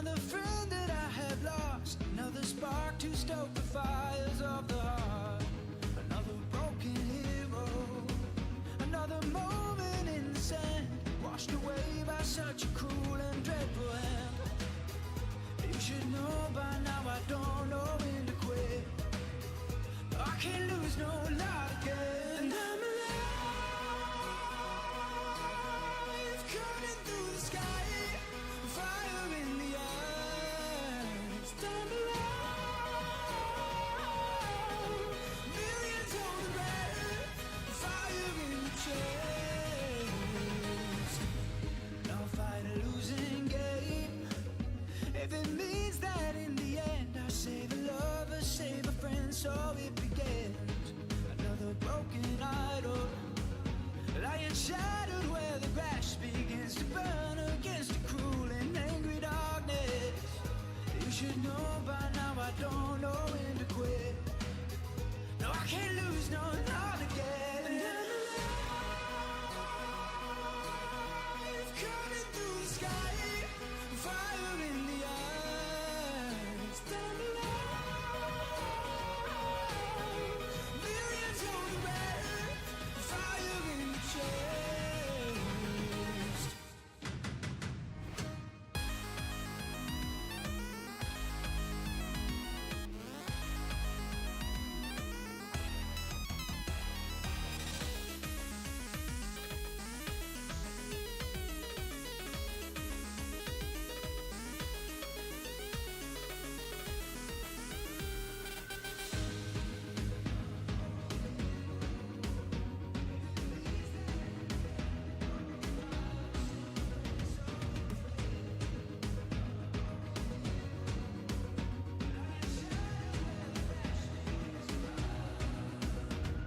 Another friend that I have lost, another spark to stoke the fires of the heart. Another broken hero, another moment in the sand, washed away by such a cruel and dreadful hand. You should know by now I don't know when to quit. I can't lose no light again. And I'm alive, cutting through the sky, fire in the eyes. I'm alive, millions on the red, fire in the chest. Now fight a losing game, if it means that in the end I save a lover, save a friend, so it begins. Another broken idol, lying shattered where the grass begins to burn against a cruel and angry darkness. You should know by now I don't know when to quit. No, I can't lose, no, not again. And I'm alive, coming through the sky, fire in the eyes. I'm alive, millions on the red, fire in the chest.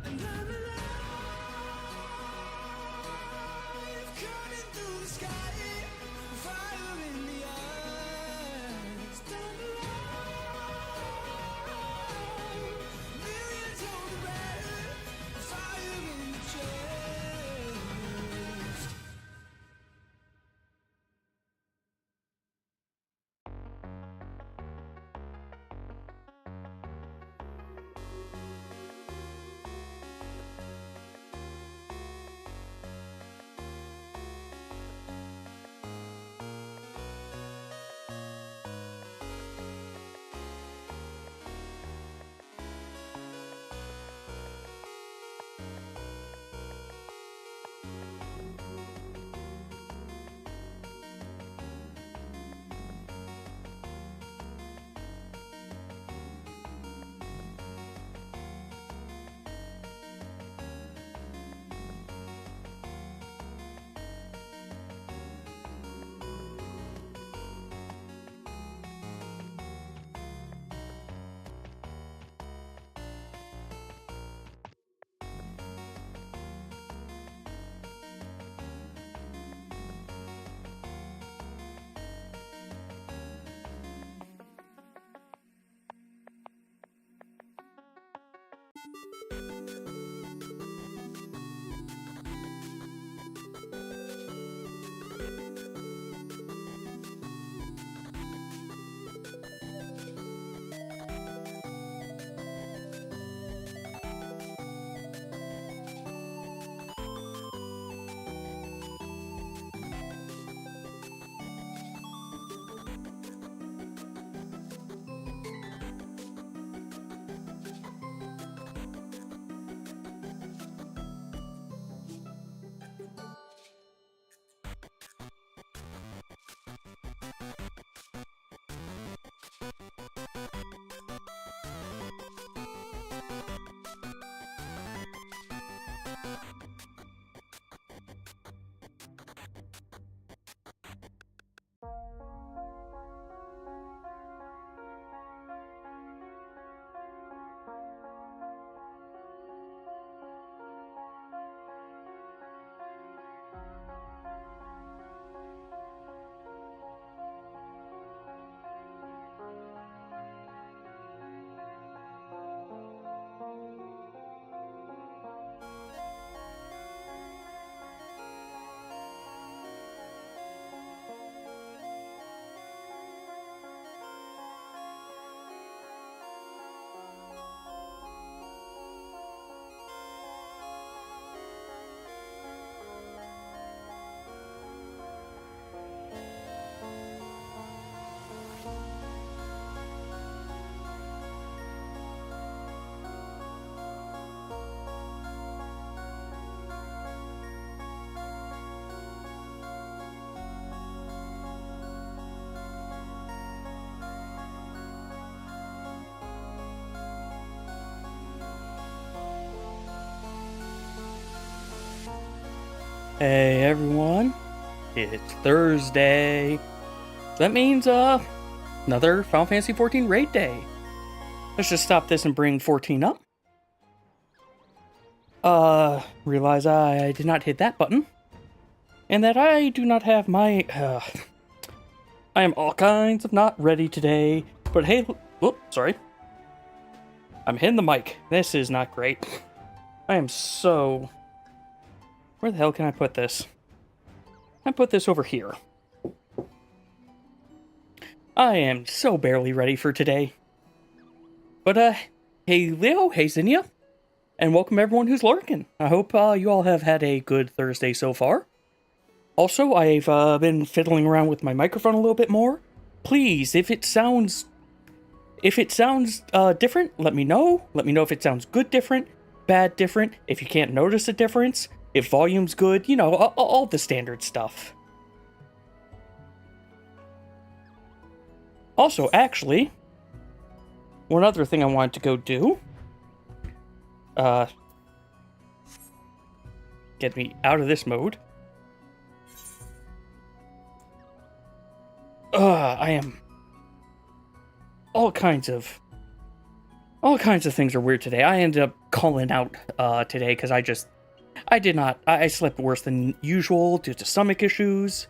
And I'm alive, cutting through the sky, fire in the eyes. I'm alive, millions on the red, fire in the chest. Hey everyone, it's Thursday. That means another Final Fantasy XIV raid day. Let's just stop this and bring 14 up. Realize I did not hit that button. And that I do not have my I am all kinds of not ready today. But hey, whoop, sorry. I'm hitting the mic. This is not great. I am so... Where the hell can I put this? I put this over here. I am so barely ready for today. But, hey Leo, hey Zinnia, and welcome everyone who's lurking. I hope you all have had a good Thursday so far. Also, I've been fiddling around with my microphone a little bit more. Please, if it sounds different, let me know. Let me know if it sounds good different, bad different, if you can't notice a difference, if volume's good, you know, all the standard stuff. Also, actually, one other thing I wanted to go do, get me out of this mode. I am... All kinds of things are weird today. I ended up calling out today because I slept worse than usual due to stomach issues.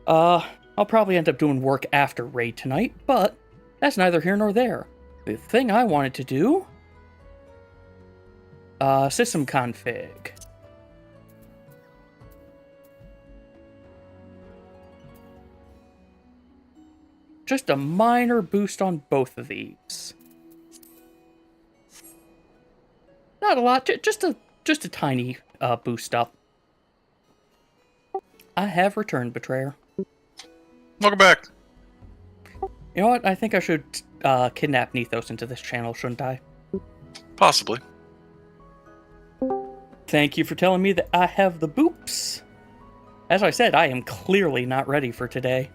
I'll probably end up doing work after raid tonight, but that's neither here nor there. The thing I wanted to do, system config. Just a minor boost on both of these. Not a lot, just a tiny boost up. I have returned, Betrayer. Welcome back. You know what? I think I should kidnap Nethos into this channel, shouldn't I? Possibly. Thank you for telling me that I have the boops. As I said, I am clearly not ready for today.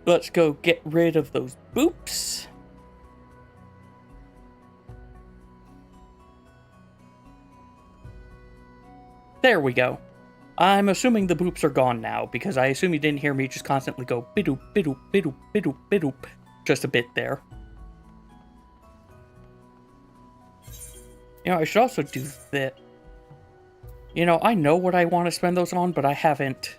Let's go get rid of those boops. There we go. I'm assuming the boops are gone now, because I assume you didn't hear me just constantly go bidoop, bidoop, bidoop, bidoop, bidoop. Just a bit there. You know, I should also do that. You know, I know what I want to spend those on, but I haven't...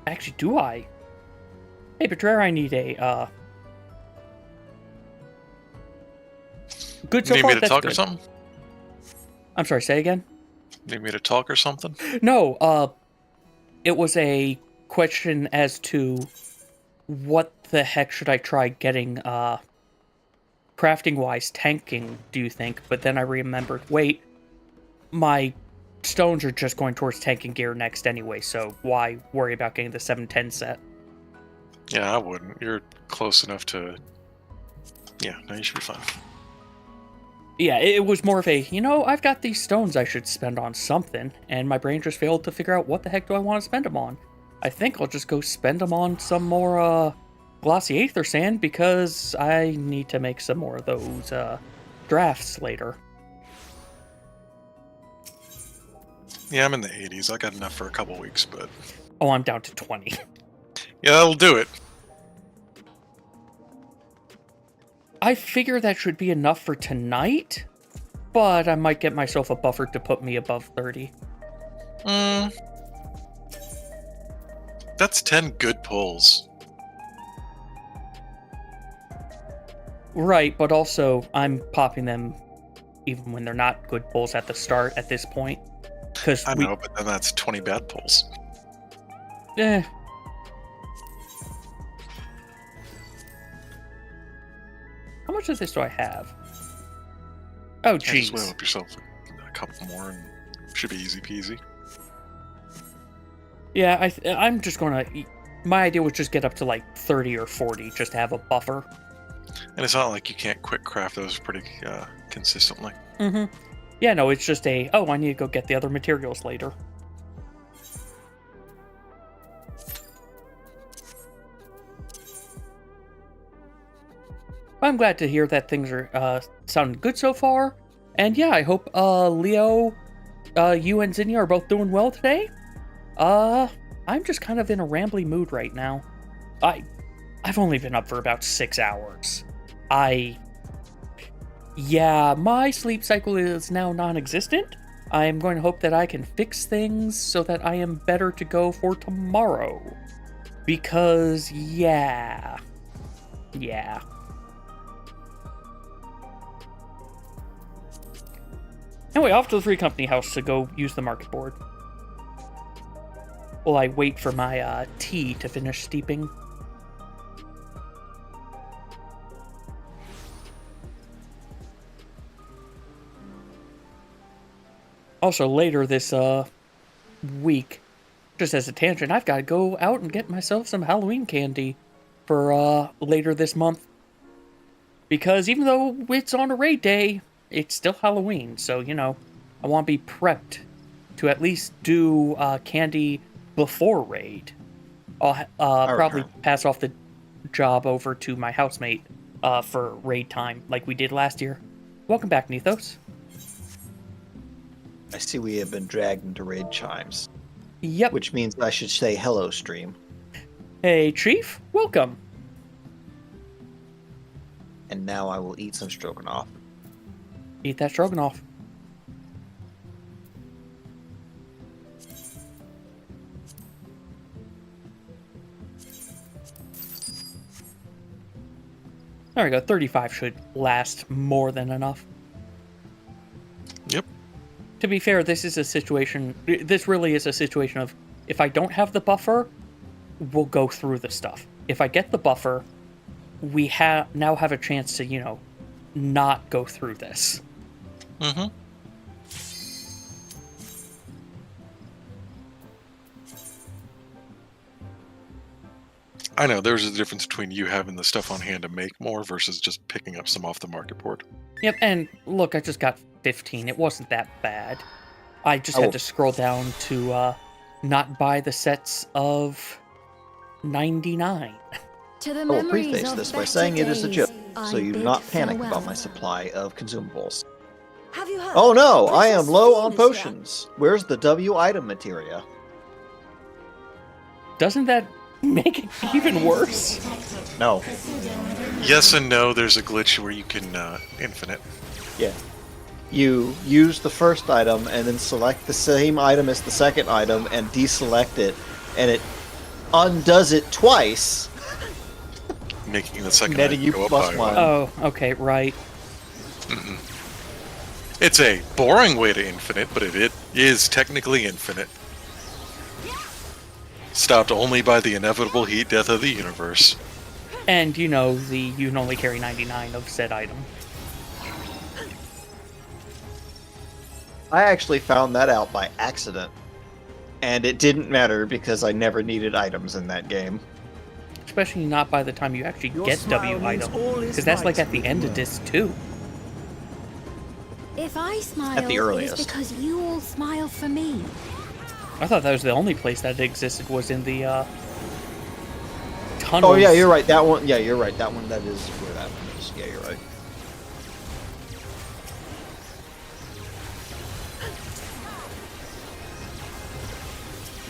Actually, do I? Hey, Betrayer, I need a, Good so Need far, me to that's talk good. or something? I'm sorry, say again? Need me to talk or something? No, it was a question as to what the heck should I try getting, crafting-wise, tanking, do you think? But then I remembered, wait, my stones are just going towards tanking gear next anyway, so why worry about getting the 710 set? Yeah, I wouldn't. You're close enough to... Yeah, no, you should be fine. Yeah, it was more of a, you know, I've got these stones I should spend on something, and my brain just failed to figure out what the heck do I want to spend them on. I think I'll just go spend them on some more, glossy aether sand, because I need to make some more of those, drafts later. Yeah, I'm in the 80s. I got enough for a couple weeks, but... Oh, I'm down to 20. Yeah, that'll do it. I figure that should be enough for tonight, but I might get myself a buffer to put me above 30. That's 10 good pulls. Right, but also, I'm popping them even when they're not good pulls at the start at this point. I know, but then that's 20 bad pulls. Eh. How much of this do I have? Oh, jeez. Just whale up yourself a couple more and should be easy peasy. Yeah, I'm just gonna... My idea was just get up to like 30 or 40 just to have a buffer. And it's not like you can't quick craft those pretty consistently. Mm-hmm. Yeah, no, it's just a, oh, I need to go get the other materials later. I'm glad to hear that things are sounding good so far. And yeah, I hope Leo, you and Zinnia are both doing well today. I'm just kind of in a rambly mood right now. I've only been up for about 6 hours. Yeah, my sleep cycle is now non-existent. I'm going to hope that I can fix things so that I am better to go for tomorrow. Because, yeah. Anyway, off to the Free Company house to go use the market board. While I wait for my tea to finish steeping. Also, later this week, just as a tangent, I've got to go out and get myself some Halloween candy for later this month. Because even though it's on a raid day, it's still Halloween, so, you know, I want to be prepped to at least do candy before raid. I'll probably pass off the job over to my housemate for raid time, like we did last year. Welcome back, Nethos. I see we have been dragged into raid chimes. Yep. Which means I should say hello, stream. Hey, Chief. Welcome. And now I will eat some stroganoff. Eat that stroganoff. There we go. 35 should last more than enough. Yep. To be fair, this really is a situation of, if I don't have the buffer, we'll go through the stuff. If I get the buffer, we now have a chance to, you know, not go through this. Mm-hmm. I know, there's a difference between you having the stuff on hand to make more versus just picking up some off the market board. Yep, and look, I just got 15. It wasn't that bad. I just had to scroll down to not buy the sets of 99. To the I will memories preface of this by better saying it is a days, joke, I so you do bid not panic farewell. about my supply of consumables. Have you heard? Oh no, I am Princess low on Phoebe is here. potions. Where's the W item materia? Doesn't that make it even worse? No. Yes and no, there's a glitch where you can infinite. Yeah. You use the first item and then select the same item as the second item and deselect it, and it undoes it twice, Making the second netting item you go up plus higher. one. Oh, okay, right. It's a boring way to infinite, but it is technically infinite. Stopped only by the inevitable heat death of the universe. And, you know, you can only carry 99 of said item. I actually found that out by accident, and it didn't matter because I never needed items in that game. Especially not by the time you actually Your get smile W means item. all is Because that's like right at the with end the of world. disc 2. If I smile, At the earliest. it is because you all smile for me. I thought that was the only place that it existed was in the tunnels. Oh yeah, you're right. That one. Yeah, you're right. That one. That is where that one is. Yeah, you're right.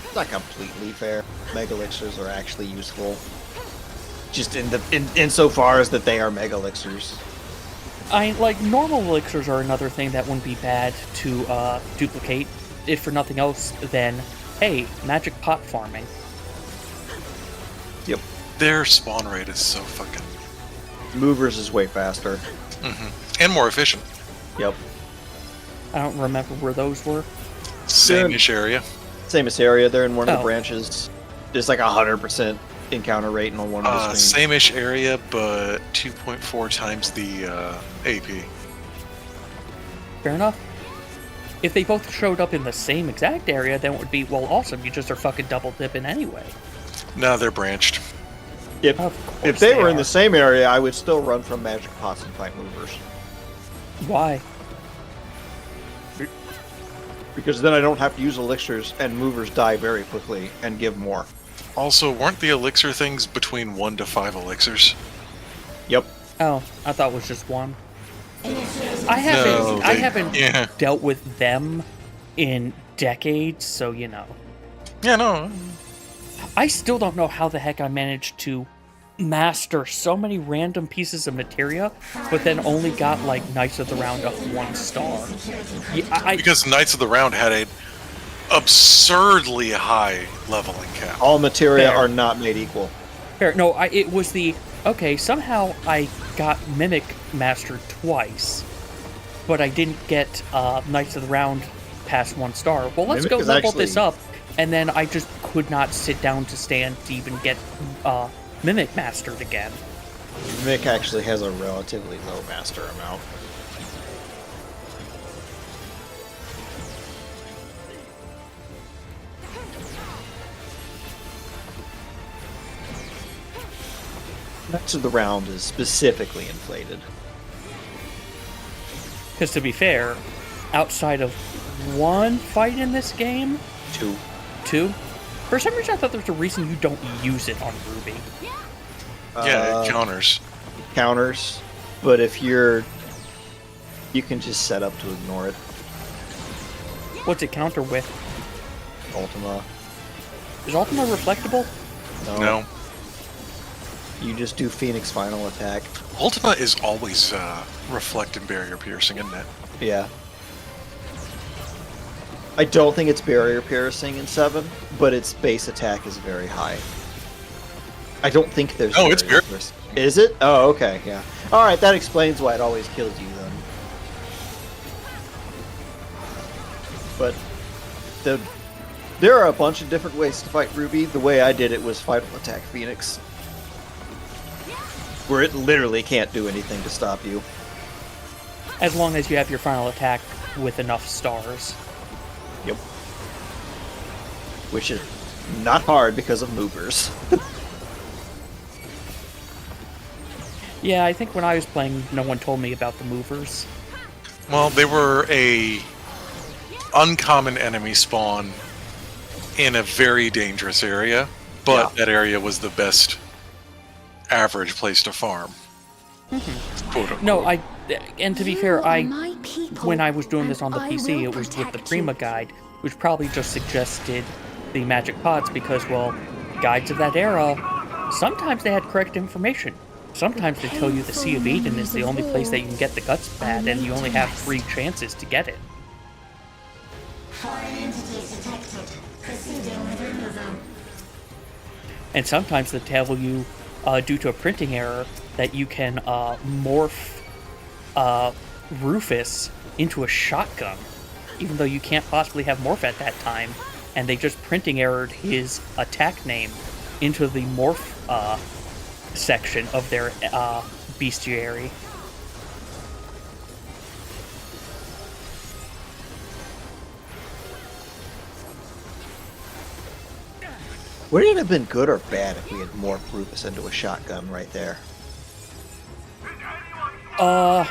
It's not completely fair. Mega elixirs are actually useful. Just insofar as that they are mega elixirs. Like, normal elixirs are another thing that wouldn't be bad to duplicate, if for nothing else than, hey, magic pot farming. Yep. Their spawn rate is so fucking... Movers is way faster. And more efficient. Yep. I don't remember where those were. Same-ish area. Same as area. They're in one of Oh. the branches. There's like 100% encounter rate on one of the screens. Same-ish area, but 2.4 times the AP. Fair enough. If they both showed up in the same exact area, then it would be, well, awesome. You just are fucking double dipping anyway. No, they're branched. If, Of course if they were in are. the same area, I would still run from magic pots and fight movers. Why? Because then I don't have to use elixirs, and movers die very quickly and give more. Also, weren't the elixir things between 1 to 5 elixirs? Yep. Oh, I thought it was just one. I haven't yeah. dealt with them in decades, so you know. Yeah, no. I still don't know how the heck I managed to master so many random pieces of materia, but then only got like Knights of the Round up 1 star. Yeah, Because Knights of the Round had an absurdly high leveling cap. All materia Fair. are not made equal. Fair. No, it was the okay. Somehow I got Mimic mastered twice, but I didn't get Knights of the Round past 1 star. Well, let's Mimic go is level actually- this up, and then I just could not sit down to stand to even get Mimic mastered again. Mick actually has a relatively low master amount. Knights of the Round is specifically inflated. Because to be fair, outside of 1 fight in this game, 2, for some reason I thought there was a reason you don't use it on Ruby. Yeah, it counters. Counters, but if you can just set up to ignore it. What's it counter with? Ultima. Is Ultima reflectable? No. You just do Phoenix Final Attack. Ultima is always reflect and barrier piercing, isn't it? Yeah. I don't think it's barrier piercing in 7, but its base attack is very high. I don't think there's. Oh, it's barrier barrier. piercing. Is it? Oh, okay, yeah. All right, that explains why it always kills you then. But there are a bunch of different ways to fight Ruby. The way I did it was Final Attack Phoenix, where it literally can't do anything to stop you. As long as you have your final attack with enough stars. Yep. Which is not hard because of movers. Yeah, I think when I was playing, no one told me about the movers. Well, they were a uncommon enemy spawn in a very dangerous area, but Yeah. that area was the best average place to farm. Quote unquote. No, and to be fair, My people, when I was doing this on the and I PC, will it was with the protect Prima you. guide, which probably just suggested the magic pots because, well, guides of that era, sometimes they had correct information. Sometimes they tell you the Sea of Eden is the only place that you can get the guts bat, and you only have 3 chances to get it. And sometimes they tell you, due to a printing error, that you can morph Rufus into a shotgun, even though you can't possibly have morph at that time, and they just printing errored his attack name into the morph section of their bestiary. Would it have been good or bad if we had morphed Rufus into a shotgun right there? I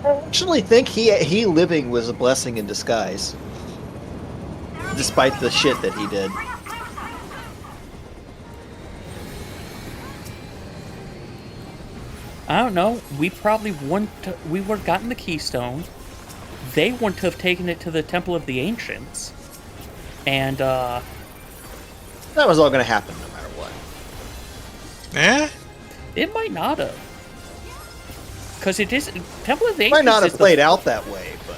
actually think he living was a blessing in disguise. Despite the shit that he did. I don't know. We probably wouldn't. We would have gotten the keystone. They wouldn't have taken it to the Temple of the Ancients, and That was all going to happen no matter what. Eh? it might not have. Because it is Temple of the It Ancients. might not have is played out that way, but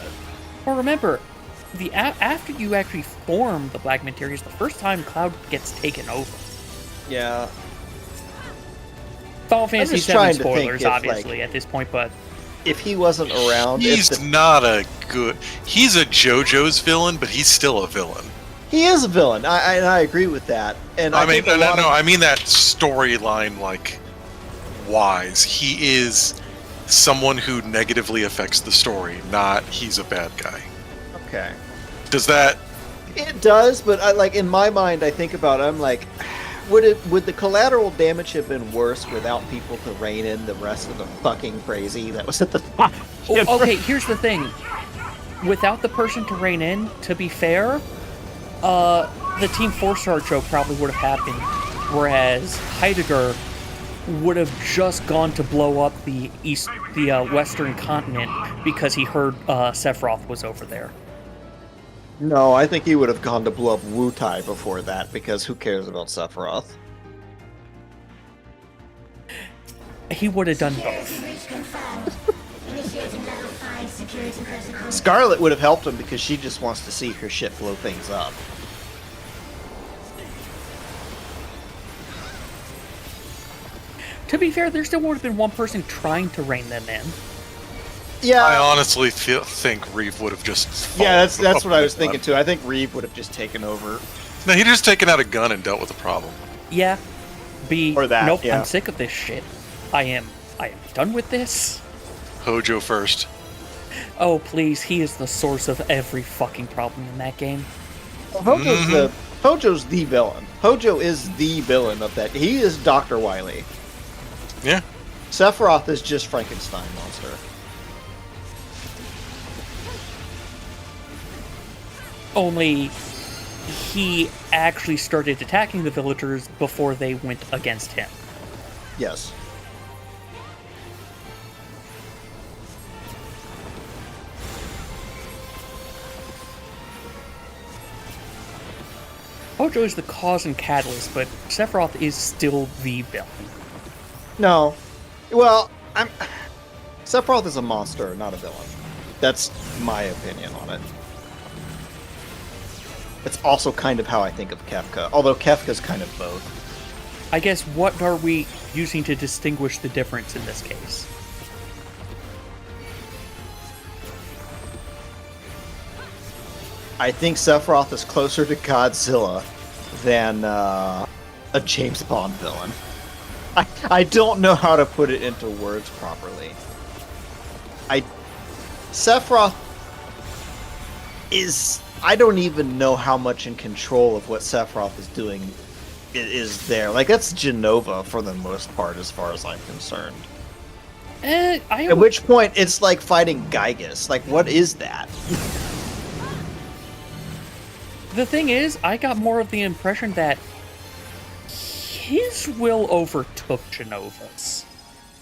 Well, remember, after you actually form the Black Materia is the first time Cloud gets taken over. yeah. Final Fantasy just VII trying to think spoilers, if, obviously, at this point, but If he wasn't around, if He's not a good. He's a JoJo's villain, but he's still a villain. he is a villain. I agree with that. And I mean, think a lot of- I mean that storyline, like, wise. He is someone who negatively affects the story, not he's a bad guy. Okay. Does that? It does, but in my mind, I think about it, I'm like, would the collateral damage have been worse without people to rein in the rest of the fucking crazy that was at the top? okay, here's the thing. Without the person to rein in, to be fair, the Team 4-star joke probably would have happened, whereas Heidegger would have just gone to blow up the western continent because he heard Sephiroth was over there. No, I think he would have gone to blow up Wutai before that, because who cares about Sephiroth? He would have done both. Scarlet would have helped him because she just wants to see her shit blow things up. To be fair, there still would have been one person trying to rein them in. Yeah, I honestly think Reeve would have just. yeah, that's what I was thinking too. I think Reeve would have just taken over. No, he'd just taken out a gun and dealt with the problem. Yeah. Or that, nope, yeah. I'm sick of this shit. I am done with this. Hojo first. Oh, please, he is the source of every fucking problem in that game. Well, Hojo's the villain. Hojo is the villain of that. He is Dr. Wily. Yeah. Sephiroth is just Frankenstein monster. Only he actually started attacking the villagers before they went against him. Yes. Hojo is the cause and catalyst, but Sephiroth is still the villain. No. Well, Sephiroth is a monster, not a villain. That's my opinion on it. It's also kind of how I think of Kefka, although Kefka's kind of both. I guess what are we using to distinguish the difference in this case? I think Sephiroth is closer to Godzilla than a James Bond villain. I don't know how to put it into words properly. Sephiroth is... I don't even know how much in control of what Sephiroth is doing is there. Like, that's Genova for the most part, as far as I'm concerned. At which point, it's like fighting Gygus. Like, what is that? The thing is, I got more of the impression that his will overtook Genova's,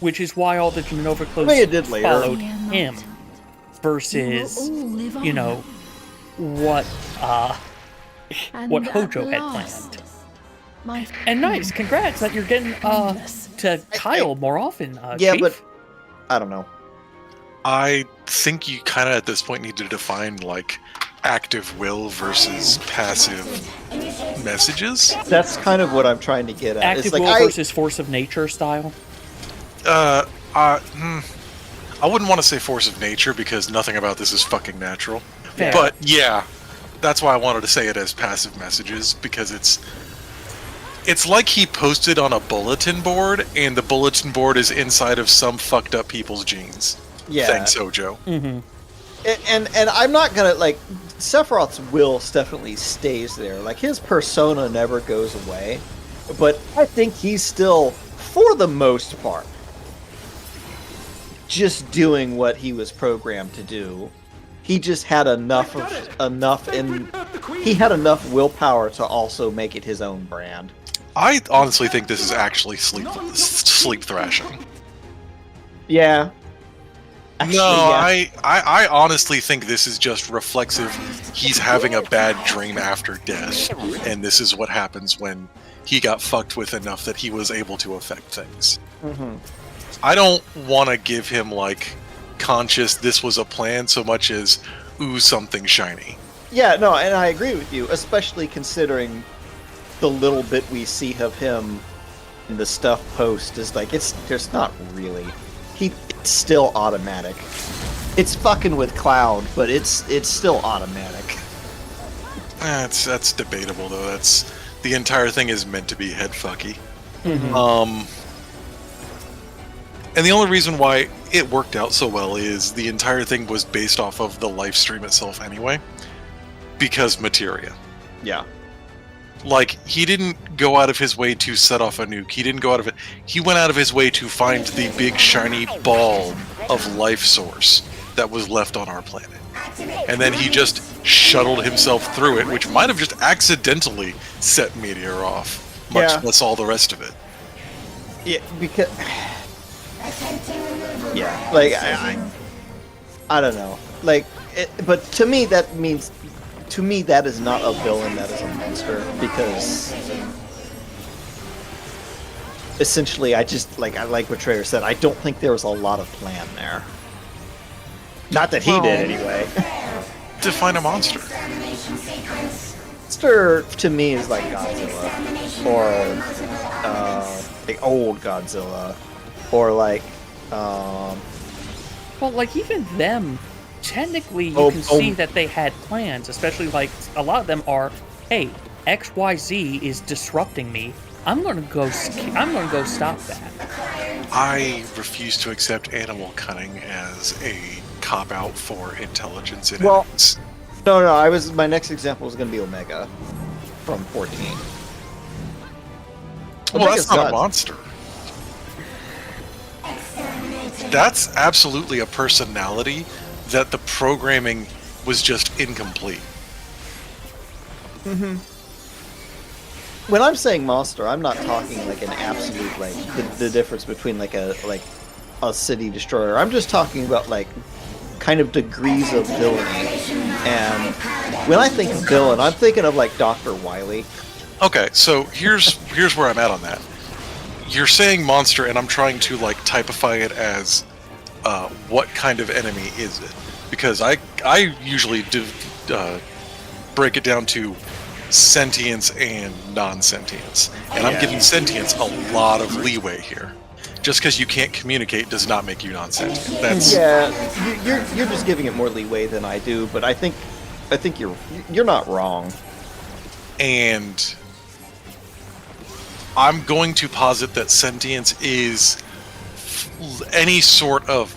which is why all the Genova clones it did later. followed him, versus, you know, what Hojo had planned. And nice, congrats that you're getting to Kyle more often, yeah, Chief. but I don't know. I think you kind of at this point need to define like active will versus passive messages. That's kind of what I'm trying to get at. Active It's like will versus force of nature style. I wouldn't want to say force of nature because nothing about this is fucking natural. Fair. But yeah, that's why I wanted to say it as passive messages, because it's like he posted on a bulletin board, and the bulletin board is inside of some fucked up people's genes. Yeah. Thanks, Hojo. Mm-hmm. And I'm not gonna, like, Sephiroth's will definitely stays there. Like, his persona never goes away. But I think he's still, for the most part, just doing what he was programmed to do. He just had enough willpower to also make it his own brand. I honestly think this is actually sleep thrashing. Yeah. Actually, No, yeah. I honestly think this is just reflexive. He's having a bad dream after death, and this is what happens when he got fucked with enough that he was able to affect things. Mm-hmm. I don't want to give him, like, conscious this was a plan so much as, ooh, something shiny. Yeah, no, and I agree with you, especially considering the little bit we see of him in the stuff post is like, there's not really. It's still automatic. It's fucking with Cloud, but it's still automatic. That's debatable, though. The entire thing is meant to be head fucky. Mm-hmm. And the only reason why it worked out so well is the entire thing was based off of the live stream itself anyway, because materia. Yeah. Like, he didn't go out of his way to set off a nuke. He didn't go out of it. He went out of his way to find the big shiny ball of life source that was left on our planet. And then he just shuttled himself through it, which might have just accidentally set Meteor off, much Yeah. less all the rest of it. Yeah, because yeah, like I don't know, like, but to me that means, to me that is not a villain, that is a monster, because essentially I like what Trader said. I don't think there was a lot of plan there. Not that he did anyway. Define a monster. Monster to me is like Godzilla, or like old Godzilla, or like Well, like even them, technically you can see that they had plans, especially like a lot of them are, hey, XYZ is disrupting me. I'm gonna go stop that. I refuse to accept animal cunning as a cop-out for intelligence in enemies. No, my next example was going to be Omega from 14. Well, that's not a monster. That's absolutely a personality that the programming was just incomplete. Mm-hmm. When I'm saying monster, I'm not talking like an absolute, like the difference between like a city destroyer. I'm just talking about like kind of degrees of villainy. And when I think of villain, I'm thinking of like Dr. Wily. Okay, so here's where I'm at on that. You're saying monster, and I'm trying to like typify it as what kind of enemy is it? Because I usually do break it down to sentience and non-sentience, and I'm giving sentience a lot of leeway here. Just because you can't communicate does not make you non-sentient. That's you're just giving it more leeway than I do, but I think you're not wrong. And I'm going to posit that sentience is any sort of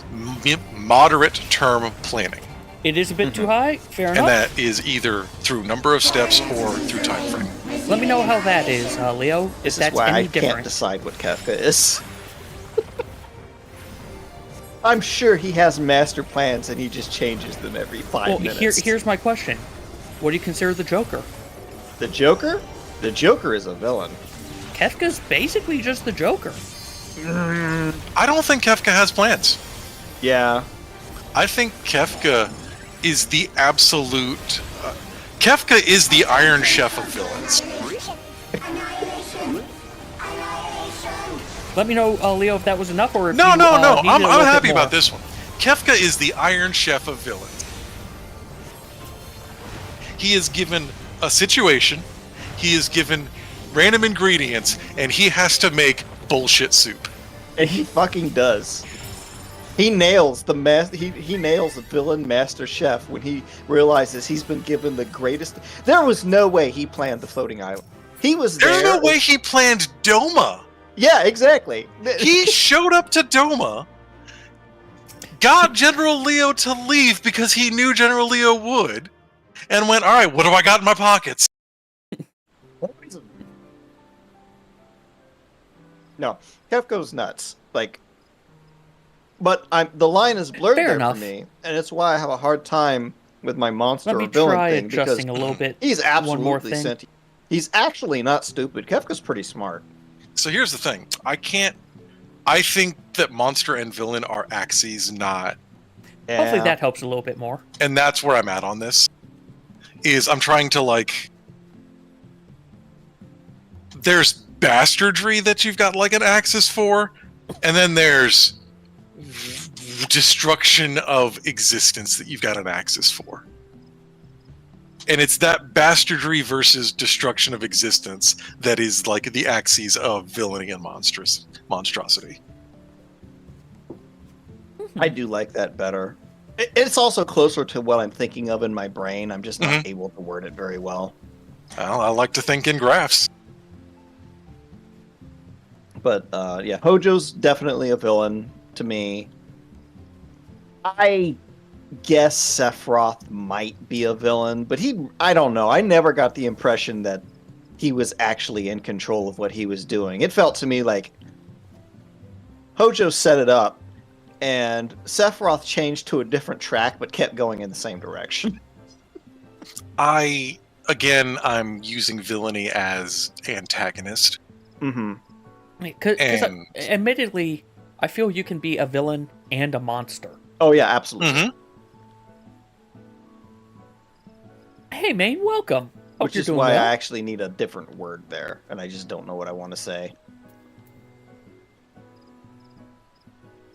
moderate term planning. It is a bit too high, fair enough. And that is either through number of steps or through time frame. Let me know how that is, Leo. This if that's is why any I different. can't decide what Kafka is. I'm sure he has master plans and he just changes them every 5 minutes. Here's my question. What do you consider the Joker? The Joker? The Joker is a villain. Kefka's basically just the Joker. I don't think Kefka has plans. Yeah. I think Kefka is the absolute... Kefka is the Iron Chef of villains. Let me know, Leo, if that was enough, or if No. I'm happy more. about this one. Kefka is the Iron Chef of villains. He is given a situation, he is given random ingredients, and he has to make bullshit soup. And he fucking does. He nails the he nails the villain master chef when he realizes he's been given the greatest. There was no way he planned the floating island. He was there. There's no way he planned Doma. Yeah, exactly. He showed up to Doma, got General Leo to leave because he knew General Leo would, and went, all right, what do I got in my pockets? No, Kefko's nuts. Like, but the line is blurred Fair there enough. for me, and it's why I have a hard time with my monster Let me or villain try thing, because adjusting a little bit. he's absolutely one more thing. sentient. He's actually not stupid. Kefka's pretty smart. So here's the thing. I think that monster and villain are axes, not... Hopefully that helps a little bit more. And that's where I'm at on this. Is I'm trying to, like... There's bastardry that you've got, like, an axis for, and then there's destruction of existence that you've got an axis for. And it's that bastardry versus destruction of existence that is like the axes of villainy and monstrosity. I do like that better. It's also closer to what I'm thinking of in my brain. I'm just not able to word it very well. Well, I like to think in graphs. But yeah, Hojo's definitely a villain to me. I guess Sephiroth might be a villain, but I don't know. I never got the impression that he was actually in control of what he was doing. It felt to me like Hojo set it up, and Sephiroth changed to a different track, but kept going in the same direction. I'm using villainy as antagonist. Mm-hmm. Because, And admittedly, I feel you can be a villain and a monster. Oh yeah, absolutely. Mhm. Hey, Maine, welcome. Hope Which you're is doing why well. I actually need a different word there, and I just don't know what I want to say.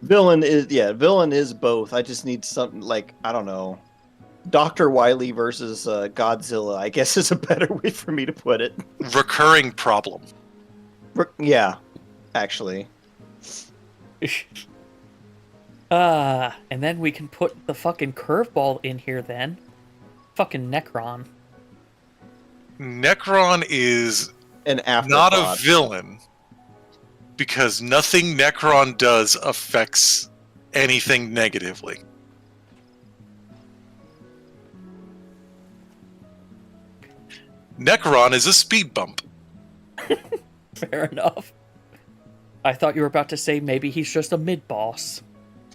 Villain is both. I just need something like, I don't know, Dr. Wily versus Godzilla, I guess is a better way for me to put it. recurring problem. Yeah, actually. And then we can put the fucking curveball in here then. Fucking Necron. Necron is An not a afterthought. villain because nothing Necron does affects anything negatively. Necron is a speed bump. Fair enough. I thought you were about to say maybe he's just a mid-boss.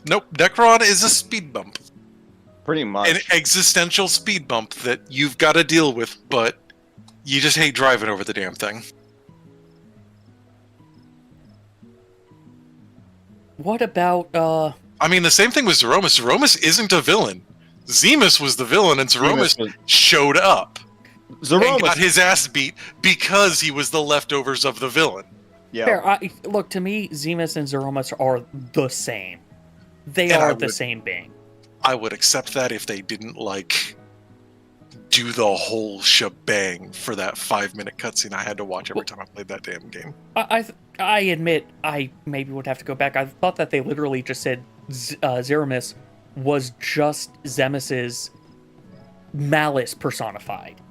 Nope, Necron is a speed bump. Pretty much. An existential speed bump that you've got to deal with, but you just hate driving over the damn thing. What about, I mean, the same thing with Zeromus. Zeromus isn't a villain. Zemus was the villain, and Zeromus showed up and got Zeromus. his ass beat because he was the leftovers of the villain. Yeah. fair, look, to me, Zemus and Zeromus are the same. They And I are the would- same being. I would accept that if they didn't, like, do the whole shebang for that 5-minute cutscene I had to watch every time I played that damn game. I admit, I maybe would have to go back. I thought that they literally just said Zeromus was just Zemus's malice personified.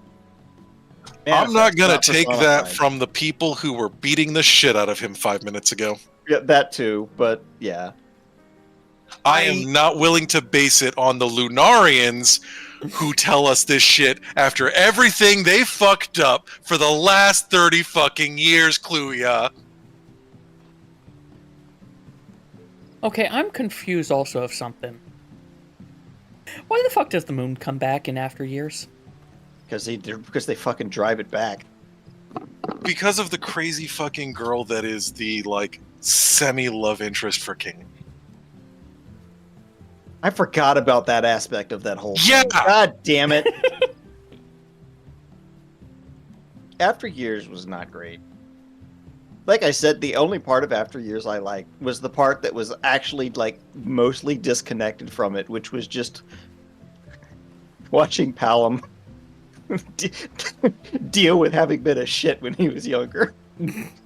I'm not gonna Manifest, take that personified. from the people who were beating the shit out of him 5 minutes ago. Yeah, that too, but yeah. I am not willing to base it on the Lunarians who tell us this shit after everything they fucked up for the last 30 fucking years, Cluya. Okay, I'm confused also of something. Why the fuck does the moon come back in after years? Because they fucking drive it back. Because of the crazy fucking girl that is the, like, semi-love interest for King. I forgot about that aspect of that whole Yeah! thing. God damn it. After Years was not great. Like I said, the only part of After Years I liked was the part that was actually, like, mostly disconnected from it, which was just watching Palom deal with having been a shit when he was younger.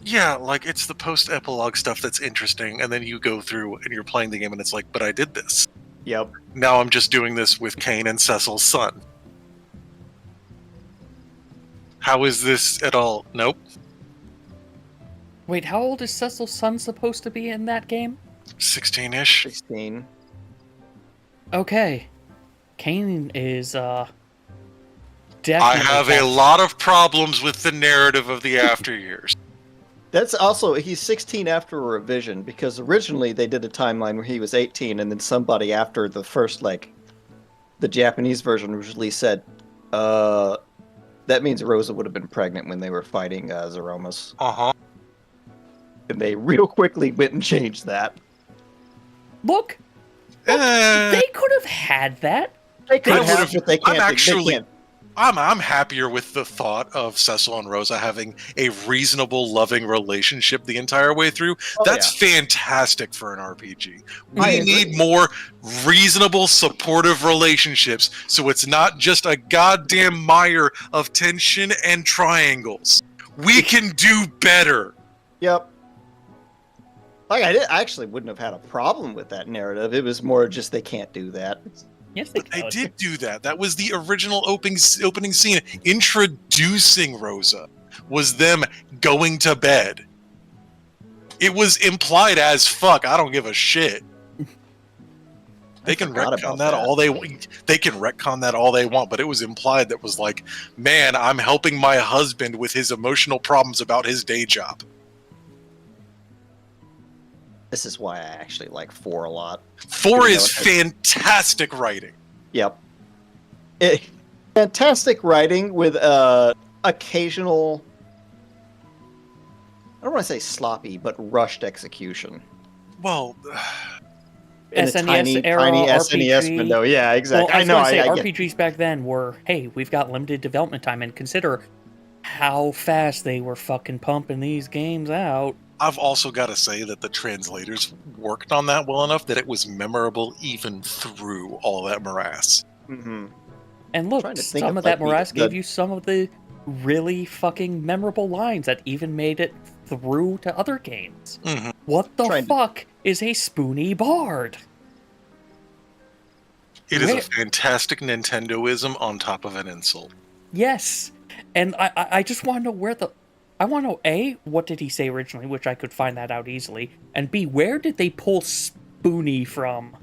Yeah, like, it's the post-epilogue stuff that's interesting, and then you go through and you're playing the game and it's like, but I did this. Yep. Now I'm just doing this with Cain and Cecil's son. How is this at all? Nope. Wait, how old is Cecil's son supposed to be in that game? 16-ish. 16. Okay. Cain is, I definitely... have a lot of problems with the narrative of the After Years. That's also, he's 16 after a revision, because originally they did a timeline where he was 18, and then somebody after the first, like, the Japanese version was released said, that means Rosa would have been pregnant when they were fighting Zeromus. Uh-huh. And they real quickly went and changed that. Look, they could have had that. They could I have, would've- but they can't. I'm actually- they can't. I'm happier with the thought of Cecil and Rosa having a reasonable, loving relationship the entire way through. Oh, That's fantastic for an RPG. I We agree. need more reasonable, supportive relationships, so it's not just a goddamn mire of tension and triangles. We can do better. Yep. Like, I actually wouldn't have had a problem with that narrative. It was more just they can't do that. Yes, they They could. did do that. That was the original opening scene. Introducing Rosa was them going to bed. It was implied as fuck. I don't give a shit. They can forgot retcon about that that. all they want. They can retcon that all they want, but it was implied that was like, man, I'm helping my husband with his emotional problems about his day job. This is why I actually like 4 a lot. 4 You know, is fantastic writing. Yep. Fantastic writing with occasional... I don't don't want to say sloppy, but rushed execution. Well, In a SNES tiny era SNES RPG. window. Yeah, exactly. Well, I was know. going to say, I get. RPGs back then were, hey, we've got limited development time, and consider how fast they were fucking pumping these games out. I've also got to say that the translators worked on that well enough that it was memorable even through all that morass. Mm-hmm. And look, Trying to think some of, of that like, morass the- gave you some of the really fucking memorable lines that even made it through to other games. Mm-hmm. What the Trying to- fuck is a spoony bard? It is a Where- fantastic Nintendoism on top of an insult. Yes. And I just want to know where the... I want to know, A, what did he say originally, which I could find that out easily, and B, where did they pull spoony from?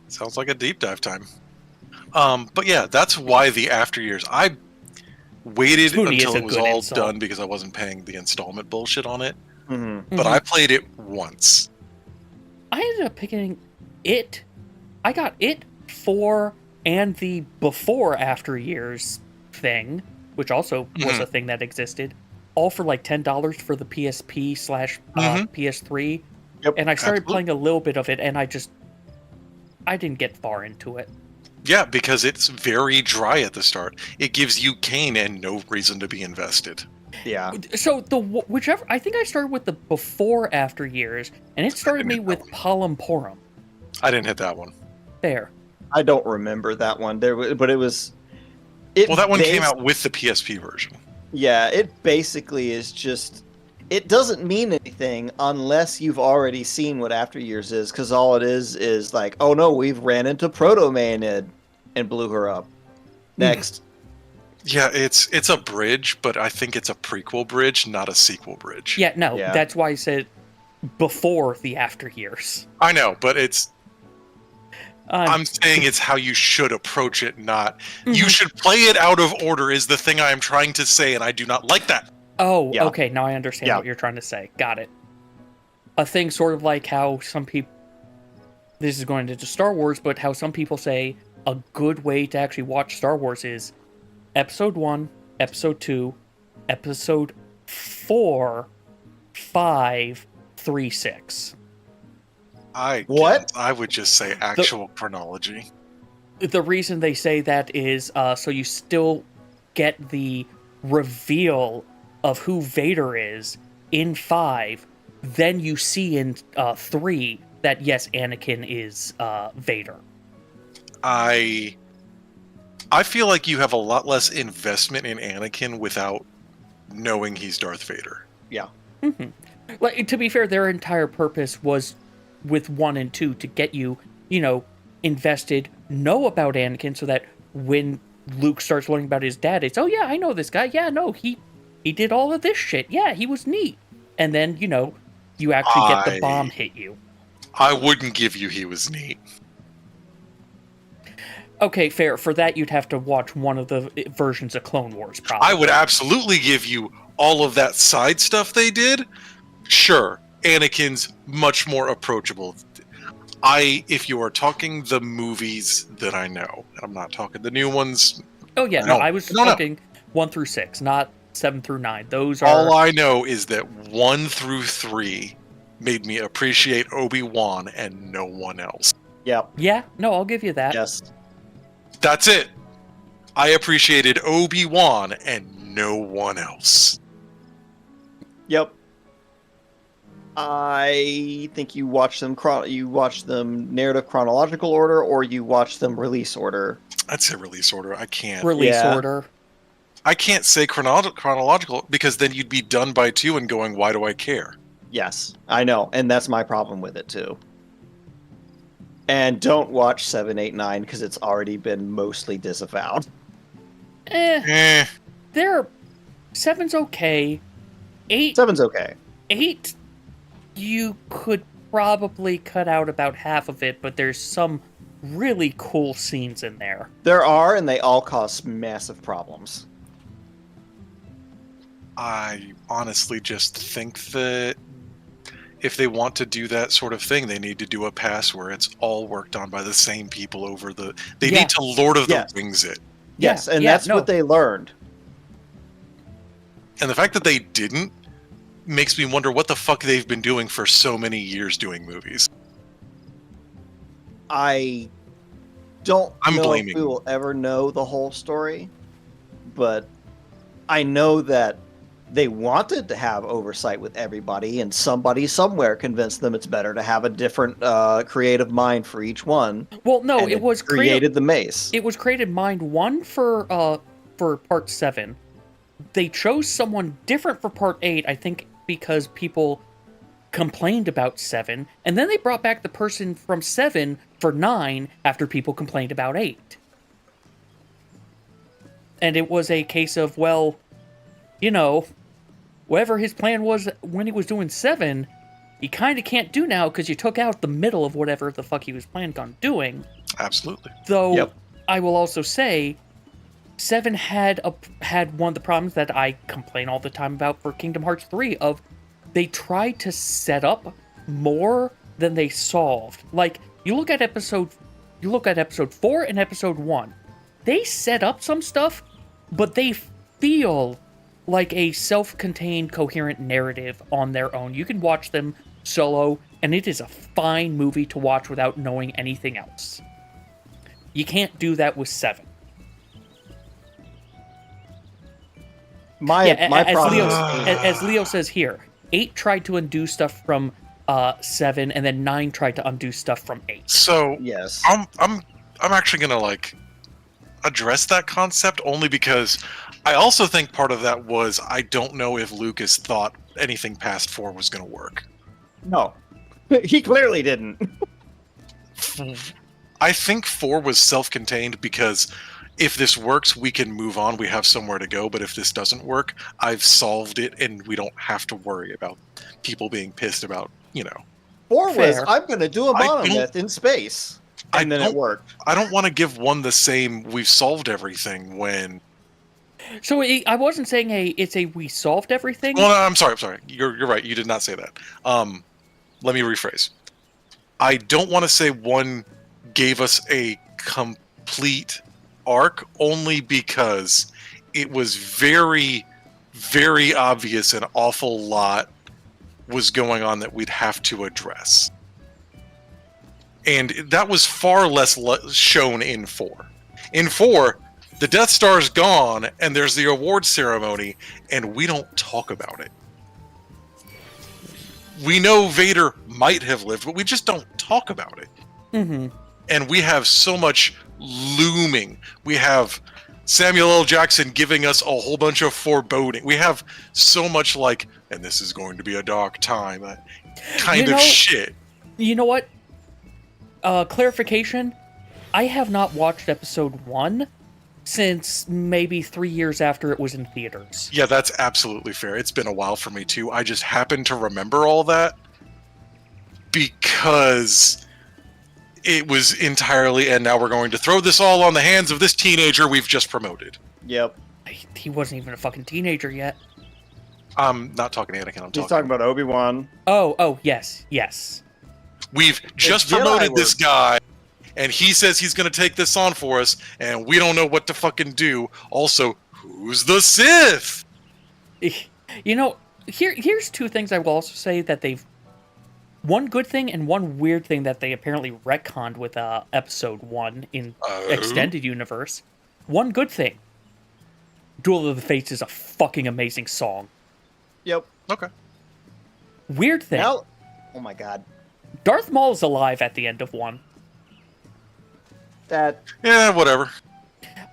Sounds like a deep dive time. But yeah, that's why the after years. I waited Spoony is until a it was good all insult. done because I wasn't paying the installment bullshit on it. Mm-hmm. But I played it once. I ended up picking it. I got it 4 and the before after years thing, which also was a thing that existed, all for like $10 for the PSP slash PS3. Yep, And I started absolutely. playing a little bit of it, and I didn't get far into it. Yeah, because it's very dry at the start. It gives you Kane and no reason to be invested. Yeah. So whichever, I think I started with the before after years, and it started me with Polymporum. I didn't hit that one. There. I don't remember that one. But it was. Well, that one came out with the PSP version. Yeah, it basically is just. It doesn't mean anything unless you've already seen what After Years is, because all it is like, oh no, we've ran into Proto Maenad and blew her up. Next. Yeah, it's a bridge, but I think it's a prequel bridge, not a sequel bridge. Yeah, no, Yeah. that's why I said before the after years. I know, but it's. I'm I'm saying it's how you should approach it, not. You should play it out of order, is the thing I am trying to say, and I do not like that. Oh, Yeah. okay, now I understand Yeah. what you're trying to say. Got it. A thing sort of like how some people... This is going into Star Wars, but how some people say a good way to actually watch Star Wars is Episode 1, Episode 2, Episode 4, 5, 3, 6. What? I would just say actual chronology. The reason they say that is so you still get the reveal of who Vader is in 5, then you see in 3 that yes, Anakin is Vader. I feel like you have a lot less investment in Anakin without knowing he's Darth Vader. Yeah. Like, to be fair, their entire purpose was with 1 and 2 to get you, invested, know about Anakin, so that when Luke starts learning about his dad, it's, oh yeah, I know this guy. Yeah, no, he did all of this shit. Yeah, he was neat. And then, you actually get the bomb hit you. I wouldn't give you he was neat. Okay, fair. For that, you'd have to watch one of the versions of Clone Wars, probably. I would absolutely give you all of that side stuff they did. Sure, Anakin's much more approachable. If you are talking the movies that I know, and I'm not talking the new ones. Oh, yeah, no, I was talking 1 through 6, not 7 through 9. Those are... All I know is that 1 through 3 made me appreciate Obi-Wan and no one else. Yeah. Yeah, no, I'll give you that. Yes. That's it. I appreciated Obi-Wan and no one else. Yep. I think you watch them narrative chronological order, or you watch them release order. I'd say release order. I can't. Release Yeah. order. I can't say chronological because then you'd be done by 2 and going, why do I care? Yes, I know, and that's my problem with it too. And don't watch 7, 8, 9 because it's already been mostly disavowed. Eh. There, 7's okay. 8, 7's okay. 8, you could probably cut out about half of it, but there's some really cool scenes in there. There are, and they all cause massive problems. I honestly just think that if they want to do that sort of thing, they need to do a pass where it's all worked on by the same people over the... They Yeah. need to Lord of the Yeah. Rings it. Yes, and yeah, that's no. what they learned. And the fact that they didn't makes me wonder what the fuck they've been doing for so many years doing movies. I don't I'm know blaming if we will ever know the whole story, but I know that they wanted to have oversight with everybody, and somebody somewhere convinced them it's better to have a different creative mind for each one. Well, no, and it was created the mace. It was created mind one for part 7. They chose someone different for part 8, I think because people complained about 7, and then they brought back the person from 7 for 9 after people complained about 8. And it was a case of, well, you know, whatever his plan was when he was doing 7, he kind of can't do now because you took out the middle of whatever the fuck he was planning on doing. Absolutely. Though, Yep. I will also say, 7 had one of the problems that I complain all the time about for Kingdom Hearts 3 of they tried to set up more than they solved. Like, you look at episode 4 and episode 1. They set up some stuff, but they feel like a self-contained, coherent narrative on their own. You can watch them solo, and it is a fine movie to watch without knowing anything else. You can't do that with 7. My problem As Leo says here, 8 tried to undo stuff from 7, and then 9 tried to undo stuff from 8. So yes. I'm actually gonna like address that concept only because I also think part of that was I don't know if Lucas thought anything past 4 was gonna work. No. He clearly didn't. I think 4 was self-contained because if this works, we can move on. We have somewhere to go. But if this doesn't work, I've solved it, and we don't have to worry about people being pissed about, 4 was, Fair. I'm going to do a I monolith in space. And then it worked. I don't want to give one the same, we've solved everything when... So I wasn't saying it's a we solved everything. Well, no, I'm sorry. You're right. You did not say that. Let me rephrase. I don't want to say one gave us a complete arc only because it was very, very obvious an awful lot was going on that we'd have to address. And that was far less shown in 4. In 4, the Death Star's gone, and there's the award ceremony, and we don't talk about it. We know Vader might have lived, but we just don't talk about it. Mm-hmm. And we have so much looming. We have Samuel L. Jackson giving us a whole bunch of foreboding. We have so much like, and this is going to be a dark time, kind of shit. You know what? Clarification. I have not watched episode 1 since maybe 3 years after it was in theaters. Yeah, that's absolutely fair. It's been a while for me too. I just happen to remember all that because it was entirely, and now we're going to throw this all on the hands of this teenager we've just promoted. Yep. He wasn't even a fucking teenager yet. I'm not talking Anakin, He's talking about Obi-Wan. Oh, yes. We've just Jedi promoted were- this guy, and he says he's going to take this on for us, and we don't know what to fucking do. Also, who's the Sith? You know, here's 2 things I will also say that they've... One good thing and one weird thing that they apparently retconned with episode 1 in Extended Universe. One good thing. Duel of the Fates is a fucking amazing song. Yep. Okay. Weird thing. Now, oh my god. Darth Maul is alive at the end of 1. That Yeah, whatever.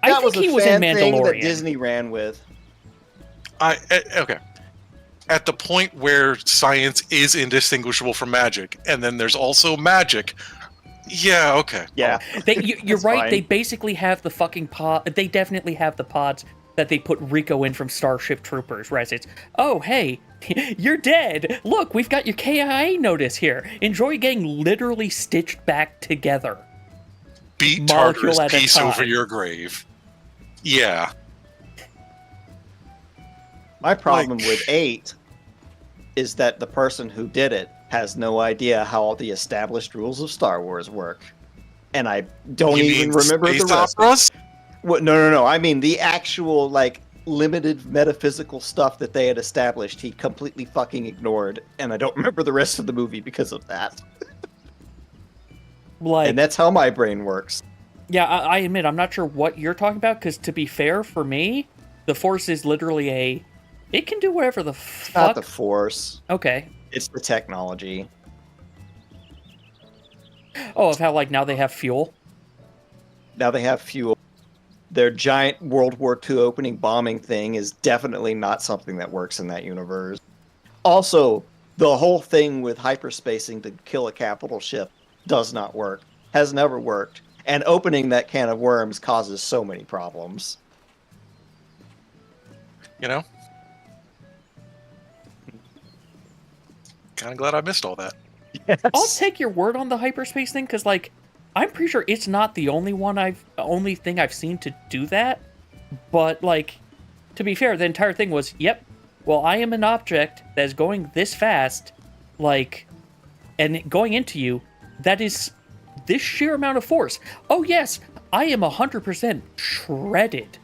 I think he was in fan thing that Mandalorian. Disney ran with. Okay. At the point where science is indistinguishable from magic, and then there's also magic. Yeah, okay. Yeah. You're That's right. fine. They basically have the fucking pod. They definitely have the pods that they put Rico in from Starship Troopers, where it's, oh, hey, you're dead. Look, we've got your KIA notice here. Enjoy getting literally stitched back together. Beat Molecule Tartarus, at a peace time. over your grave. Yeah. My problem with 8 is that the person who did it has no idea how the established rules of Star Wars work. And I don't You even mean remember space the rest. operas? What, no. I mean the actual, like, limited metaphysical stuff that they had established, he completely fucking ignored, and I don't remember the rest of the movie because of that. Like, And that's how my brain works. yeah, I admit I'm not sure what you're talking about, because to be fair, for me, the Force is literally it can do whatever the fuck. Not the Force. Okay. It's the technology. Oh, of how, like, now they have fuel? Now they have fuel. Their giant World War II opening bombing thing is definitely not something that works in that universe. Also, the whole thing with hyperspacing to kill a capital ship does not work. Has never worked. And opening that can of worms causes so many problems. You know? Kind of glad I missed all that. Yes. I'll take your word on the hyperspace thing, because, like, I'm pretty sure it's not the only thing I've seen to do that. But, like, to be fair, the entire thing was, yep, well, I am an object that is going this fast, like, and going into you, that is this sheer amount of force. Oh, yes, I am 100% shredded.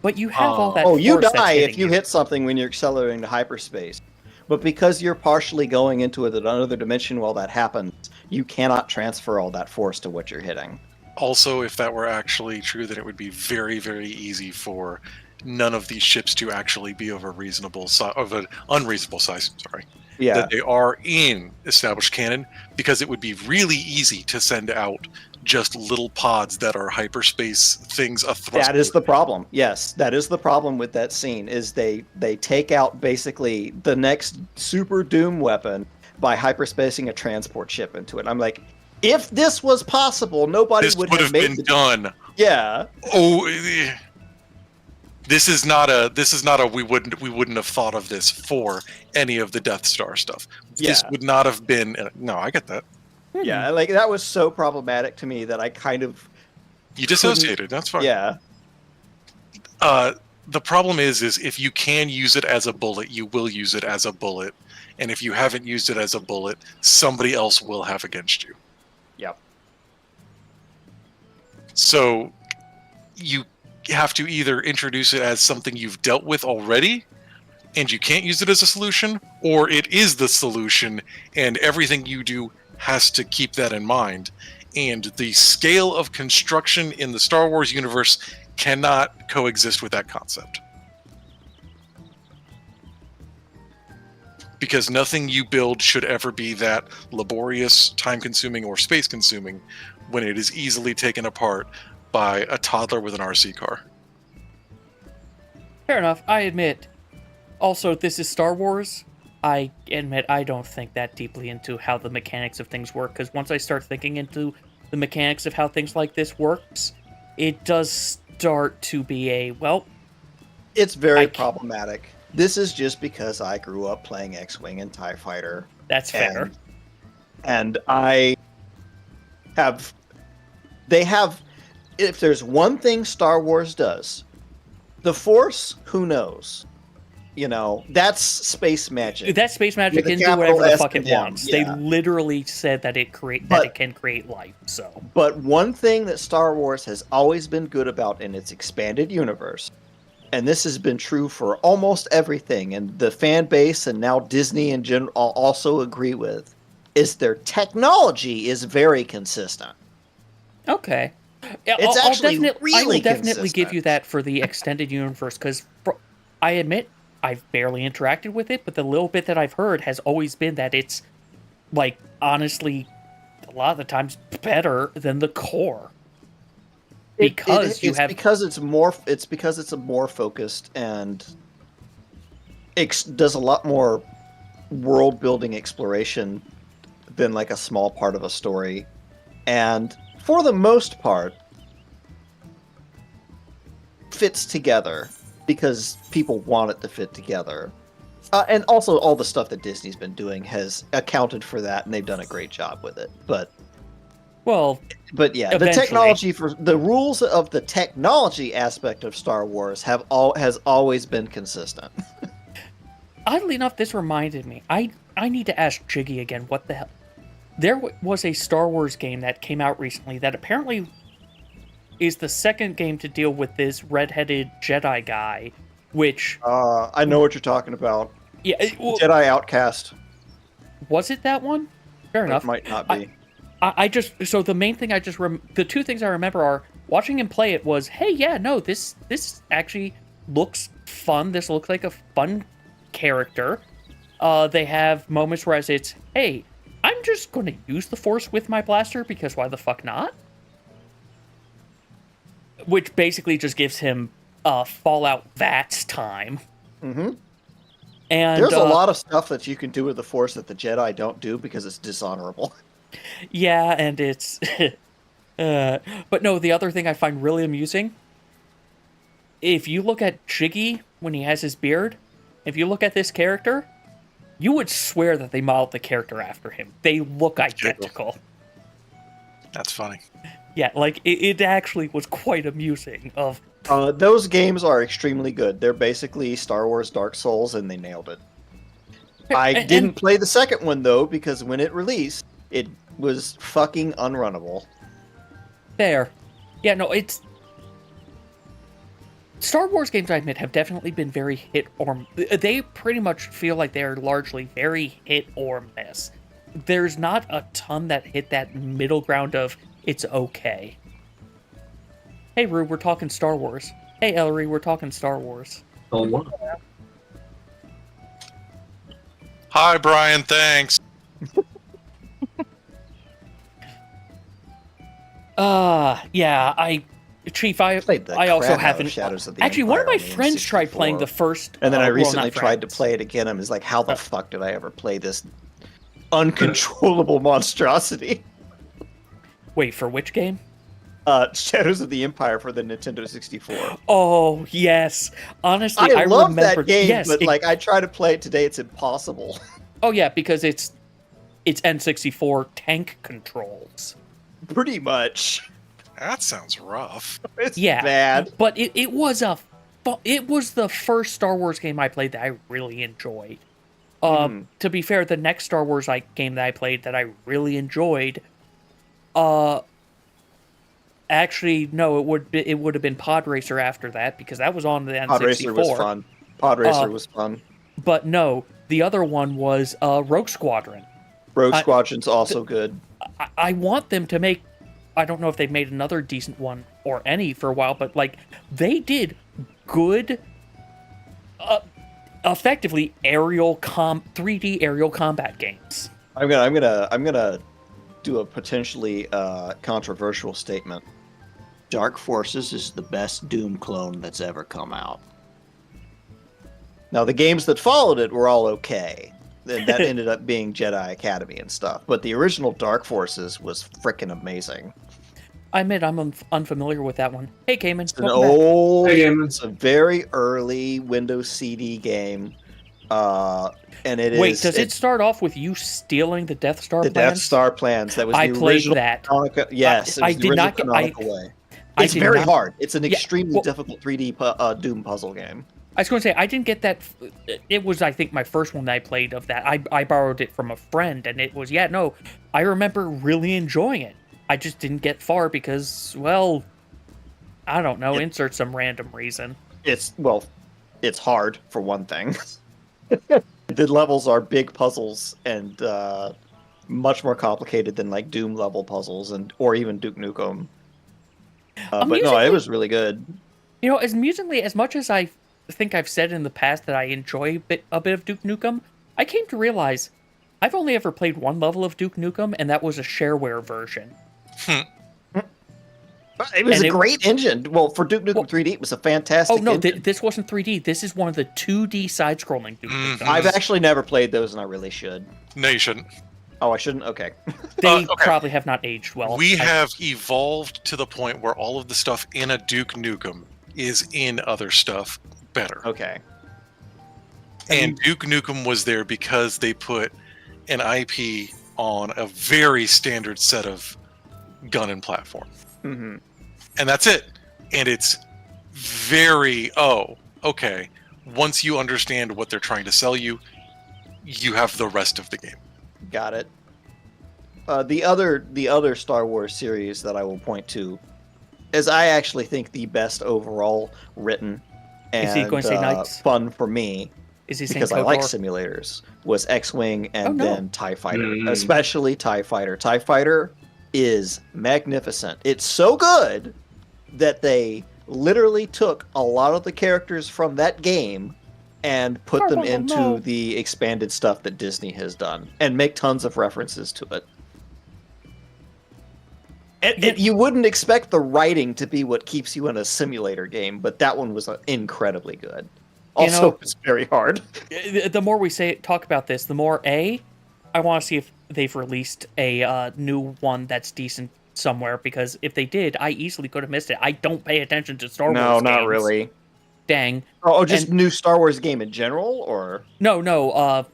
But you have all that force. Oh, you that's die hitting if you hit something when you're accelerating to hyperspace. But because you're partially going into another dimension while that happens, you cannot transfer all that force to what you're hitting. Also, if that were actually true, then it would be very, very easy for none of these ships to actually be of an unreasonable size. Sorry. Yeah. That they are in established canon, because it would be really easy to send out just little pods that are hyperspace things a thrust. That is the problem. Yes, that is the problem with that scene, is they take out basically the next super doom weapon by hyperspacing a transport ship into it. I'm like, if this was possible, nobody This would would have have made been the... done. Yeah. Oh, this is not a we wouldn't have thought of this for any of the Death Star stuff. This Yeah. would not have been. No, I get that. Yeah, like that was so problematic to me that I kind of... You dissociated. That's fine. Yeah. The problem is if you can use it as a bullet, you will use it as a bullet, and if you haven't used it as a bullet, somebody else will have against you. Yep. So you have to either introduce it as something you've dealt with already, and you can't use it as a solution, or it is the solution, and everything you do has to keep that in mind. And the scale of construction in the Star Wars universe cannot coexist with that concept. Because nothing you build should ever be that laborious, time-consuming, or space-consuming when it is easily taken apart by a toddler with an RC car. Fair enough, I admit. Also, this is Star Wars. I admit I don't think that deeply into how the mechanics of things work, because once I start thinking into the mechanics of how things like this works, it does start to be It's very problematic. This is just because I grew up playing X-Wing and TIE Fighter. That's fair. And I have... They have... If there's one thing Star Wars does, the Force, who knows? You know, that's space magic. That space magic With a can do whatever the capital fuck it S and M, wants. yeah. They literally said that it can create life, so... But one thing that Star Wars has always been good about in its expanded universe, and this has been true for almost everything, and the fan base and now Disney in general also agree with, is their technology is very consistent. Okay. Yeah, It's actually really I will definitely consistent. give you that for the extended universe, because I admit I've barely interacted with it, but the little bit that I've heard has always been that it's, like, honestly, a lot of the times better than the core. Because it's because it's a more focused and does a lot more world building exploration than like a small part of a story, and for the most part fits together because people want it to fit together. And also all the stuff that Disney's been doing has accounted for that, and they've done a great job with it. But yeah, eventually. the technology for the rules of the technology aspect of Star Wars has always been consistent. Oddly enough, this reminded me. I need to ask Jiggy again, what the hell? There was a Star Wars game that came out recently that apparently is the second game to deal with this red-headed Jedi guy which I know what you're talking about. yeah, Jedi Outcast. was it that one? Fair enough. It might not be. I just so the main thing the two things I remember are watching him play it was, hey, yeah, no, this actually looks fun. This looks like a fun character. They have moments where it's, hey, I'm just going to use the Force with my blaster because why the fuck not? Which basically just gives him Fallout VATS time. Mm-hmm. And there's a lot of stuff that you can do with the Force that the Jedi don't do because it's dishonorable. Yeah, and it's... but no, the other thing I find really amusing, if you look at Jiggy when he has his beard, if you look at this character, you would swear that they modeled the character after him. They look identical. That's funny. Yeah, like, it actually was quite amusing. Those games are extremely good. They're basically Star Wars Dark Souls, and they nailed it. I didn't play the second one, though, because when it released, it was fucking unrunnable. Fair. Yeah, no, it's... Star Wars games, I admit, have definitely been very hit or... They pretty much feel like they're largely very hit or miss. There's not a ton that hit that middle ground of, it's okay. Hey, Rue, we're talking Star Wars. Hey, Ellery, we're talking Star Wars. Oh, wow. Hi, Brian. Thanks. Yeah, Chief, I also haven't... Shadows of the Actually, one of Empire my on the friends tried N64. playing the first... And then I well, recently not tried to friends. play it again. I was like, how the fuck did I ever play this uncontrollable monstrosity? Wait, for which game? Shadows of the Empire for the Nintendo 64. Oh, yes. Honestly, I love remember... that game, yes, but like I try to play it today, it's impossible. Oh, yeah, because it's N64 tank controls. Pretty much. That sounds rough. It's Yeah, bad. but it was the first Star Wars game I played that I really enjoyed. To be fair, the next Star Wars game that I played that I really enjoyed, actually no, it would have been Pod Racer after that because that was on the N64. Pod Racer was fun. Pod Racer was fun. But no, the other one was Rogue Squadron. Rogue Squadron's also good. I want them to make... I don't know if they've made another decent one or any for a while, but like they did good, effectively 3D aerial combat games. I'm gonna do a potentially controversial statement. Dark Forces is the best Doom clone that's ever come out. Now the games that followed it were all okay. That ended up being Jedi Academy and stuff, but the original Dark Forces was frickin' amazing. I admit I'm unfamiliar with that one. Hey, Cayman. It's an old, Hey, Cayman. it's a very early Windows CD game, and it Wait, is. does it start off with you stealing the Death Star the plans? Death Star plans? That was I the played original that. Yes, it was I the did original not get- canonical way. I It's did very not- hard. It's an Yeah, extremely well- difficult 3D Doom puzzle game. I was going to say, I didn't get that. It was, I think, my first one that I played of that. I borrowed it from a friend, and it was, yeah, no, I remember really enjoying it. I just didn't get far because, well, I don't know, insert some random reason. It's hard for one thing. The levels are big puzzles and much more complicated than like Doom level puzzles or even Duke Nukem. But no, it was really good. You know, as much as I think I've said in the past that I enjoy a bit of Duke Nukem, I came to realize I've only ever played one level of Duke Nukem, and that was a shareware version. It was a great engine. Well, for Duke Nukem 3D, it was a fantastic no, engine. this wasn't 3D. This is one of the 2D side-scrolling Duke Nukem. I've actually never played those, and I really should. No, you shouldn't. Oh, I shouldn't? Okay. They Okay. probably have not aged well. We have evolved to the point where all of the stuff in a Duke Nukem is in other stuff better. Okay. And Duke Nukem was there because they put an IP on a very standard set of gun and platform. Mm-hmm. And that's it. And it's very, okay. Once you understand what they're trying to sell you, you have the rest of the game. Got it. The other Star Wars series that I will point to is I actually think the best overall written and Is he going to say Knights? fun for me Is he saying because I like KOTOR? simulators was X-Wing and Oh, no. then TIE Fighter, especially TIE Fighter. TIE Fighter is magnificent. It's so good that they literally took a lot of the characters from that game and put them into the expanded stuff that Disney has done and make tons of references to it. And you wouldn't expect the writing to be what keeps you in a simulator game, but that one was incredibly good. Also, it's very hard. The more we talk about this, the more I want to see if they've released a new one that's decent somewhere, because if they did, I easily could have missed it. I don't pay attention to Star Wars games. No, not really. Dang. Oh, just new Star Wars game in general, or no,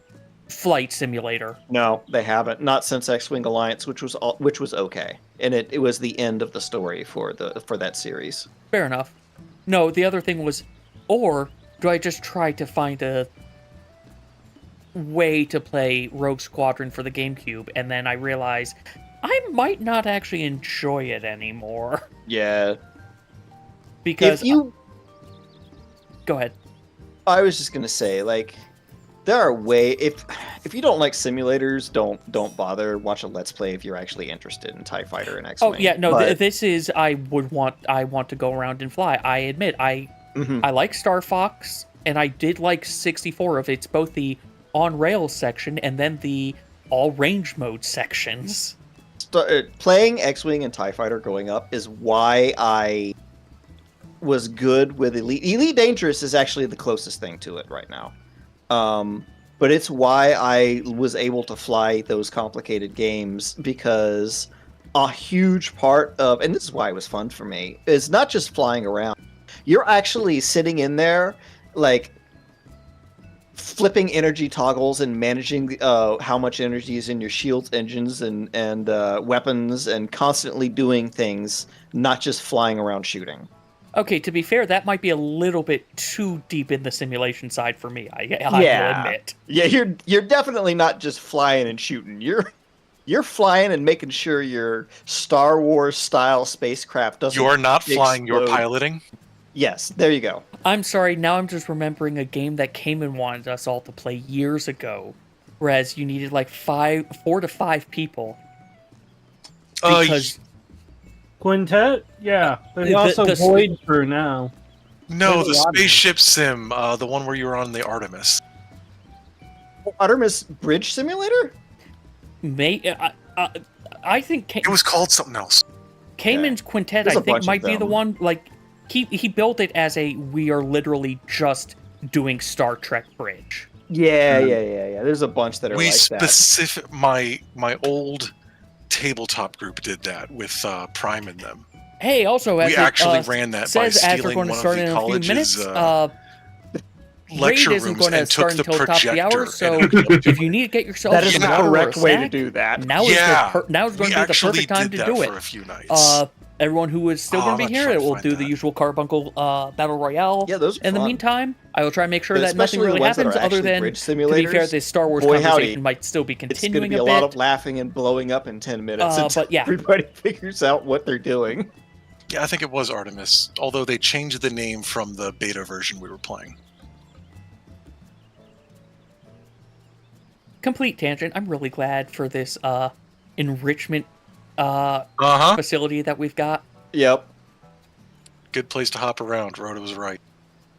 Flight Simulator. No, they haven't. Not since X-Wing Alliance, which was okay, and it was the end of the story for that series. Fair enough. No, the other thing was, or do I just try to find a way to play Rogue Squadron for the GameCube, and then I realize I might not actually enjoy it anymore. Yeah. Because if you go ahead. I was just gonna say, like, there are if you don't like simulators, don't bother. Watch a Let's Play if you're actually interested in TIE Fighter and X-Wing. Oh yeah, no, this is I want to go around and fly. I admit I like Star Fox, and I did like 64 of it's both the on rails section and then the all range mode sections. Playing X-Wing and TIE Fighter growing up is why I was good with Elite. Elite Dangerous is actually the closest thing to it right now. But it's why I was able to fly those complicated games, because a huge part of, and this is why it was fun for me, is not just flying around. You're actually sitting in there, like, flipping energy toggles and managing how much energy is in your shields, engines, and weapons, and constantly doing things, not just flying around shooting. Okay, to be fair, that might be a little bit too deep in the simulation side for me. I will admit. Yeah, you're definitely not just flying and shooting. You're flying and making sure your Star Wars style spacecraft doesn't. You're not explode. flying. You're piloting. Yes, there you go. I'm sorry. Now I'm just remembering a game that came and wanted us all to play years ago, whereas you needed like 4 to 5 people. Because. Quintet? Yeah. There's also Void Crew now. No, the spaceship sim, the one where you were on the Artemis. Artemis Bridge Simulator? I think it was called something else. Cayman's Quintet, I think, might be the one. Like, he built it as we are literally just doing Star Trek Bridge. Yeah. There's a bunch that are like that. My old tabletop group did that with Prime in them. Hey, also, as we actually ran that by stealing one of the college's lecture rooms and took the projector. So if you need to get yourself that is the correct way to do that. Now is going to be the perfect time to do it. For a few nights. Everyone who is still going to be here, it will do the usual Carbuncle Battle Royale. Yeah, those are In the meantime, I will try and make sure that nothing really happens other than, to be fair, this Star Wars conversation might still be continuing a bit. It's going to be a lot of laughing and blowing up in 10 minutes until everybody figures out what they're doing. Yeah, I think it was Artemis, although they changed the name from the beta version we were playing. Complete tangent. I'm really glad for this enrichment facility that we've got. Yep. Good place to hop around. Rhoda was right.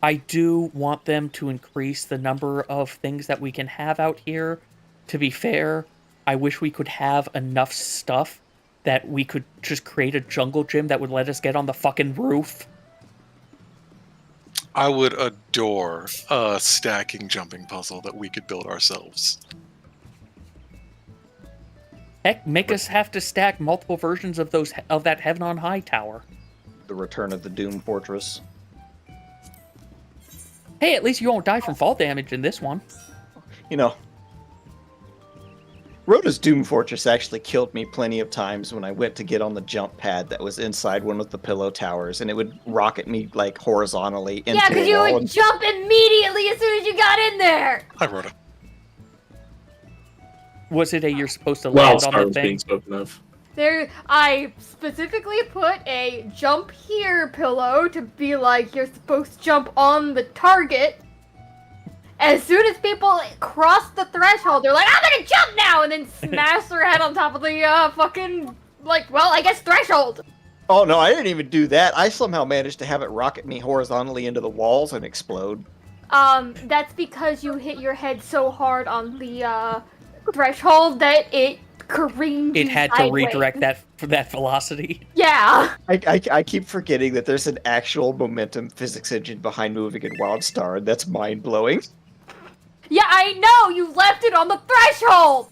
I do want them to increase the number of things that we can have out here. To be fair, I wish we could have enough stuff that we could just create a jungle gym that would let us get on the fucking roof. I would adore a stacking jumping puzzle that we could build ourselves. Heck, make us have to stack multiple versions of that Heaven on High tower. The Return of the Doom Fortress. Hey, at least you won't die from fall damage in this one. You know, Rhoda's Doom Fortress actually killed me plenty of times when I went to get on the jump pad that was inside one of the pillow towers, and it would rocket me, like, horizontally into Yeah, because you would jump immediately as soon as you got in there! Hi, Rhoda. Was it you're supposed to land on the thing? Being spoken of. I specifically put a jump here pillow to be like, you're supposed to jump on the target. As soon as people cross the threshold, they're like, I'm gonna jump now! And then smash their head on top of the fucking, like, well, I guess threshold. Oh no, I didn't even do that. I somehow managed to have it rocket me horizontally into the walls and explode. That's because you hit your head so hard on the threshold that it careened. It had to redirect that velocity. Yeah. I keep forgetting that there's an actual momentum physics engine behind moving in WildStar, and that's mind-blowing. Yeah, I know! You left it on the threshold!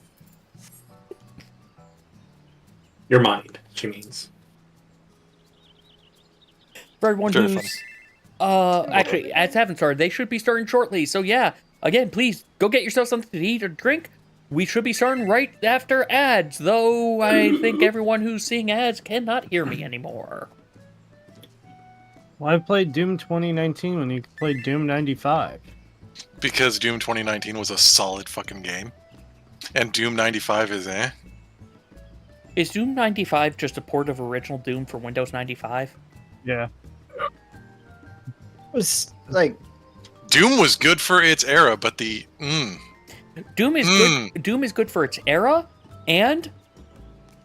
Your mind, she means. For everyone Very who's actually ads haven't started, they should be starting shortly. So yeah, again, please go get yourself something to eat or drink. We should be starting right after ads, though I think everyone who's seeing ads cannot hear me anymore. Well, I played Doom 2019 when you played Doom 95. Because Doom 2019 was a solid fucking game. And Doom 95 is eh. Is Doom 95 just a port of original Doom for Windows 95? Yeah. It was like Doom was good for its era, but Doom is good. Doom is good for its era and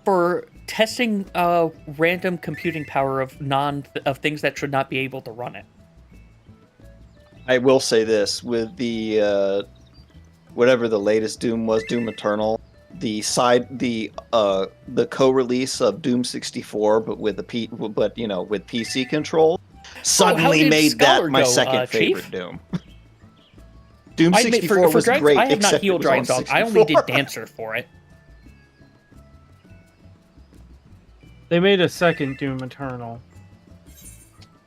for testing random computing power of things that should not be able to run it. I will say this with the whatever the latest Doom was, Doom Eternal, the co-release of Doom 64, but with with PC control, suddenly made that my second favorite Doom. Doom 64 was great. I have not except healed it was on Dragon Dog. 64. I only did Dancer for it. They made a second Doom Eternal.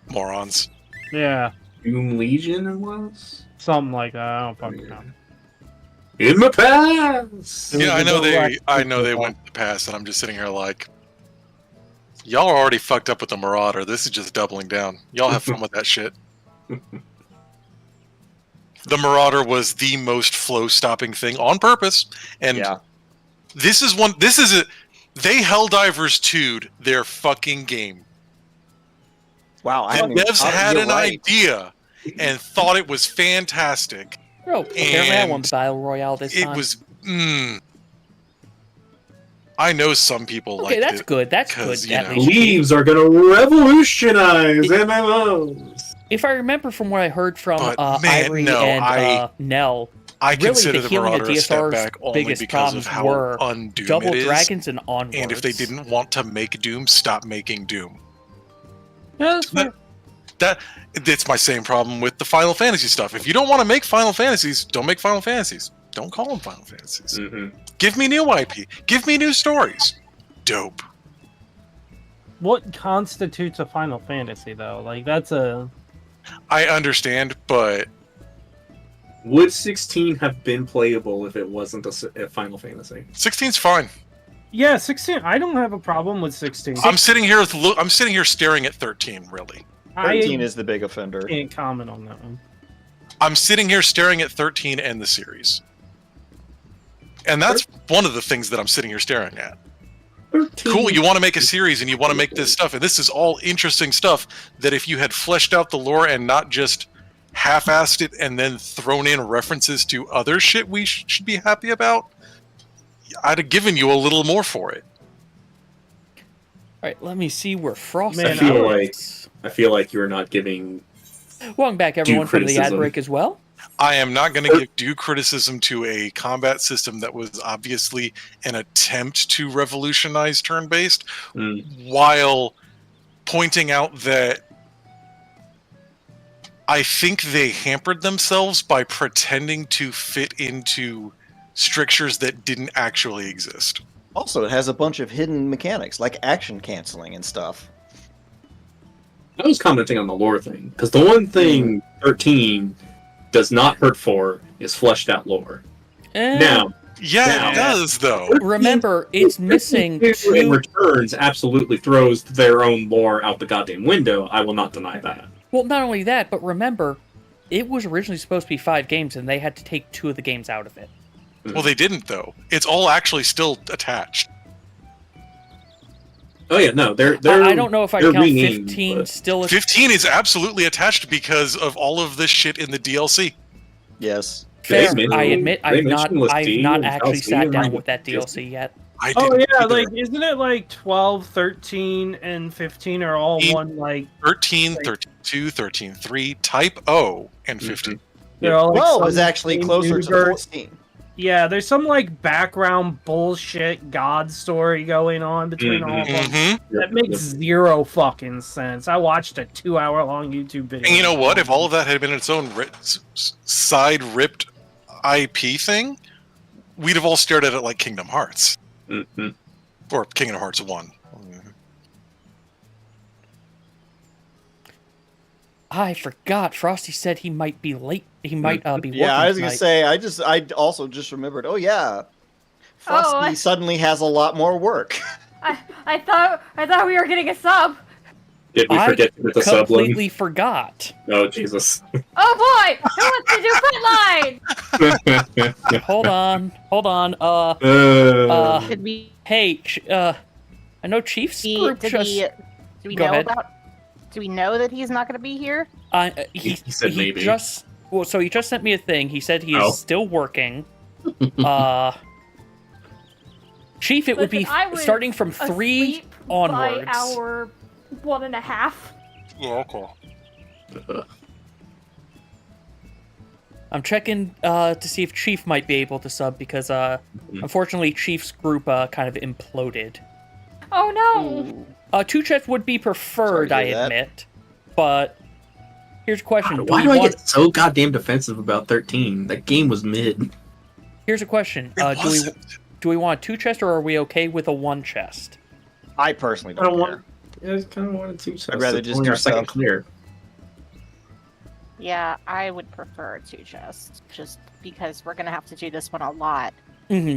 morons. Yeah, Doom Legion it was? something like that. I don't fucking know. In the past! It Yeah, was I know they went to the past, and I'm just sitting here like, y'all are already fucked up with the Marauder. This is just doubling down. Y'all have fun with that shit. The Marauder was the most flow-stopping thing on purpose, and Yeah. They Helldivers 2'd their fucking game. Wow, I The haven't even- devs had you're an right. idea and thought it was fantastic. Oh, apparently I won the Battle Royale this It time. was. I know some people like it. Okay, that's good. That's 'cause, good. you At know. least. Leaves are gonna revolutionize MMOs! If I remember from what I heard from But, man, Ivory no, and Nell, I really consider the the healing of Marauder a step DSR's back only biggest because of problems how were undoom Double it is. Dragons and onwards. And if they didn't want to make Doom, stop making Doom. Yeah, that's fair. It's my same problem with the Final Fantasy stuff. If you don't want to make Final Fantasies, don't make Final Fantasies. Don't call them Final Fantasies. Mm-hmm. Give me new IP. Give me new stories. Dope. What constitutes a Final Fantasy, though? Like, that's a... I understand, but Would 16 have been playable if it wasn't a Final Fantasy? 16's fine. Yeah, 16. I don't have a problem with 16. I'm sitting here staring at 13, really. 13 I is the big offender. can't comment on that one. I'm sitting here staring at 13 and the series. And that's one of the things that I'm sitting here staring at. 13. Cool, you want to make a series and you want to make this stuff, and this is all interesting stuff that if you had fleshed out the lore and not just half-assed it and then thrown in references to other shit we should be happy about, I'd have given you a little more for it. Alright, let me see where Frost Man, I feel like you're not giving... Welcome back, everyone, from the ad criticism. break as well. I am not going to give due criticism to a combat system that was obviously an attempt to revolutionize turn-based, while pointing out that I think they hampered themselves by pretending to fit into strictures that didn't actually exist. Also, it has a bunch of hidden mechanics, like action canceling and stuff. I was commenting on the lore thing, because the one thing 13 does not hurt for is fleshed out lore. Now, Yeah, it does, though. Remember, it's missing in two... Returns absolutely throws their own lore out the goddamn window. I will not deny that. Well, not only that, but remember, it was originally supposed to be 5 games, and they had to take 2 of the games out of it. Well, they didn't, though. It's all actually still attached. Oh yeah, no, they're I don't know if I they're count renamed, 15 but- still as 15 is absolutely attached because of all of this shit in the DLC. Yes. fair. They I admit mentioned I've Lasty not and actually Chelsea sat and down like- with that DLC yet. I Oh didn't yeah, either. like isn't it like 12, 13, and 15 are all one like 13, 13.2, 13.3, Type O, and 15. they're all like 12 is some actually same closer to universe. 14. Yeah, there's some like background bullshit god story going on between all of them. Mm-hmm. That makes zero fucking sense. I watched a 2-hour-long YouTube video. And you know what? If all of that had been its own side ripped IP thing, we'd have all stared at it like Kingdom Hearts. Mm-hmm. Or Kingdom Hearts 1. I forgot. Frosty said he might be late. He might be working Yeah, I was gonna tonight. say. I also just remembered. Oh yeah, Frosty suddenly has a lot more work. I thought we were getting a sub. Did we I forget to hit the sub button? completely forgot. Oh Jesus! Oh boy, who wants to do frontline? Hold on. Did we? Hey, I know Chief's group Did just. we Go know ahead. about? Do we know that he's not going to be here? He said maybe. Just so he just sent me a thing. He said he is Oh. still working. Chief, it would be Listen, I was starting from 3 asleep onwards. by hour 1.5. Yeah, okay. I'm checking to see if Chief might be able to sub because unfortunately Chief's group kind of imploded. Oh no! 2 chats would be preferred, Sorry I to hear that. admit, but here's a question: Why do I get so goddamn defensive about 13? That game was mid. Here's a question: It wasn't. do we want a 2 chest, or are we okay with a 1 chest? I personally I don't don't want. care. I kind of wanted to. I'd rather just do our second stuff. clear. Yeah, I would prefer 2 chests, just because we're going to have to do this one a lot.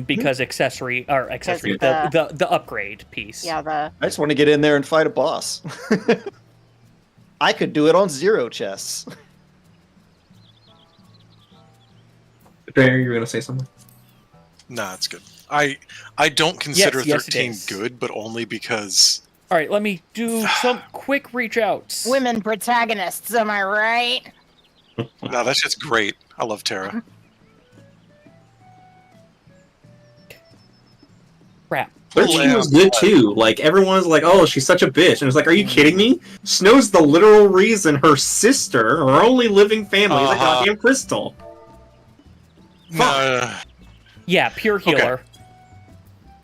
Because accessory Because the upgrade piece. Yeah, I just want to get in there and fight a boss. I could do it on 0 chests. Bear, you were gonna say something? Nah, it's good. I don't consider Yes, it 13 is. good, but only because All right, let me do some quick reach outs. women protagonists, am I right? no, that's just great. I love Terra. Crap. 13 was good too. Like everyone was like, "Oh, she's such a bitch," and it's like, "Are you kidding me?" Snow's the literal reason her sister, her only living family, is a goddamn crystal. No, Yeah, pure healer.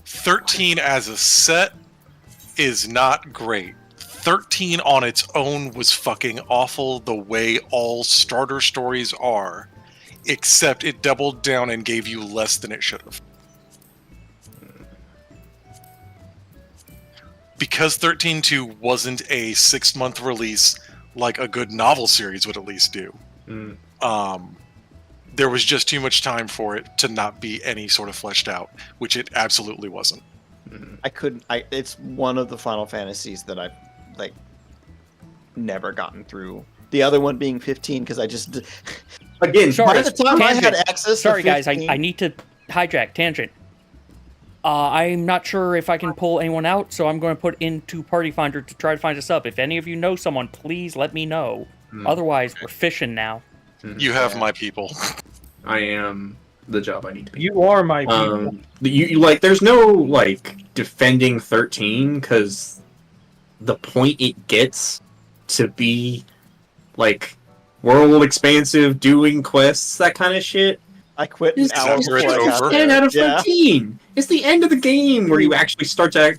13 as a set is not great. 13 on its own was fucking awful the way all starter stories are, except it doubled down and gave you less than it should have. Because 13.2 wasn't a 6-month release like a good novel series would at least do, there was just too much time for it to not be any sort of fleshed out, which it absolutely wasn't. It's one of the Final Fantasies that I've like never gotten through. The other one being 15 because I just Again, Sorry, by the time I had tangent. access Sorry, to guys, 15, I need to hijack tangent. I'm not sure if I can pull anyone out, so I'm going to put into Party Finder to try to find a sub. If any of you know someone, please let me know. Otherwise, we're fishing now. You have my people. I am the job I need to be. You are my people. You like, there's no like defending 13 because the point it gets to be like world expansive, doing quests, that kind of shit. I quit an Is hour that where before it's I got over? there. 10 out of Yeah. 13. It's the end of the game where you actually start to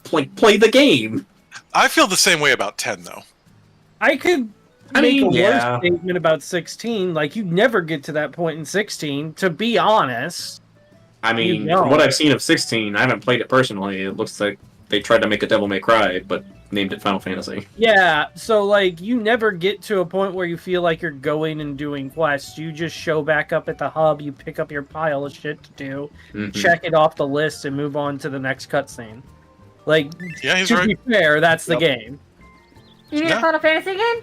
play the game. I feel the same way about 10, though. I could I make mean, a yeah. worse statement about 16. Like, you never get to that point in 16, to be honest. I mean, You know. from what I've seen of 16, I haven't played it personally. It looks like they tried to make a Devil May Cry, but named it Final Fantasy. Yeah, so, like, you never get to a point where you feel like you're going and doing quests. You just show back up at the hub, you pick up your pile of shit to do, check it off the list, and move on to the next cutscene. Like, Yeah, he's to right. be fair, that's the Yep. game. You need Yeah. a Final Fantasy game?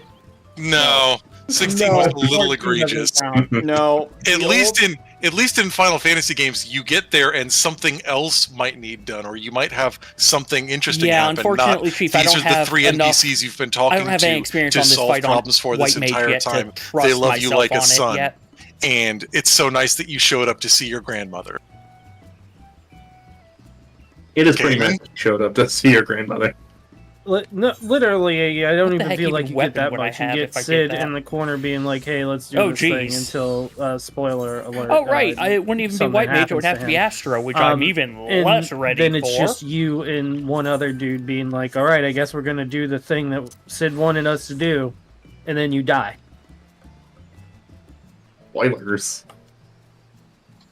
No, 16 No, was a little 14 doesn't egregious. count. No. At the least old- at least in Final Fantasy games, you get there and something else might need done, or you might have something interesting happen. Unfortunately, not, Chief, these I don't are the have 3 enough, NPCs you've been talking I don't have any experience to on this solve fight problems on for White this Mage entire yet time. to trust They love you myself like a on it son. yet. And it's so nice that you showed up to see your grandmother. It is pretty Caitlin? nice that you showed up to see your grandmother. No, literally, I don't What the even heck feel even like you get weapon that would I much. You have get if I did Sid that? in the corner being like, "Hey, let's do Oh, this thing," jeez. until spoiler alert. Oh, right. I wouldn't even be something White Mage. It would happens have to be him. Astro, which I'm even And less ready then for. it's just you and one other dude being like, "All right, I guess we're gonna do the thing that Sid wanted us to do," and then you die. Spoilers.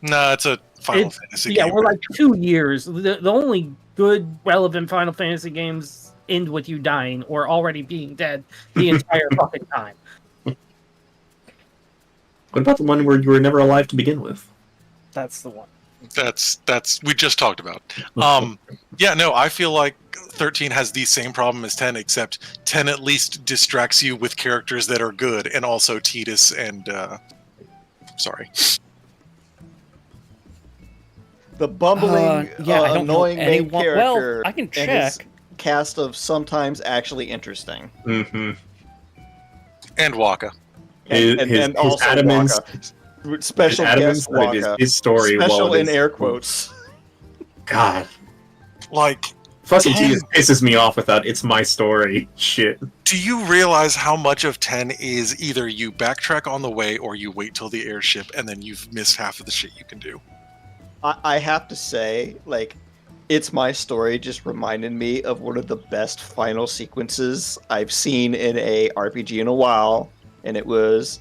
Nah, it's a Final Fantasy Yeah, game. we're like 2 years. The only good, relevant Final Fantasy games end with you dying or already being dead the entire fucking time. What about the one where you were never alive to begin with? That's the one. That's we just talked about. Yeah, no, I feel like 13 has the same problem as 10, except 10 at least distracts you with characters that are good, and also Tidus and sorry. The bumbling, yeah, I don't know annoying main anyone- well, character. I can and his check. cast of sometimes actually interesting. Mm-hmm. And Waka. And also Adamance, Waka. Special Adamance, guest but it is Waka. his story. Special while it in is- air quotes. God, Like, fucking 10 Jesus pisses me off with that. It's my story. Shit. do you realize how much of 10 is either you backtrack on the way or you wait till the airship and then you've missed half of the shit you can do? I have to say, like, It's My Story just reminded me of one of the best final sequences I've seen in a RPG in a while, and it was,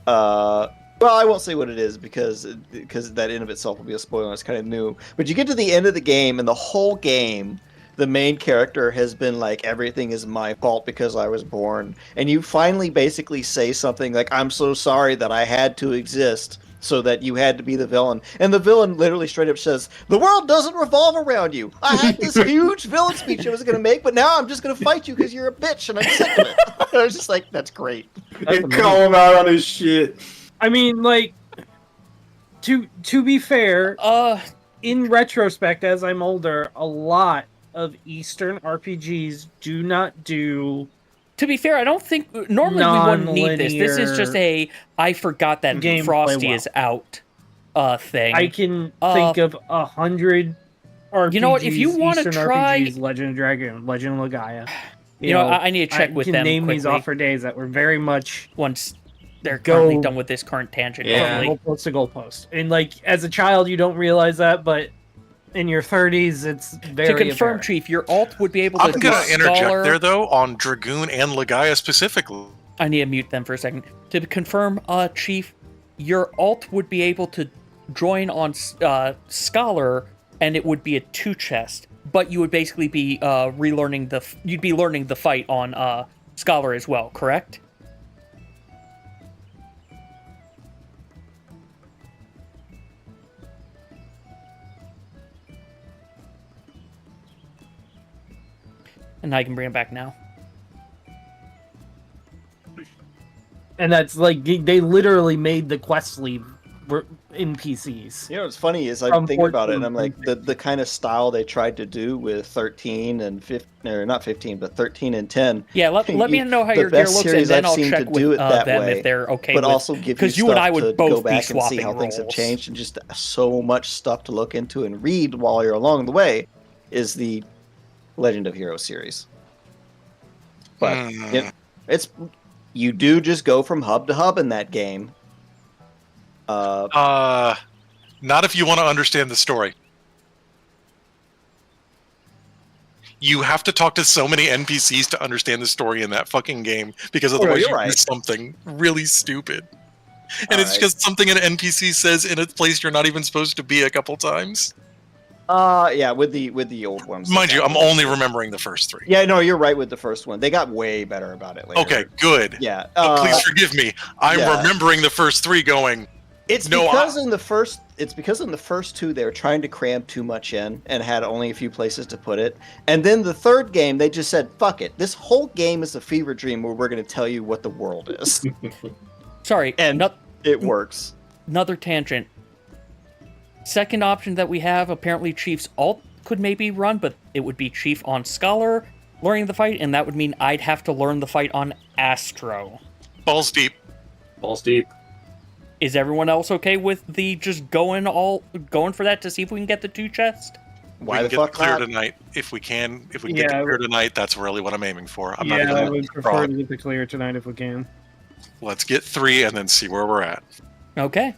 well, I won't say what it is because that in of itself will be a spoiler. It's kind of new, but you get to the end of the game, and the whole game, the main character has been like, everything is my fault because I was born, and you finally basically say something like, "I'm so sorry that I had to exist." So that you had to be the villain. And the villain literally straight up says, "The world doesn't revolve around you. I had this huge villain speech I was going to make, but now I'm just going to fight you because you're a bitch and I'm sick of it." I was just like, that's great. And call him out on his shit. I mean, like, to be fair, in retrospect, as I'm older, a lot of Eastern RPGs do not do. To be fair, I don't think normally we wouldn't need this. This is just Non-linear I forgot that gameplay Frosty well. is out thing. I can think of 100 RPGs. You know what, if you wanna Eastern try- RPGs, Legend of Dragon, Legend of Legaia. You know, I need to check with can them name these quickly. off for days that were very much Once they're Go- currently done with this current tangent. Yeah. hopefully. goalpost to goalpost. And like as a child, you don't realize that, but in your 30s, it's very To confirm, apparent. Chief, your alt would be able to I'm do going to interject Scholar. there, though, on Dragoon and Legaia specifically. I need to mute them for a second. To confirm, Chief, your alt would be able to join on Scholar, and it would be a 2-chest. But you would basically be relearning you'd be learning the fight on Scholar as well, correct? And I can bring it back now. And that's like they literally made the quest leave NPCs. You know what's funny is I From think about it and 14 I'm like, the kind of style they tried to do with 13 and 15, or not 15, but 13 and 10. Yeah, let me know how The your gear best looks, and series then I've I'll seen check to do with it that them way, if they're okay but with. also give you because stuff you and I would to both go be back and see swapping how things have roles. changed, and just so much stuff to look into and read while you're along the way is the Legend of Heroes series. But it's you do just go from hub to hub in that game. Not if you want to understand the story. You have to talk to so many NPCs to understand the story in that fucking game, because otherwise you're you right. do something really stupid. And All it's right. because something an NPC says in a place you're not even supposed to be a couple times. Yeah, with the old ones. Mind they you, got I'm way only better. remembering the first three. Yeah, no, you're right with the first one. They got way better about it later. Okay, good. Yeah. But please forgive me. I'm yeah. remembering the first three going, It's No, because in the first two they were trying to cram too much in and had only a few places to put it. And then the third game they just said, "Fuck it. This whole game is a fever dream where we're going to tell you what the world is." Sorry, And it works. another tangent. second option that we have, apparently Chief's alt could maybe run, but it would be Chief on Scholar learning the fight, and that would mean I'd have to learn the fight on Astro. Balls deep. Balls deep. Is everyone else okay with the just going for that to see if we can get the 2 chests? Why We the can get fuck clear not? tonight if we can. If we can Yeah, get the clear tonight, that's really what I'm aiming for. I'm yeah, not I even would prefer to get the clear tonight if we can. Let's get 3 and then see where we're at. Okay.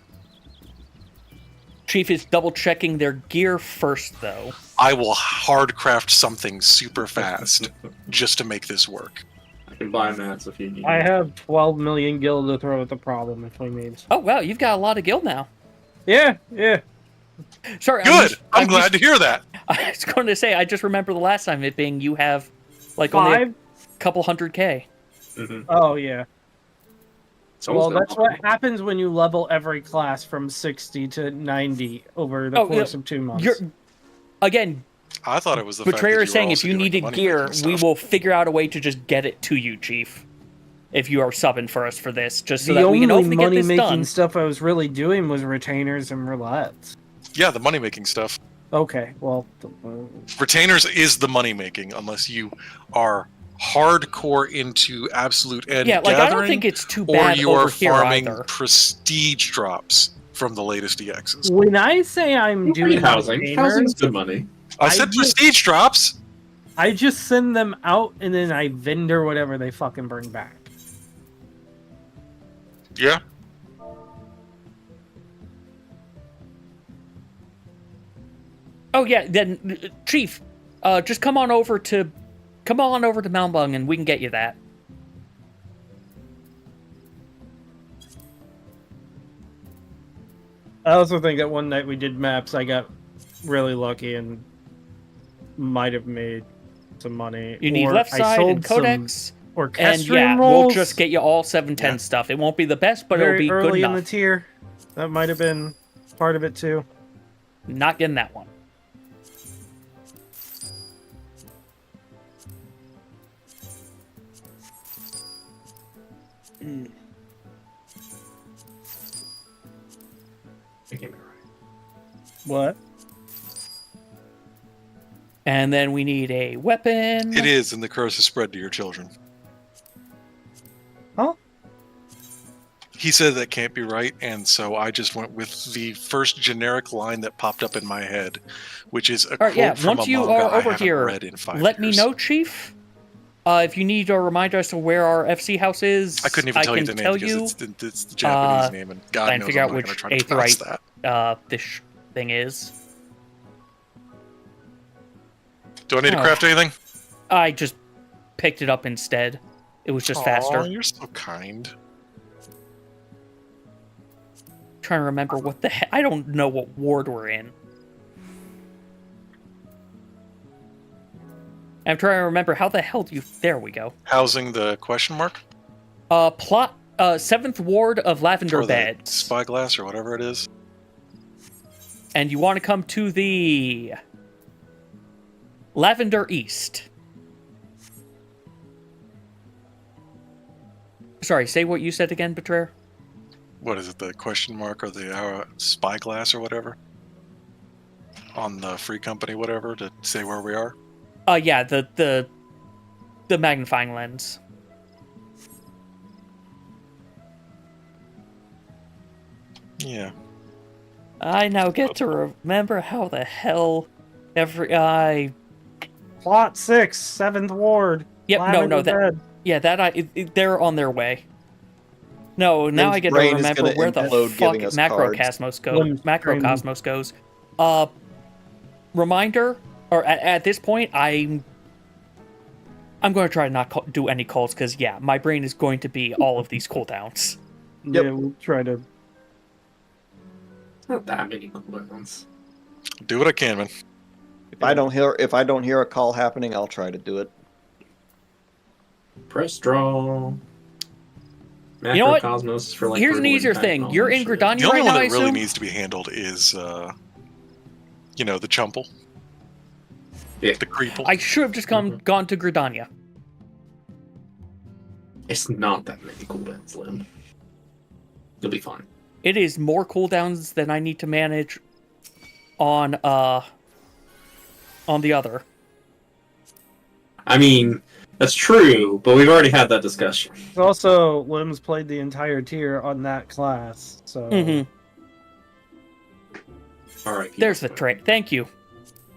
Chief is double checking their gear first, though. I will hardcraft something super fast just to make this work. I can buy mats if you need. I have 12 million gil to throw at the problem if we need. Oh wow, you've got a lot of guild now. Yeah. Sorry, Good. I'm glad to hear that. I was going to say, I just remember the last time it being you have like only a 5? couple 100K. Mhm. Oh yeah. It's Well, almost that's got what happens when you level every class from 60 to 90 over the Oh, course yeah. of 2 months. You're again, I thought it was the fact Betrayer that is saying were if also you doing needed the gear, money-making we stuff. will figure out a way to just get it to you, Chief. If you are subbing for us for this, just so the that we can only hopefully get this money-making done. stuff I was really doing was retainers and roulettes. Yeah, the money making stuff. Okay, well, Retainers is the money making, unless you are hardcore into absolute end Yeah, like gathering, I don't think it's too or bad you are over here farming either. prestige drops from the latest EXs. when I say I'm doing housing. retainers, Housing's good money. I said prestige drops. I just send them out and then I vendor whatever they fucking bring back. Yeah. Oh yeah, then Chief, just come on over to Malmbung and we can get you that. I also think that one night we did maps, I got really lucky and might have made some money. You need Or left I side sold and codex, some and orchestrion yeah, rolls we'll just get you all 710 Yeah. stuff. It won't be the best, but it'll very be good early in the enough. tier. That might have been part of it too. Not getting that one. What? And then we need a weapon. It is, and the curse is spread to your children. Huh? He said that can't be right, and so I just went with the first generic line that popped up in my head, which is a All quote right, yeah. from Once a you manga are I over haven't here, read in 5 let me years. know, Chief. If you need a reminder as to where our FC house is, I couldn't even tell you the name because it's the Japanese name, and God and knows figure I'm out not going to which try to eighth pronounce right that. this thing is. Do I need to Oh. craft anything? I just picked it up instead. It was just Aw, faster. You're so kind. Trying to remember what the heck. I don't know what ward we're in. I'm trying to remember how the hell do you. There we go. Housing the question mark? Plot. 7th ward of Lavender Or the Beds. spyglass or whatever it is? And you want to come to the Lavender East. Sorry, say what you said again, Betrayer. What is it, the question mark or the spyglass or whatever? On the free company, whatever, to say where we are? Yeah, the magnifying lens. Yeah. I now get to remember how the hell Plot 6, 7th ward. Yep, Lavender Bed. they're on their way. No, now Lim's I get to brain is remember gonna where the implode fuck giving us cards. Macrocosmos Lim's brain. Macrocosmos goes. Reminder, or at this point, I'm going to try to not do any calls because yeah, my brain is going to be all of these cooldowns. Yep. Yeah, we'll try to. Not that many cooldowns. Do what I can, man. If I don't hear a call happening, I'll try to do it. Press draw. You know what? Macrocosmos for like. Here's an Berlin easier type thing. and all You're that in shit. Gridania The only right one now, I that really assume? needs to be handled is, the chumple. Yeah. The creeple. I should have just gone to Gridania. It's not that many cooldowns, Lim. You'll be fine. It is more cooldowns than I need to manage on the other. I mean, that's true, but we've already had that discussion. Also, Limbs played the entire tier on that class, so All right. There's the trait. Thank you.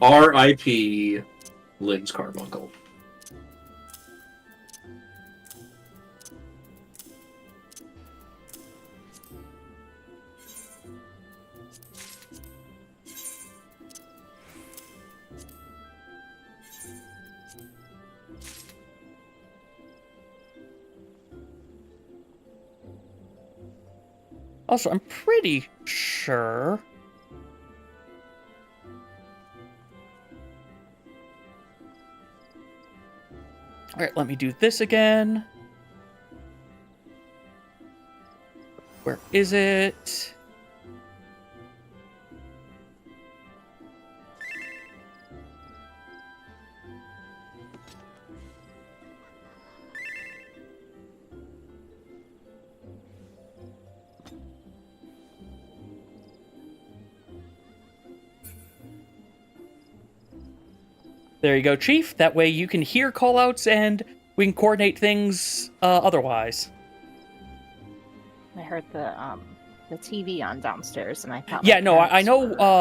R.I.P. Limbs Carbuncle. Also, I'm pretty sure. Alright, let me do this again. Where is it? There you go, Chief. That way you can hear callouts and we can coordinate things otherwise. I heard the TV on downstairs, and I thought. Yeah, my no, I parents know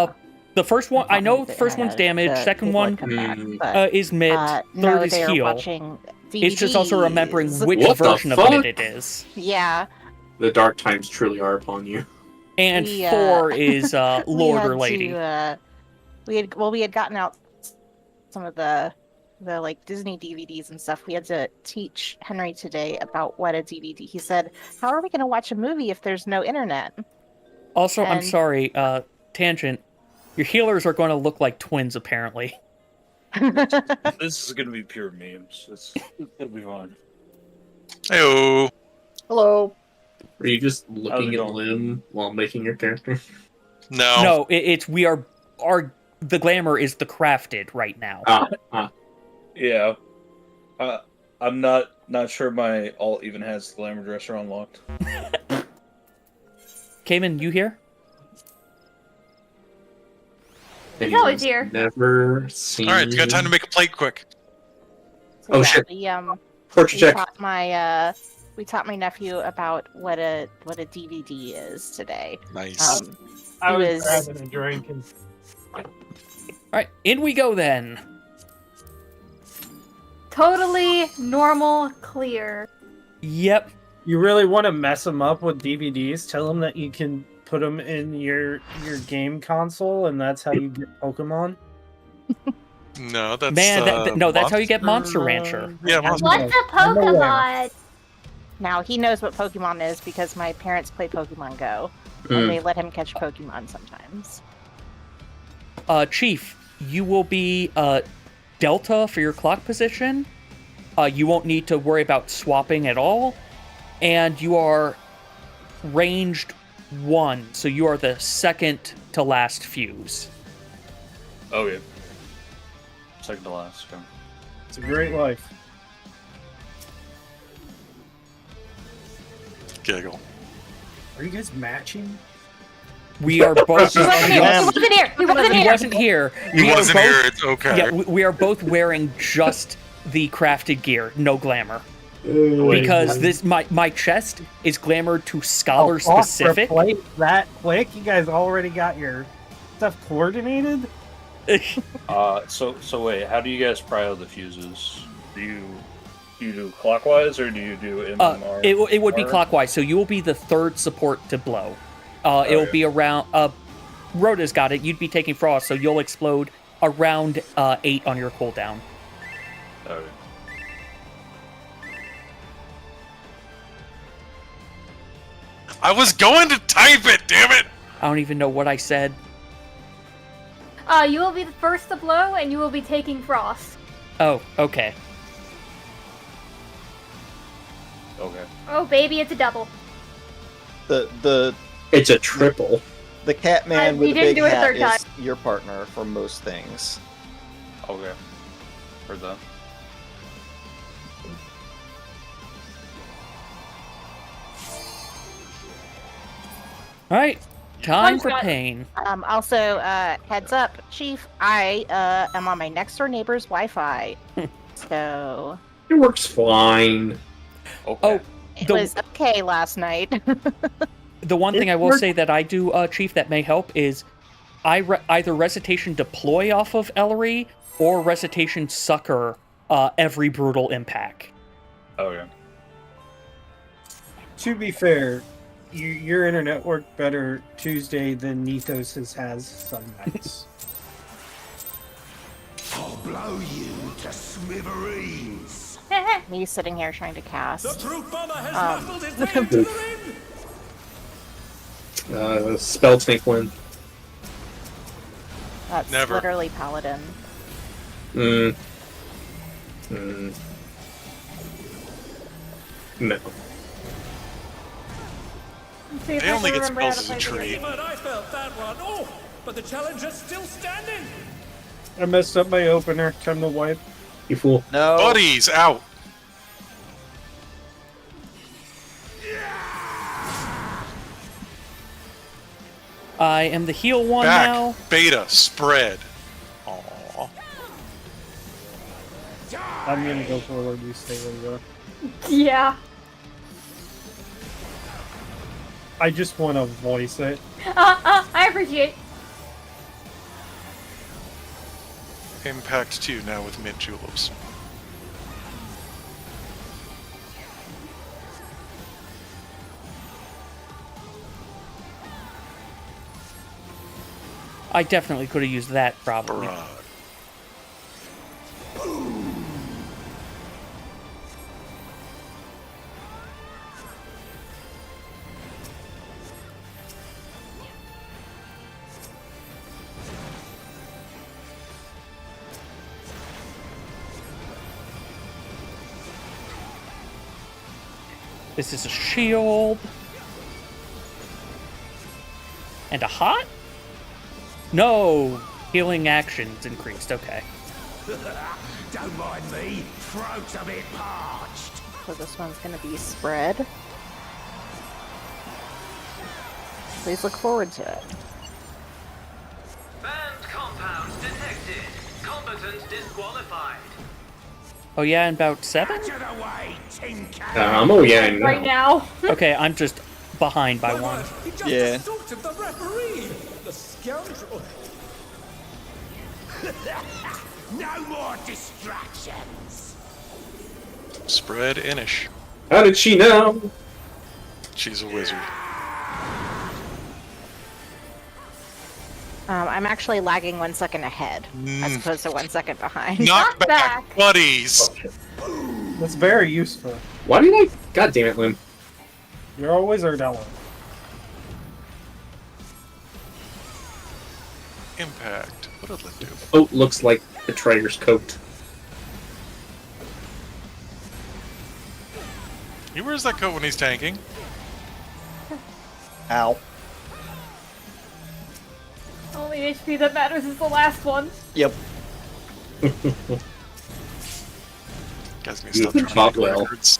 were, the first one. I know probably the first one's sitting damaged. at Second cable one come back, but, is mid. no, Third is they were heal. watching It's just also remembering DVDs. which What the version of fuck? mid it is. Yeah. The dark times truly are upon you. And We, 4 is Lord or we had Lady. we had gotten out some of the like Disney DVDs and stuff. We had to teach Henry today about what a DVD. He said, "How are we going to watch a movie if there's no internet?" Also, I'm and- sorry, tangent. Your healers are going to look like twins, apparently. This is gonna be pure memes. It'll be fine. Heyo. Hello. Are you just looking at going? Lim while making your character? No. No, it's the glamour is the crafted right now. Yeah. I'm not sure my alt even has glamour dresser unlocked. Cayman, you here? He's always here. Never seen. All right, you got time to make a plate quick. Oh, shit. Portrait We check. taught my nephew about what a DVD is today. Nice. I It was was- grabbing a drink and Alright, in we go then. Totally normal, clear. Yep. you really want to mess them up with DVDs? Tell them that you can put them in your game console, and that's how you get Pokemon. No, that's Man, that's how you get Monster Monster- Rancher. Yeah, Monster. What's a Pokemon? Now he knows what Pokemon is because my parents play Pokemon Go, Mm. and they let him catch Pokemon sometimes. Chief, you will be Delta for your clock position. You won't need to worry about swapping at all. And you are ranged 1, so you are the second to last fuse. Okay. Second to last. Okay. It's a great life. Giggle. Are you guys matching? We are both. He wasn't here. He wasn't here. He wasn't He here. wasn't here. He We are wasn't both- here. It's okay. Yeah, we are both wearing just the crafted gear, no glamour. Wait, Because this my chest is glamour to scholar specific. Replace that quick? You guys already got your stuff coordinated? So wait, how do you guys prio the fuses? Do you do clockwise or do you do MMR? It would be clockwise, so you will be the third support to blow. It will Okay. be around. Rhoda's got it. You'd be taking frost, so you'll explode around 8 on your cooldown. Okay. I was going to type it, damn it! I don't even know what I said. You will be the first to blow, and you will be taking frost. Oh, okay. Okay. Oh, baby, it's a double. The It's a triple. the cat man You with the didn't big do it a hat third is your partner for most things. Okay. Heard that. All right. Time for One shot. pain. Also, heads up, Chief, I am on my next door neighbor's Wi-Fi. So It works fine. Okay. Oh, it The- was okay last night. The one thing I will say that I do, Chief, that may help is I either Recitation Deploy off of Ellery or Recitation Succor every Brutal Impact. Okay. To be fair, your internet worked better Tuesday than Nethos's has some nights. I'll blow you to smithereens. Me sitting here trying to cast. Truth bomber has muffled his way into the ring. Spell Tinkling. That's Never. literally Paladin. No. See if They I only can get remember how spells to as a play the tree. But I felt that one. Oh, but the challenger's still standing. I messed up my opener. Time to wipe. You fool. No. Buddies, out! I am the heal one Back, now. beta, spread. Aww. I'm gonna go forward. You stay where you are. Yeah. I just want to voice it. I appreciate. Impact 2 now with mint juleps. I definitely could have used that, probably. Bruh. This is a shield. And a hot? No! Healing actions increased, okay. Don't mind me. Throat's a bit parched. So this one's gonna be spread. Please look forward to it. Banned compound detected. Combatant disqualified. Oh yeah, in about 7? Out of the way, tin can. Oh yeah, I know. Right now. Okay, I'm just behind by one. He just Yeah. assaulted the referee. The scoundrel. No more distractions. Spread Inish. How did she know? She's a wizard. I'm actually lagging 1 second ahead, as opposed to 1 second behind. Knock Knock back, back. buddies! That's very useful. Why did I? God damn it, Lim. You're always Ardella. Impact. What did Lynn do? Oat looks like Betrayer's coat. He wears that coat when he's tanking. Ow. Only HP that matters is the last one. Yep. Guys need to You stop trying to talk make well. records.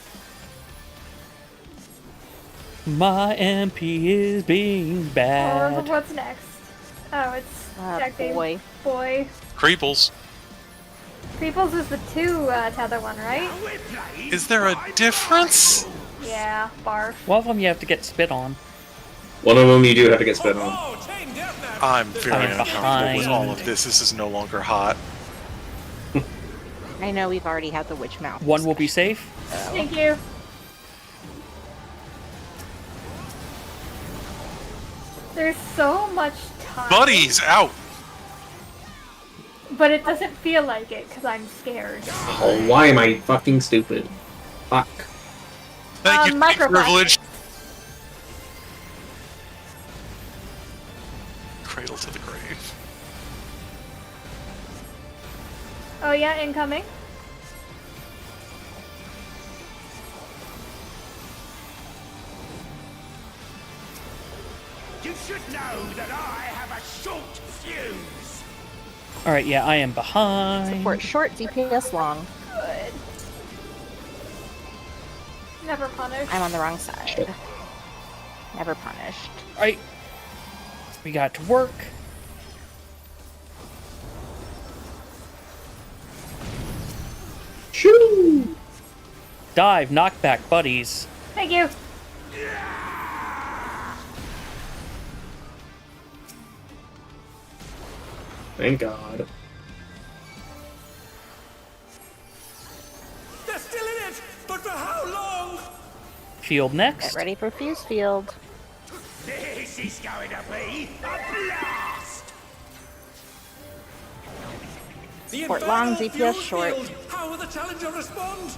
My MP is being Or bad. what's next? Oh, it's Jack Dave Boy. Boy. Creeples. Creeples is the 2 tether one, right? Is there a difference? Yeah, barf. One of them you have to get spit on. One of them you do have to get spit on. Oh, chain deathmatch. I'm very I'm uncomfortable with all of behind. this. This is no longer hot. I know we've already had the witch mouth. One will be safe. Thank you. There's so much time. Buddies, out! But it doesn't feel like it because I'm scared. Oh, why am I fucking stupid? Fuck. Thank you, microplastics. privilege. Cradle to the grave. Oh yeah, incoming. You should know that I have a short fuse. Alright, yeah, I am behind. Support short, DPS long. Good. Never punished. I'm on the wrong side. Never punished. Alright. We got to work. Shoo! Dive, knockback, buddies. Thank you. Thank God. They're still in it, but for how long? Field Get next. ready for Fuse Field. This is going to be a blast! The Fort Long, Inferno DPS fuel short. field. How will the Challenger respond?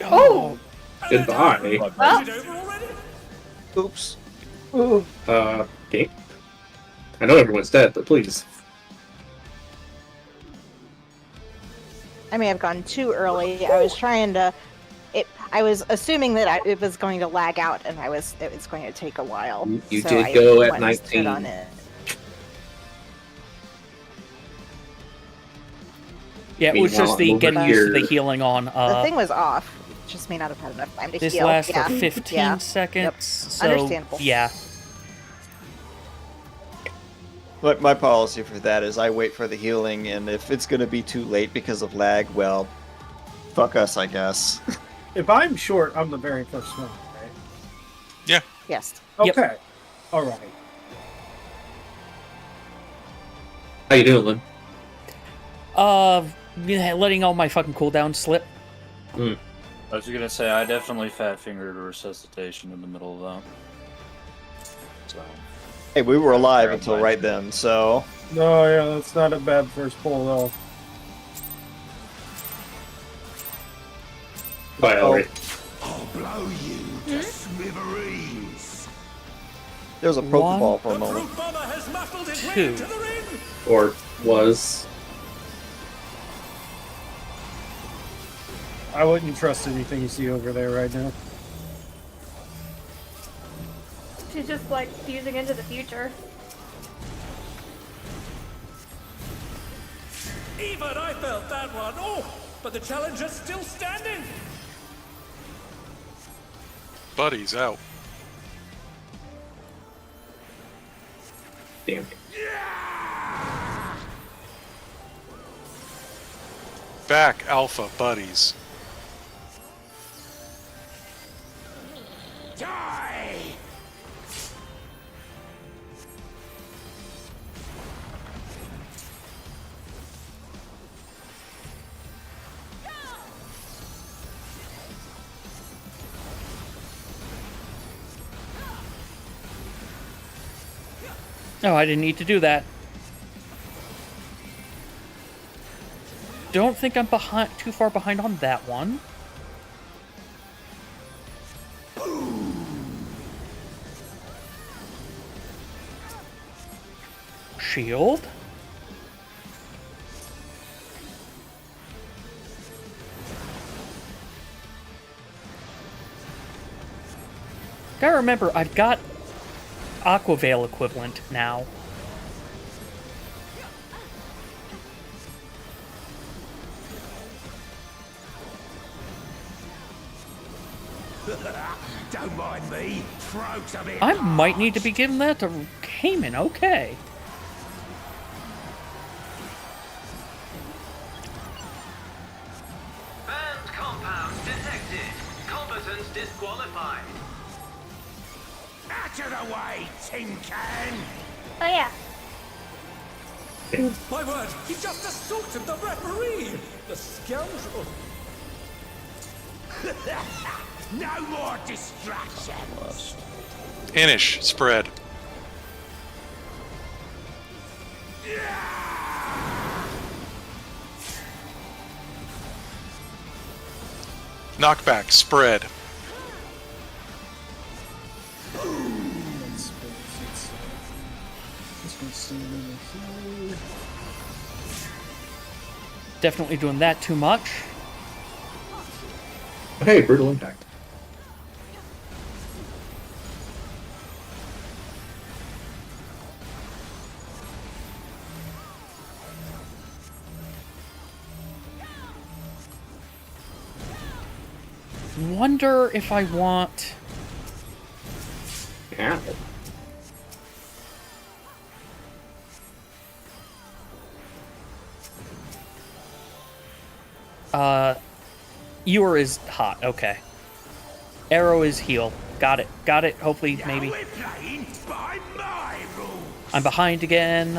Oh! Goodbye. Well, Is it over already? Oops. Okay. I know everyone's dead, but please. I may have gone too early. I was trying to. I was assuming that it was going to lag out, and it was going to take a while. You so did I go at went and stood 19. on it. Yeah, it was just the Meanwhile, getting over used to the here- healing on. The thing was off. It just may not have had enough time to This heal. lasts Yeah. for 15 Yeah. seconds. Yep. So, Understandable. yeah. But my policy for that is I wait for the healing, and if it's going to be too late because of lag, well, fuck us, I guess. If I'm short, I'm the very first one, right? Yes. Yep. Okay. All right. How you doing, Lynn? Yeah, letting all my fucking cooldowns slip. I was gonna say, I definitely fat fingered resuscitation in the middle of that. So, Hey, we were alive Grab until mine. right then, so... No, yeah, that's not a bad first pull at all. Bye, Elric. I'll blow you to smithereens. There was a One. Pokeball for a The moment. brute bomber has muscled his way Two. into the ring. Or was. I wouldn't trust anything you see over there right now. she's just like fusing into the future. Even I felt that one. Oh, but the Challenger's still standing. Buddy's out. Damn. Back, Alpha buddies. Die! No, I didn't need to do that. Don't think I'm too far behind on that one. Shield. Gotta remember, I've got Aqua Veil equivalent now. Don't mind me. Throat's a bit I might need to be giving that to Cayman, okay. Banned compound detected. Combatants disqualified. out of the way, tin can. Oh yeah. My word, he just assaulted the referee. The scoundrel. No more distractions. Inish, spread. Knockback, spread. Definitely doing that too much. Hey, brutal impact. Wonder if I want... Yeah. Ewer is hot, okay. Arrow is heal. Got it. Got it. Hopefully, maybe. We're playing by my rules. I'm behind again.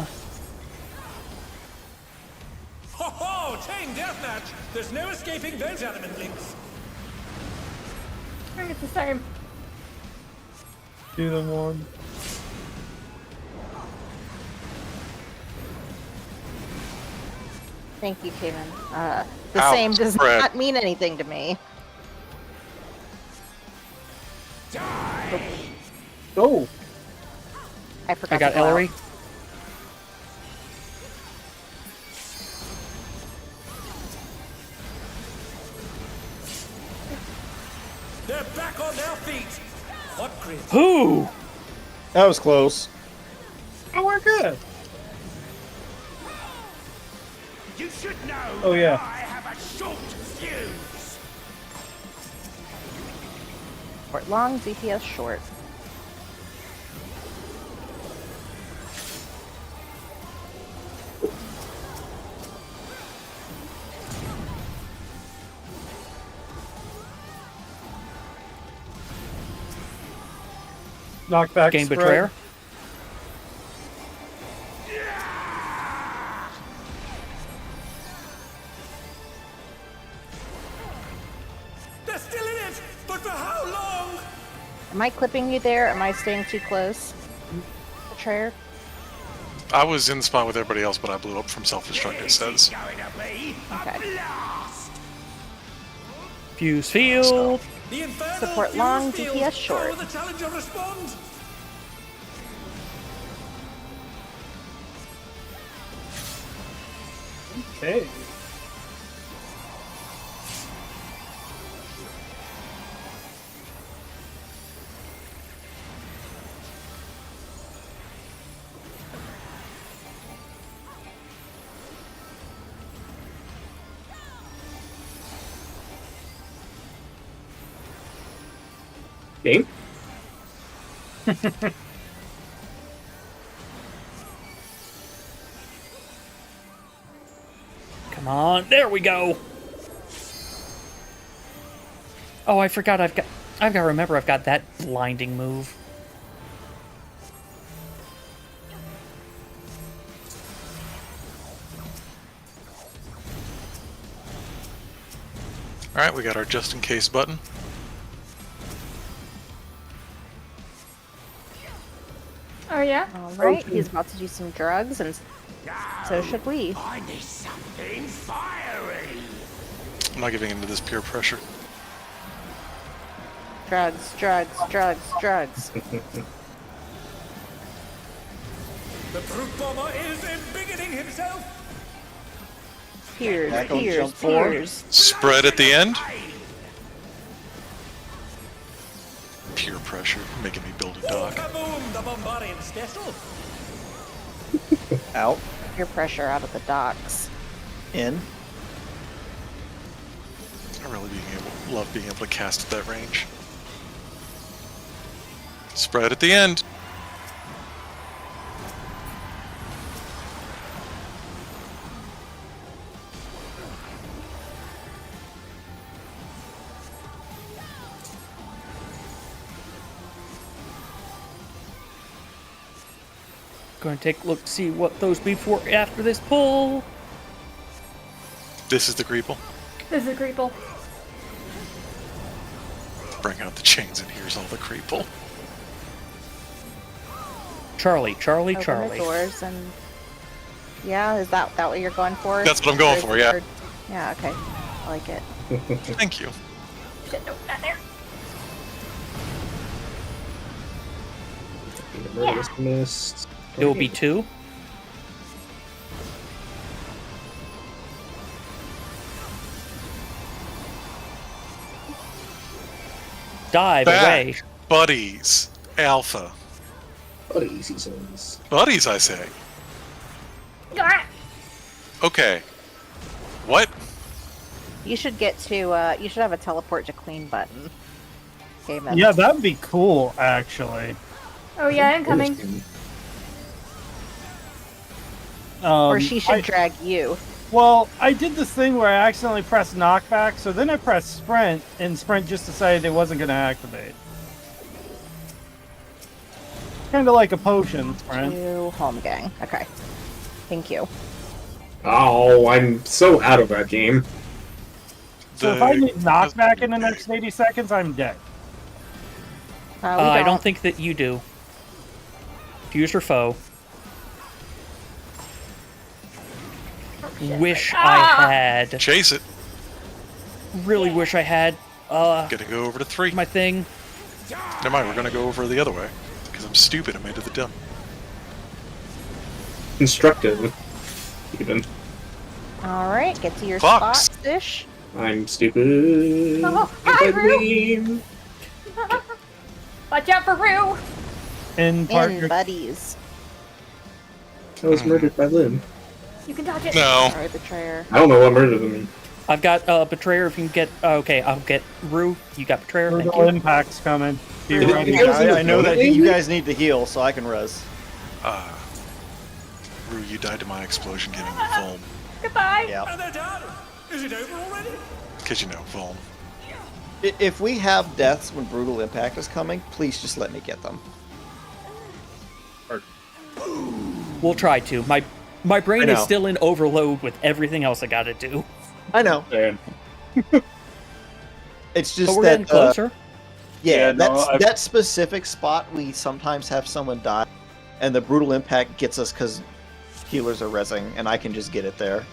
Ho ho! Chain deathmatch. There's no escaping those element links. I think it's the same. Do them one. Thank you, Kaven. The Ouch, same does Fred. not mean anything to me. Oh, I forgot. I got to go out. Ellery. They're back on their feet. What grit? Who? That was close. oh, we're good. You should know. Oh, yeah. I have a short fuse. Short long, DPS short. Knockback. Game spread. Betrayer. They're still in it, but for how long? Am I clipping you there? Am I staying too close? Betrayer? I was in the spot with everybody else, but I blew up from self-destruct, it says. Going to be a Okay. blast. Fuse field. The infernal Support fuse long, field. DPS short. How will the challenger respond? Okay. Game? Come on. There we go. Oh, I forgot I've got to remember I've got that blinding move. Alright, we got our just in case button. Oh yeah. All right, he's about to do some drugs, and so should we. I need something fiery. I'm not giving into this peer pressure. Drugs, drugs, drugs, drugs. The brute bomber is embiggening himself. Peers, Back on peers, jump forward. peers. Spread at the end. Peer pressure, making me build a dock. Kaboom! The bombarding special. Out. Peer pressure out of the docks. In. I really love being able to cast at that range. Spread at the end. Going to take a look to see what those before after this pull. This is the Creeple. This is Creeple. Bring out the chains and here's all the Creeple. Charlie, Charlie, Open Charlie. the doors and... Yeah, is that what you're going for? That's what I'm going Or is for, it- yeah. or- Yeah, okay. I like it. Thank you. Shit, no, not there. Murderous Mist. It will be 2. dive away. Back, buddies, Alpha. Buddies, he says. Buddies, I say. Ah! Okay. What? You should get to. You should have a teleport to Queen button. Game Yeah, that'd be cool, actually. Oh yeah, I'm coming. Or she should I- drag you. Well, I did this thing where I accidentally pressed knockback, so then I pressed sprint, and sprint just decided it wasn't going to activate. Kind of like a potion, sprint. To home gang. Okay. Thank you. Oh, I'm so out of that game. So if I need knockback in the next 80 seconds, I'm dead. We I don't think that you do. Fuse or foe. Wish I had. Chase it. Really wish I had. Gonna go over to 3. My thing. Never mind, we're gonna go over the other way. Because I'm stupid, I made it the dumb. Constructive. Even. Alright, get to your Fox. spots, Dish. I'm stupid. Oh, hi, Rue. Anti-meme. Watch out for Rue. In In partner. buddies. I was murdered by Lynn. You can dodge it. No. Sorry, betrayer. I don't know what murdered me. I've got Betrayer if you can get... okay, I'll get Rue. You got Betrayer, thank Brutal you. impact's coming. Be Did it- ready. did it- I know that you guys need to heal, so I can res. Rue, you died to my explosion giving me Vuln. Goodbye. Yeah. And they're done. Is it over already? Because you know, Vuln. If we have deaths when Brutal Impact is coming, please just let me get them. We'll try to. My brain I is know. still in overload with everything else I gotta do. I know. Yeah. It's But just we're that. getting closer. Yeah, Yeah, no, I've- that specific spot we sometimes have someone die, and the Brutal Impact gets us because healers are rezzing, and I can just get it there.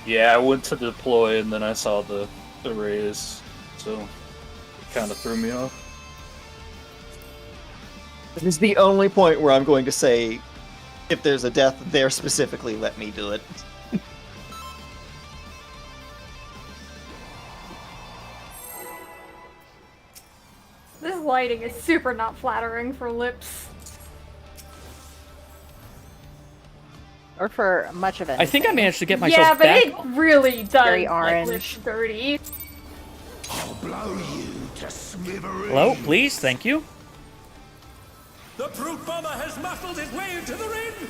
Yeah, I went to deploy and then I saw the raise, so it kind of threw me off. It is the only point where I'm going to say, if there's a death there specifically, let me do it. This lighting is super not flattering for lips. Or for much of it. I think I managed to get myself Yeah, but back. it really does Very make orange. lips dirty. Hello, please, thank you. The brute bomber has muscled his way into the ring.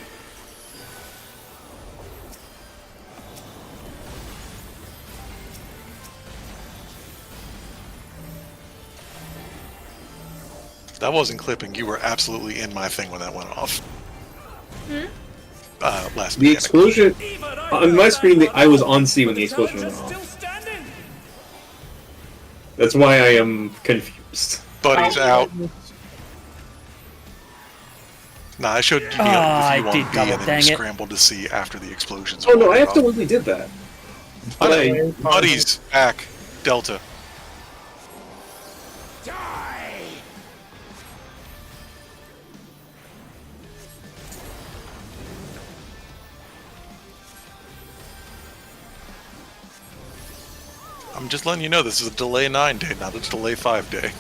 That wasn't clipping. You were absolutely in my thing when that went off. Last The mechanic. explosion Even I on know my that screen. I was on C when but the explosion Italians went are off. still standing. That's why I am confused. Buddy's out. Nah, I showed you the I view on did B double, and then dang you it. scrambled to see after the explosions. Oh no, I went off. absolutely did that. But I, Buddies, back. Delta. I'm just letting you know this is a delay 9 day, not a delay 5 day.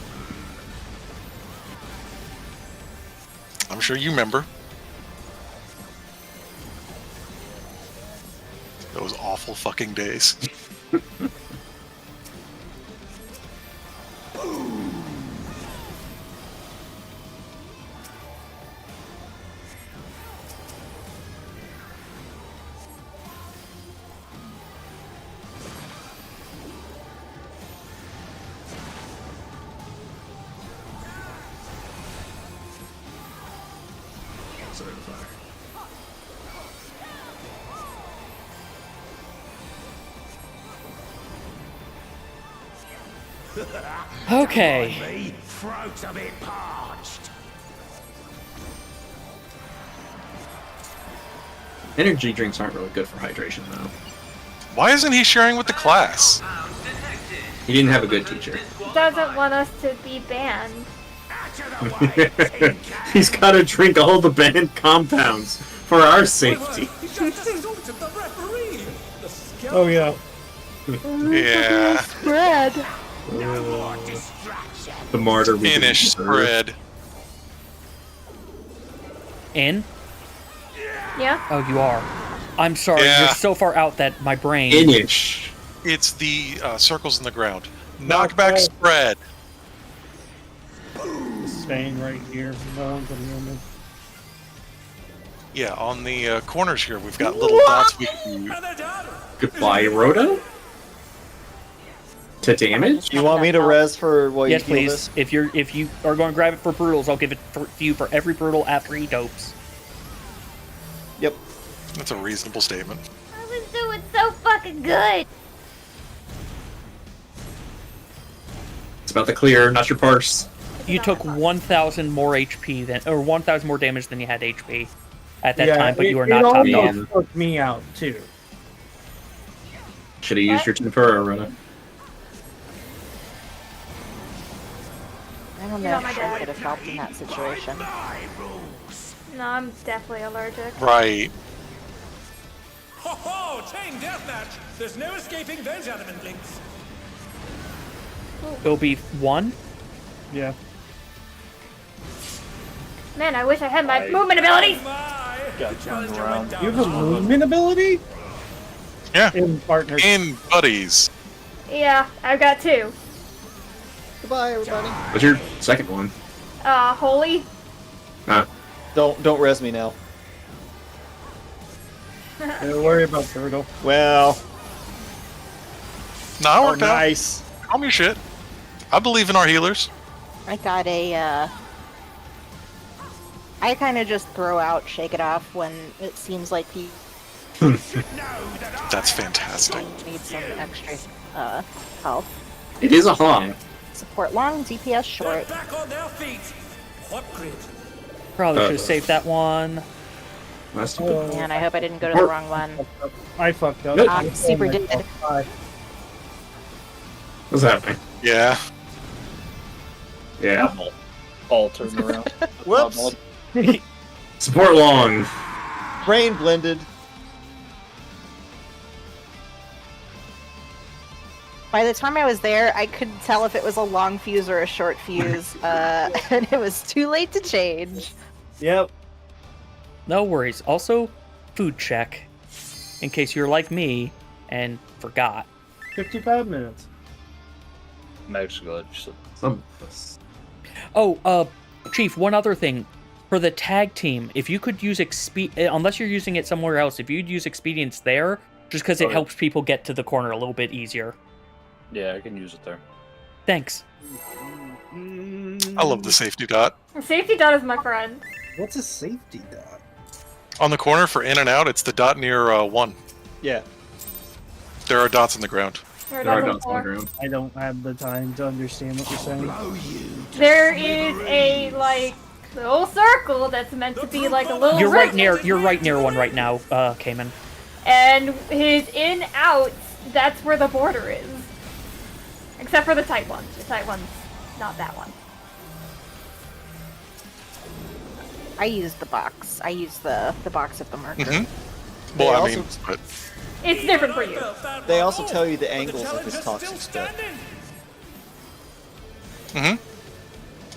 I'm sure you remember. Those awful fucking days. Okay. Throat's a bit parched. energy drinks aren't really good for hydration though. Why isn't he sharing with the class? He didn't have a good teacher. Doesn't want us to be banned. He's got to drink all the banned compounds for our safety. Oh yeah. Yeah. Spread. The martyr we Finish didn't deserve. spread. In? Yeah. Oh, you are. I'm sorry. Yeah. You're so far out that my brain. Finish. It's the circles in the ground. Knockback spread. Staying right here. No one's gonna hear me. Yeah, on the corners here, we've got little dots we can use. Goodbye, Rhoda. To damage? You want me to res for what Yes, you heal please. this? If you are going to grab it for brutals, I'll give it to you for every brutal after he dopes. Yep. That's a reasonable statement. I was doing so fucking good. It's about the clear, not your parse. You took 1,000 more HP than, or 1,000 more damage than you had HP at that Yeah, time, but you were it not topped almost off. took me out too. Should have used your tempura, Rhoda. I don't You're know not my if I dad. could have helped in that situation. No, I'm definitely allergic. Right. Ho ho! Chain deathmatch! There's no escaping those element links. It'll be 1. Yeah. Man, I wish I had my movement abilities. My! Got turned around. You have a movement ability? Yeah. In partner. In buddies. Yeah, I've got 2. Goodbye, everybody. What's your second one? Holy. Don't res me now. Don't worry about Turtle. Well, Nah, it oh, worked out. nice. Calm your shit. I believe in our healers. I got a, I kind of just throw out, shake it off when it seems like he That's fantastic. needs some extra, health. It is a haunt. Support long, DPS short. They're back on their feet. What grid? Probably should have saved that one. That's too bad. Man, I hope I didn't go to the wrong one. I fucked up. Nope. I'm super dead. What's happening? Yeah. Yeah. All turned around. Whoops. Support long. Brain blended. By the time I was there, I couldn't tell if it was a long fuse or a short fuse, and it was too late to change. Yep. No worries. Also, food check. In case you're like me and forgot. 55 minutes. Max glitch. Some of us. Oh, Chief, one other thing. For the tag team, if you could use unless you're using it somewhere else, if you'd use expedience there, just because it Okay. helps people get to the corner a little bit easier. Yeah, I can use it there. Thanks. I love the safety dot. Safety dot is my friend. What's a safety dot? On the corner for in and out, it's the dot near 1. Yeah. There are dots in the ground. There There are are dots on the ground. I don't have the time to understand what you're saying. There is a like little circle that's meant to be like a little. You're right ring. near one right now, Cayman. And his in outs, that's where the border is. Except for the tight one. The tight one's not that one. I used the box. I used the box of the marker. Mm-hmm. They Well, I also- mean, but It's different for you. They also tell you the angles of his toxic spit.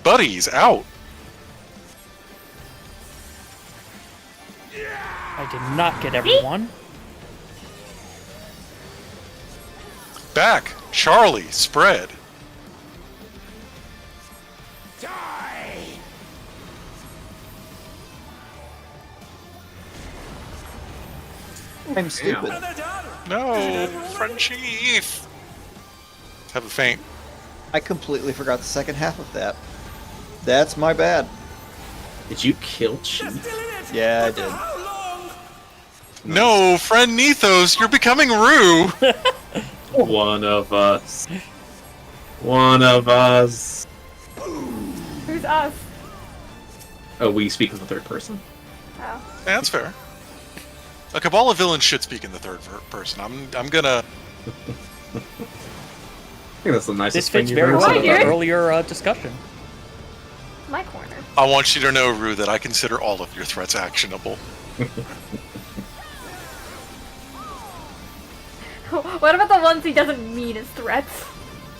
buddies out. I did not get everyone. Back. Charlie, spread. I'm stupid. No, friend chief. Have a faint. I completely forgot the second half of that. That's my bad. Did you kill Chief? Yeah, I did. No, friend Nethos, you're becoming Rue. One of us. One of us. Who's us? Oh, we speak in the third person. Oh. Yeah, that's fair. A Kabbalah villain should speak in the third person. I'm gonna. I think that's the nicest This thing fits you've very ever well said with about our it. earlier discussion. My corner. I want you to know, Rue, that I consider all of your threats actionable. What about the ones he doesn't mean as threats?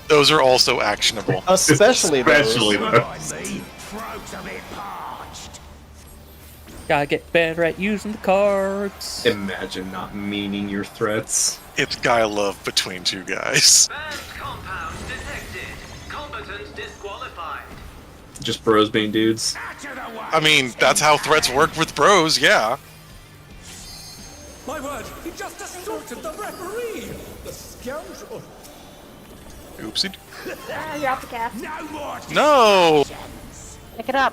Those are also actionable. Especially Especially those. those. Gotta get better at using the cards. Imagine not meaning your threats. It's guy love between two guys. Compound detected. Combatants disqualified. Just bros being dudes. I mean, that's how threats work with bros, yeah. My word, he just assaulted the referee! The scoundrel! Oopsie. You're off the cast. No! Pick it up.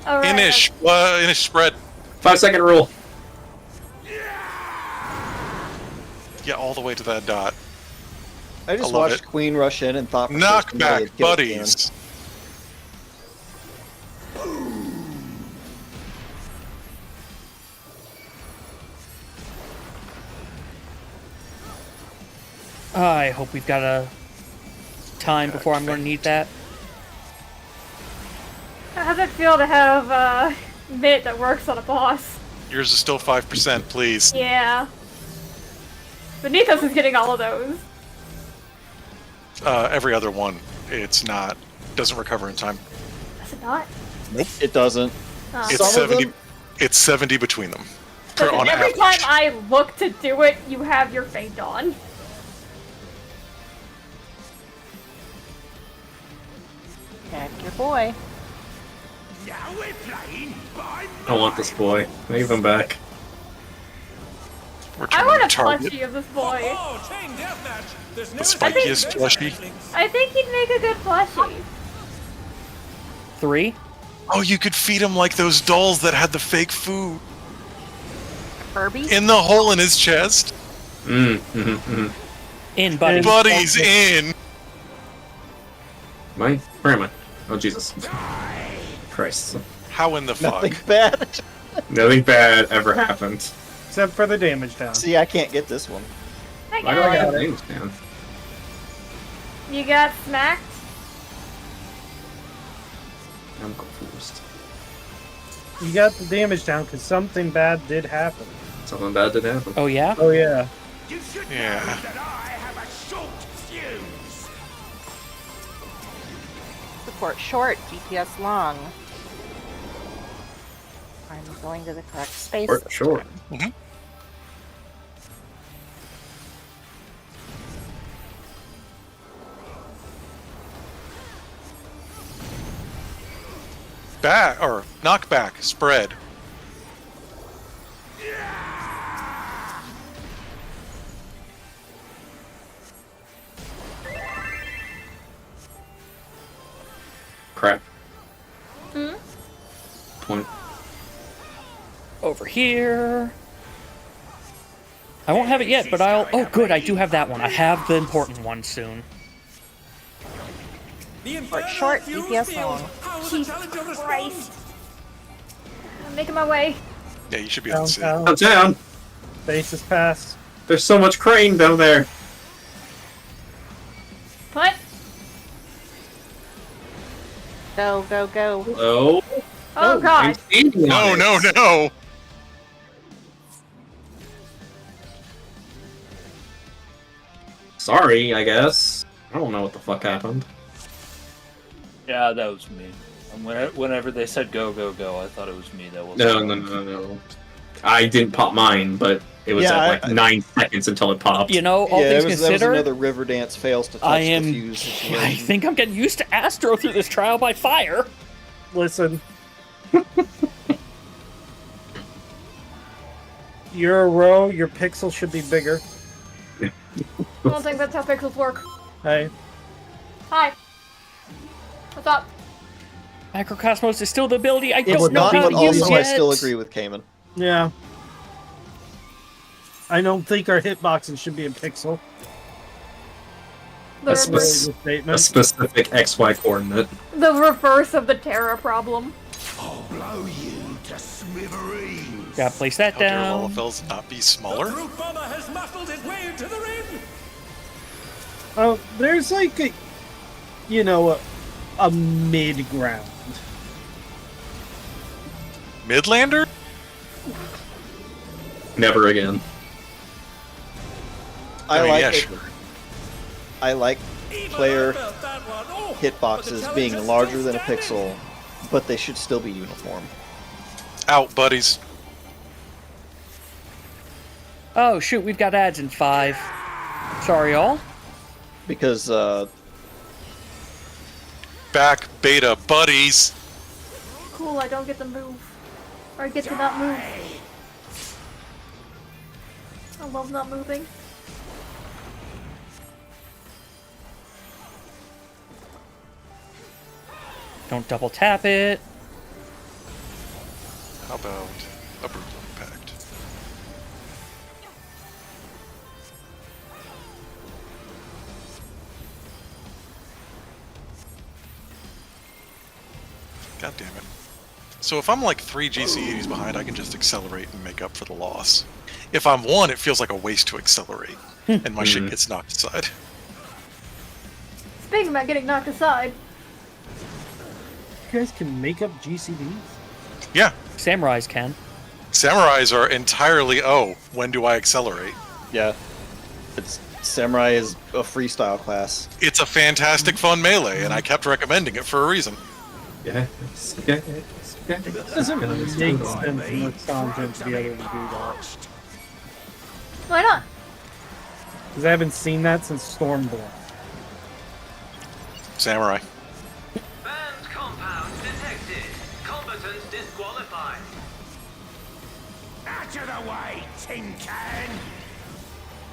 Alright. Inish spread. 5-second rule. Yeah, all the way to that dot. I just I love watched it. Queen rush in and thought for sure somebody Knockback had killed buddies. I hope we've got a time before I'm going to need that. How does it feel to have a mid that works on a boss? Yours is still 5%, please. Yeah. Beneath us is getting all of those. Every other one, it's not. Doesn't recover in time. Does it not? Nope, it doesn't. Oh. It's Some of 70. them- It's 70 between them. Listen, on every average. time I look to do it, you have your feint on. Check your boy. I want this boy. Leave him back. We're I trying want a to target plushie of this boy. Oh, chain deathmatch! There's no the spikiest plushie. I think he'd make a good plushie. 3. Oh, you could feed him like those dolls that had the fake food Furby? in the hole in his chest. In, buddy. Buddies in. Mine? Where am I? Oh, Jesus. Christ. How in the fuck? Nothing bad. Nothing bad ever happened. Except for the damage down. See, I can't get this one. Hi Why do I guys. got things down? You got smacked? I'm confused. You got the damage down because something bad did happen. Something bad did happen. Oh, yeah? Oh yeah. Yeah. Support short, DPS long. I'm going to the correct space. Short, this short. time. Back or knockback spread. Crap. Hmm? Point. Over here. I won't have it yet, but I'll... Oh, good, I do have that one. I have the important one soon. The Short, short, Inferno DPS fuse long. field. How will the Jesus challenger respond? Christ. I'm making my way. Yeah, you should be able to see. Downtown. Downtown! Base is passed. There's so much crane down there. What? Go, go, go. Hello? Oh, God. I'm standing No, on no, it. no. Sorry, I guess. I don't know what the fuck happened. Yeah, that was me. And whenever they said go, go, go, I thought it was me that was. No. I didn't pop mine, but it was Yeah, at like 9 seconds until it popped. You know, all yeah, things that was considered, another Riverdance fails to touch I the am... fuse situation. I think I'm getting used to Astro through this trial by fire. Listen. You're a row, your pixel should be bigger. I don't think that's how pixels work. Hey. Hi. What's up? Microcosmos is still the ability I It's don't know not, how but to use also yet. I still agree with Cayman. Yeah. I don't think our hitboxes should be a pixel. The, That's reverse, a Statement. specific XY coordinate. the reverse of the Terra problem. Gotta place that How dare down. Lalafels not be The smaller? brute bomber has muscled his way into the ring. Oh, there's like a, you know, a mid ground. Midlander? Never again. I mean, like yeah, it. sure. I like player hitboxes being larger than a pixel, but they should still be uniform. Out, buddies. Oh shoot, we've got ads in 5. Sorry, all. Because, Back, beta, buddies. Cool, I don't get to move. Or I get to not move. I love not moving. Don't double tap it. How about a brutal impact? God damn it. So if I'm like 3 GCEs behind, I can just accelerate and make up for the loss. If I'm 1, it feels like a waste to accelerate, and my shit gets knocked aside. Speaking about getting knocked aside. You guys can make up GCDs? Yeah, Samurais can. samurais are entirely, oh, when do I accelerate? yeah, Samurai is a freestyle class. It's a fantastic fun melee, and I kept recommending it for a reason. Yes. It doesn't make sense with content to be able to do that. Why not? Because I haven't seen that since Stormborn. Samurai. Banned compound detected. Combatants disqualified. Out of the way, tin can!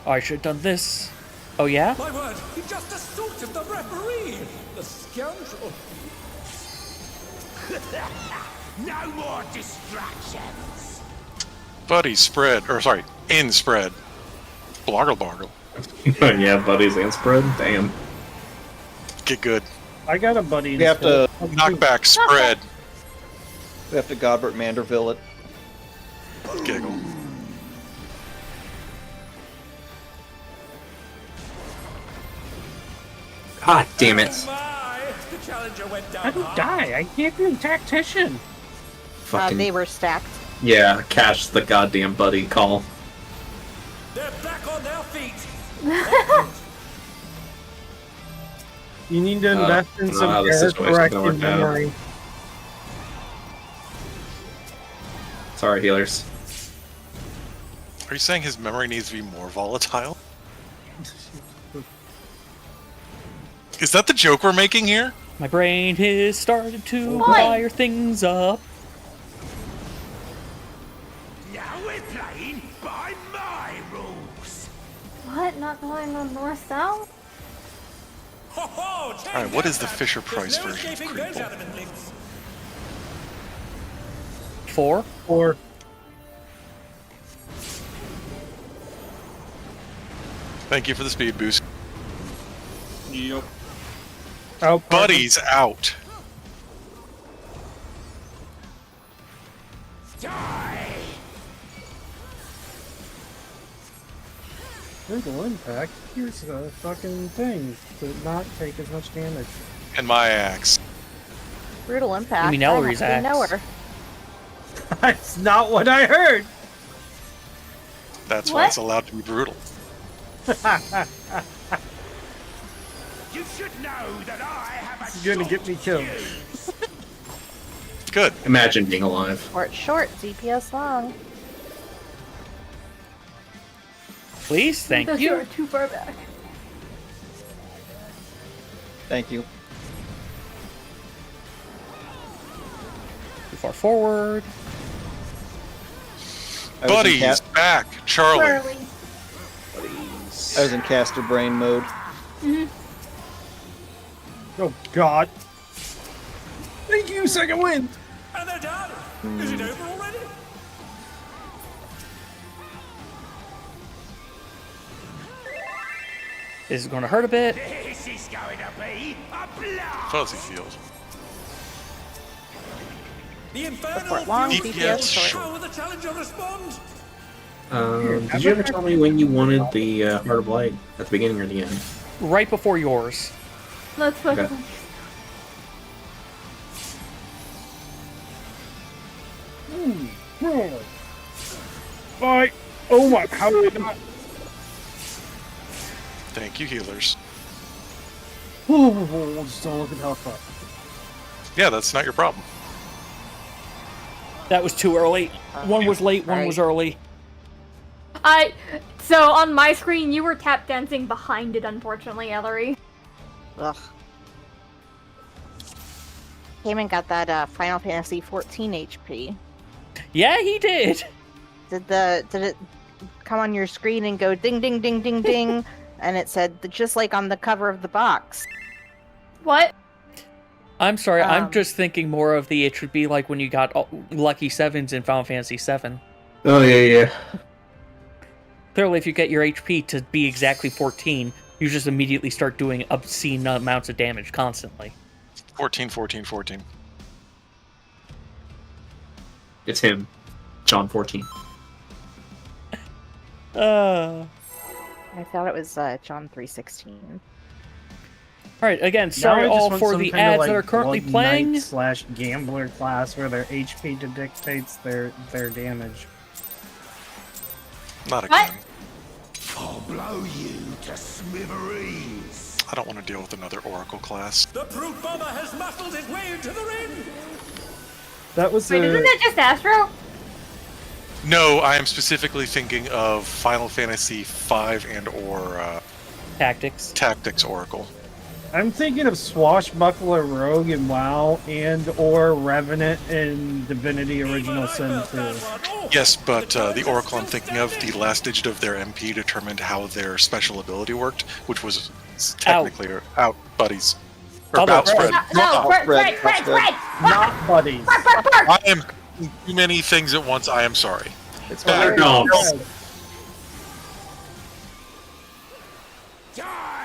Oh, I should have done this. Oh yeah? My word, he just assaulted the referee! The scoundrel! No more distractions! Buddy spread, or sorry, in spread. Blargle bargle. Yeah, buddies and spread. Damn. Get good. I got a buddy. We have to Knockback spread. Godbert Manderville it. Giggle. God damn it. Oh my! The challenger went down I don't hard. die. I can't be a tactician. Fucking They were stacked. yeah, cash the goddamn buddy call. They're back on their feet! You need to invest in I don't know some how this situation's corrective gonna work out. memory. Sorry, healers. Are you saying his memory needs to be more volatile? Is that the joke we're making here? My brain has started to Why? fire things up. Now we're playing by my rules! What? Not going on north-south? Ho ho! Alright, what is the Fisher-Price There's no version of escaping Creeple? those adamant links. 4. Or Thank you for the speed boost. Yep. oh, Buddy's out. Die! Brutal impact. Here's the fucking thing to not take as much damage. And my axe. Brutal impact. You mean I Ellery's actually know axe. her. That's not what I heard. That's why What? it's allowed to be brutal. You should know that I have a It's gonna get me killed. Good. Imagine being alive. Short, DPS long. Please, thank Because you. you're too far back. Thank you. Too far forward. I was in Buddy's back. Charlie. Charlie. I was in caster brain mode. Oh God. Thank you, second wind. And they're done! Is it over already? This is going to hurt a bit. This is going to be a blast! Fuzzy field. The infernal Support long, DPS DPS short. short. How will the challenger respond? Did you ever tell me when you wanted the Heart of Light? At the beginning or the end? Right before yours. That's fucking. Okay. Bye. Oh my! How did I not? Thank you, healers. Just don't look at health up. Yeah, that's not your problem. That was too early. One was late, one was early. So on my screen, you were tap dancing behind it, unfortunately, Ellery. Ugh. Cayman got that Final Fantasy 14 HP. Yeah, he did. Did it come on your screen and go ding ding ding ding ding, and it said just like on the cover of the box? What? I'm sorry, I'm just thinking more of it should be like when you got Lucky Sevens in Final Fantasy VII. Oh, yeah. Clearly, if you get your HP to be exactly 14, you just immediately start doing obscene amounts of damage constantly. 14, 14, 14. It's him. John 14. I thought it was John 3:16. Alright, again, sorry Now I just all want for some the kinda, ads like, that are currently Blood playing. Knight / gambler class where their HP dictates their damage. Not again. I'll blow you to smithereens. I don't want to deal with another Oracle class. The brute bomber has muscled his way into the ring. That was Wait, isn't that just Astro? No, I am specifically thinking of Final Fantasy V and/or Tactics Oracle. I'm thinking of Swashbuckler Rogue in WoW and/or Revenant in Divinity Original Sin 2. Yes, but the Oracle I'm thinking of, the last digit of their MP determined how their special ability worked, which was technically out buddies. Or Other- bout spread. No, Fred. Not buddies. I am too many things at once. I am sorry. It's Back. No.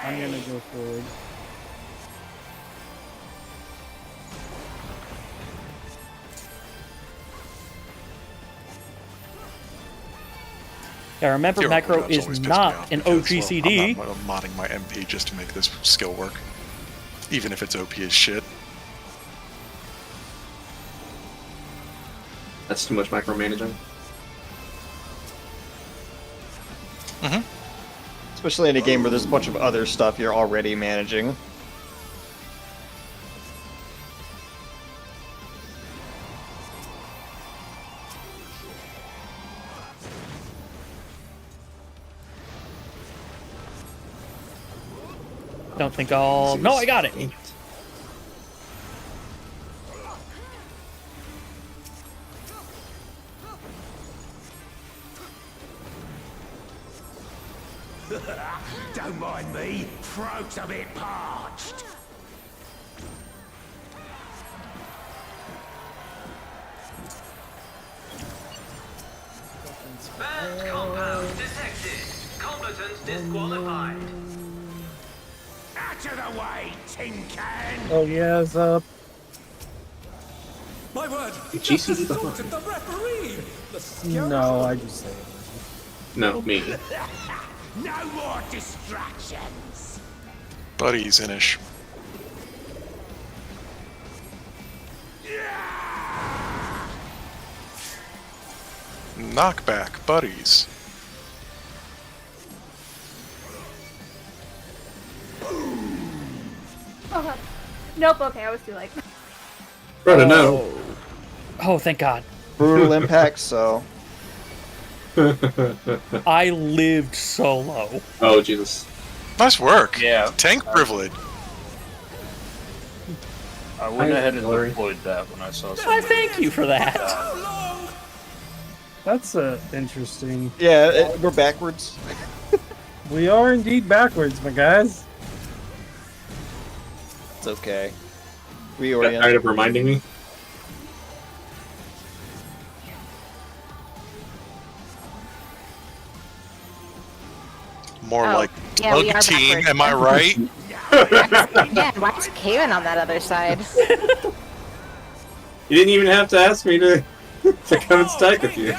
I'm gonna go forward. Yeah, remember, The Oracle Macro job's is always pissed me not off an because, OGCD. well, I'm not modding my MP just to make this skill work, even if it's OP as shit. That's too much micromanaging. Especially in a game where there's a bunch of other stuff you're already managing. Don't think I'll... No, I got it! Don't mind me. Throat's a bit parched. Banned compound detected. Combatants disqualified. Out of the way, tin can. Oh yeah, it's up. My word. GCC the Assaulted the referee. The scoundrel. No, I just say it. No, me. No more distractions. Buddies inish. Knockback, buddies. Okay. Nope, okay, I was too late. Brother, no. Oh, thank God. Brutal impact, so... I lived so low. Oh, Jesus. Nice work. Yeah. Tank privilege. I went ahead and deployed that when I saw Why, something. thank you for that. That's interesting. Yeah, we're backwards. We are indeed backwards, my guys. It's okay. Got Reorient. tired of reminding me? More Oh, like yeah, we Bug are Team, backwards. am I right? Yeah, why's Cayman on that other side? You didn't even have to ask me to come and strike with you.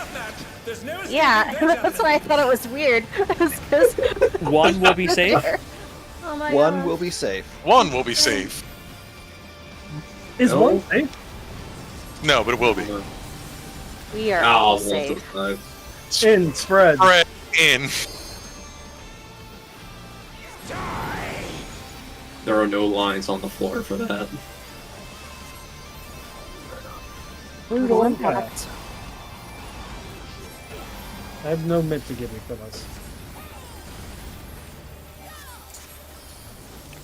Yeah, that's why I thought it was weird. Because One will be safe. Oh my One God. will be safe. One will be safe. Is No. one safe? No, but it will be. we are Oh, all one to the safe. side. In spread. Spread in. There are no lines on the floor for that. Brutal impact. I have no mint to give you for this.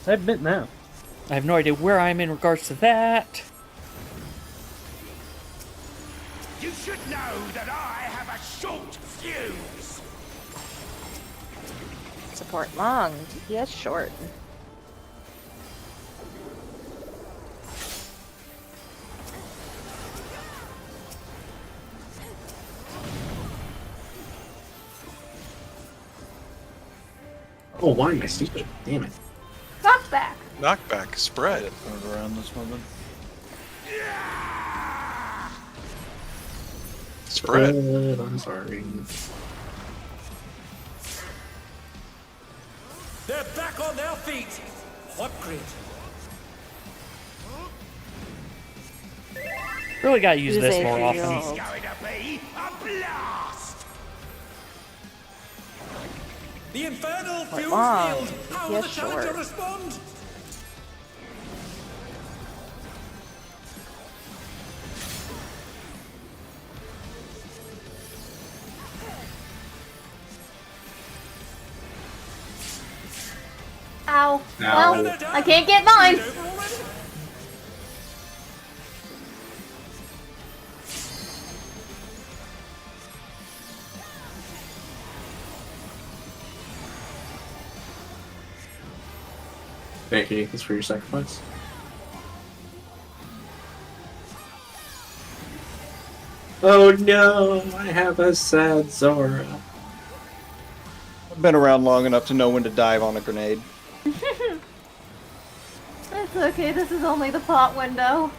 I have mint now. I have no idea where I'm in regards to that. You should know that I have a short fuse. Support long, DPS short. Oh, why am I stupid? Damn it. Knockback. Knockback, spread. Turn around this moment. Spread. I'm sorry. They're back on their feet. What grid? Really gotta use Use this a more shield. often. Going to be a blast. The infernal fuse long? field. How will Yes, the challenger short. respond? Ow. Ow. Well, I can't get mine. Over already? Thank you, Nathan, for your sacrifice. Oh no, I have a sad Zora. I've been around long enough to know when to dive on a grenade. It's okay, this is only the pot window.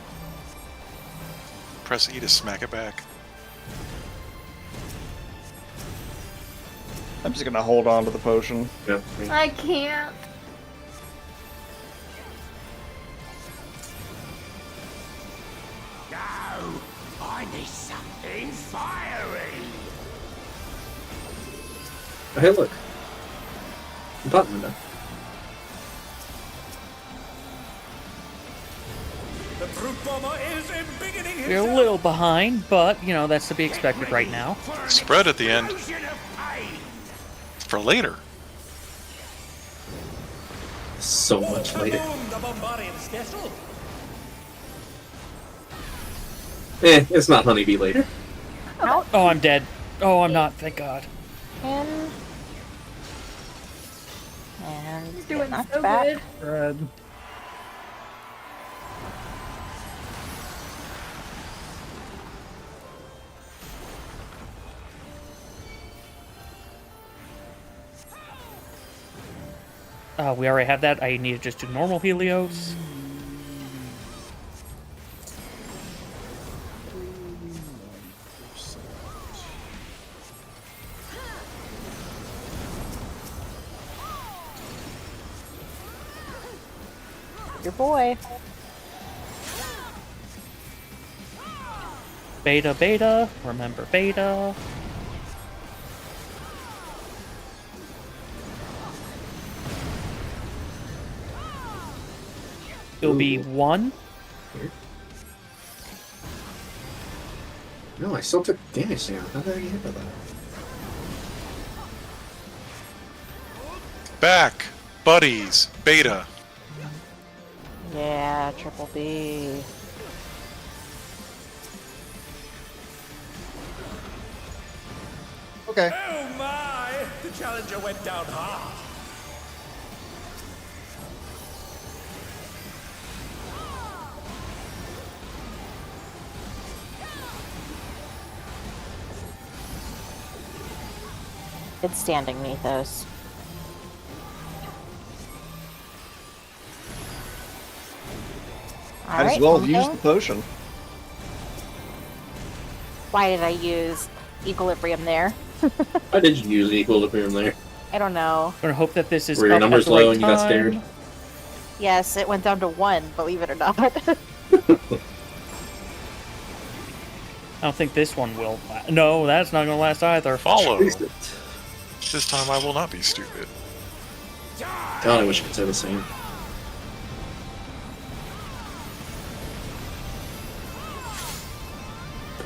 Press E to smack it back. I'm just gonna hold on to the potion. Yep. I can't. No, I need something fiery. Oh, hey, look. Button window. The brute bomber is embiggening himself. We're a little behind, but, you know, that's to be expected right now. For an Spread at the end. explosion of pain. For later. So much later. Boom, the bombardier's special. It's not Honeybee later. Out Oh, I'm dead. Oh, I'm not. Thank God. and He's get doing knocked so back. good. Red. We already have that. I need to just do normal Helios. Your boy. Beta, beta. Remember beta. It'll be 1. No, I still took damage now. How did I get hit by that? Back. Buddies. Beta. Yeah, triple B. Okay. Oh my! The challenger went down hard. Good standing mythos. Might as Alright, well one use thing. the potion. Why did I use equilibrium there? Why did you use equilibrium there? I don't know. I'm gonna hope that this is Were your up at numbers the right low and you got time. scared? Yes, it went down to 1, believe it or not. I don't think this one will. No, that's not gonna last either. Follow. Waste it. This time I will not be stupid. God, I wish I could say the same.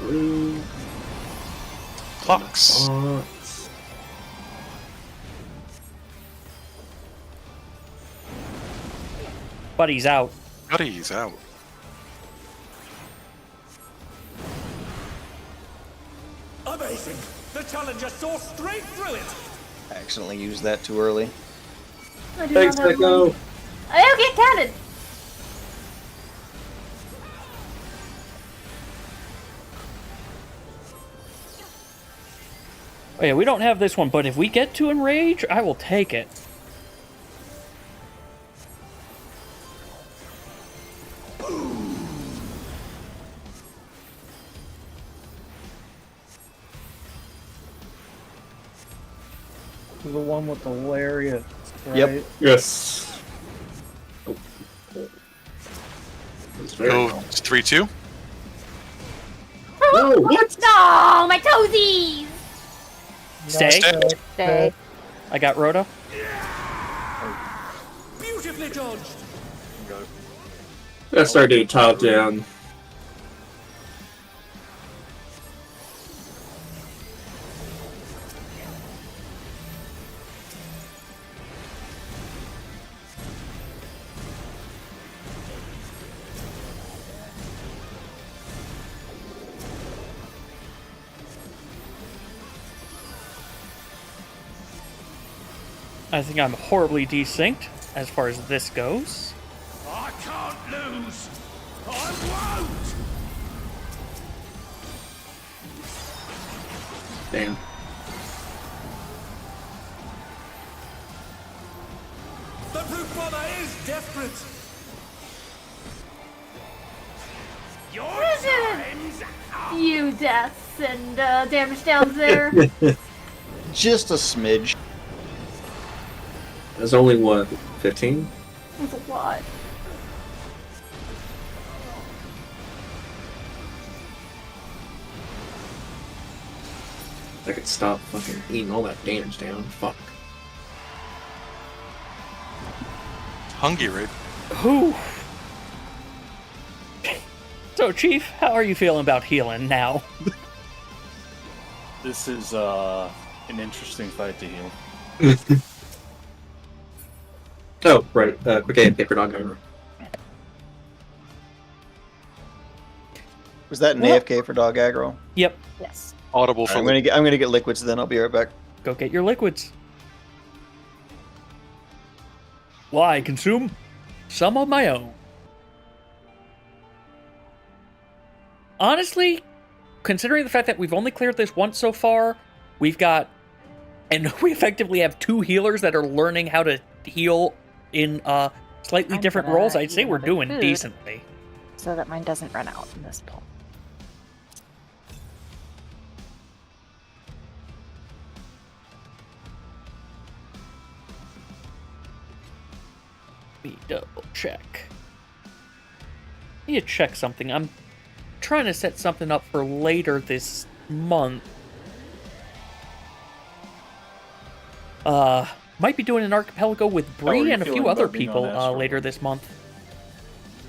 blue. Clocks. Buddy's out. Buddy's out. Amazing! The challenger saw straight through it! I accidentally used that too early. I do Thanks, not have Echo. one. I don't get counted. Oh yeah, we don't have this one, but if we get to Enrage, I will take it. The one with the lariat. Right? Yep. Yes. Oh. That's very Go well. 3-2. No, what? No, my toesies! Stay. Stay. I got Rhoda. Beautifully dodged! Let's start doing top down. I think I'm horribly desynced as far as this goes. I can't lose! I won't! Damn. The brute brother is desperate! Your time's up! Few deaths and damage downs there. Just a smidge. There's only what, 15? That's a lot. I could stop fucking eating all that damage down. Fuck. Hungry, right? Whew. So, Chief, how are you feeling about healing now? This is an interesting fight to heal. Oh, right. Quick aim, paper dog over. Was that an AFK for dog aggro? Yep. Yes. Audible for I'm gonna get liquids. Then I'll be right back. Go get your liquids. Well, I consume some of my own. Honestly, considering the fact that we've only cleared this once so far, we've got... And we effectively have 2 healers that are learning how to heal in slightly I'm different gonna roles. I'd eat say we're another doing food. decently. So that mine doesn't run out in this pull. Let me double check. I need to check something. I'm trying to set something up for later this month. Might be doing an archipelago with How are Bree you and a few feeling other about being people on Astro? later this month.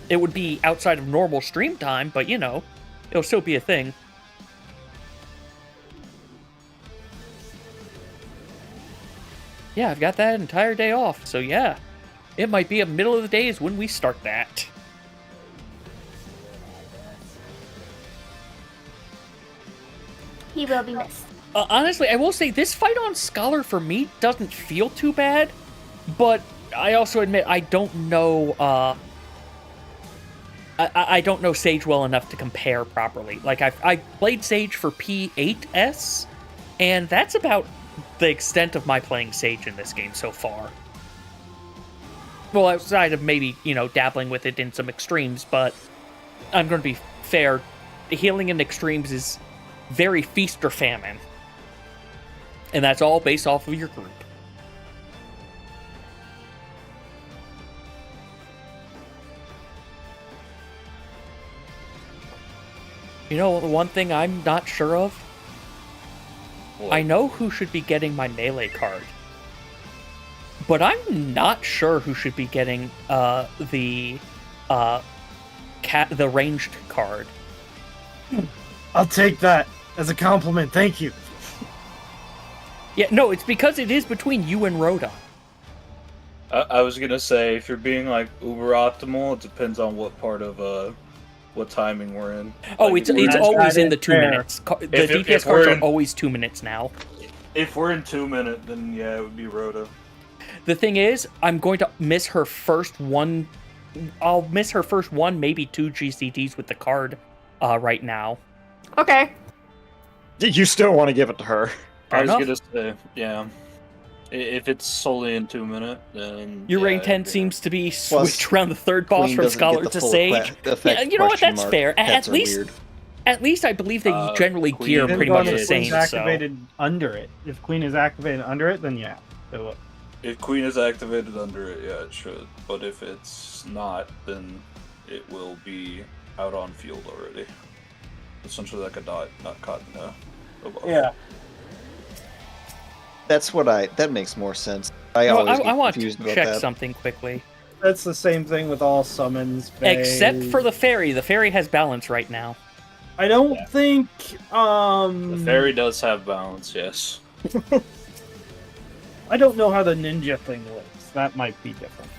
It would be outside of normal stream time, but you know, it'll still be a thing. Yeah, I've got that entire day off, so yeah. It might be a middle of the day is when we start that. He will be missed. Honestly, I will say this fight on Scholar for me doesn't feel too bad, but I also admit I don't know. I don't know Sage well enough to compare properly. Like I played Sage for P8S, and that's about the extent of my playing Sage in this game so far. Well, outside of maybe dabbling with it in some extremes, but I'm going to be fair. Healing in extremes is very feast or famine. And that's all based off of your group. You know, the one thing I'm not sure of? What? I know who should be getting my melee card. But I'm not sure who should be getting the ranged card. I'll take that as a compliment. Thank you. Yeah, no, it's because it is between you and Rhoda. I was gonna say, if you're being like uber optimal, it depends on what part of what timing we're in. Oh, Like, it's if we're- always that in the is 2 fair. minutes. The If DPS we're cards are in- always 2 minutes now. If we're in 2 minute, then yeah, it would be Rhoda. The thing is, I'm going to miss her first one. I'll miss her first one, maybe 2 GCTs with the card right now. Okay. You still want to give it to her? Fair I was enough. gonna say, yeah. If it's solely in 2 minute, then Your yeah, rank 10 it'd be- seems to be Plus, switched around the third boss Queen from doesn't get Scholar the to full Sage. effect Yeah, you know what? question That's mark. fair. Pets At are least, weird. at least I believe they generally Queen gear is pretty Depends much on the if same. Queen's So. activated under it. If Queen is activated under it, then yeah. It will. If Queen is activated under it, yeah, it should. But if it's not, then it will be out on field already. Essentially like a dot, not caught in a buff. Yeah. That's what that makes more sense. I No, always I get want to confused about check that. something quickly. That's the same thing with all summons. Except Fae. for the fairy. The fairy has balance right now. I don't think. The fairy does have balance, yes. I don't know how the ninja thing works. That might be different.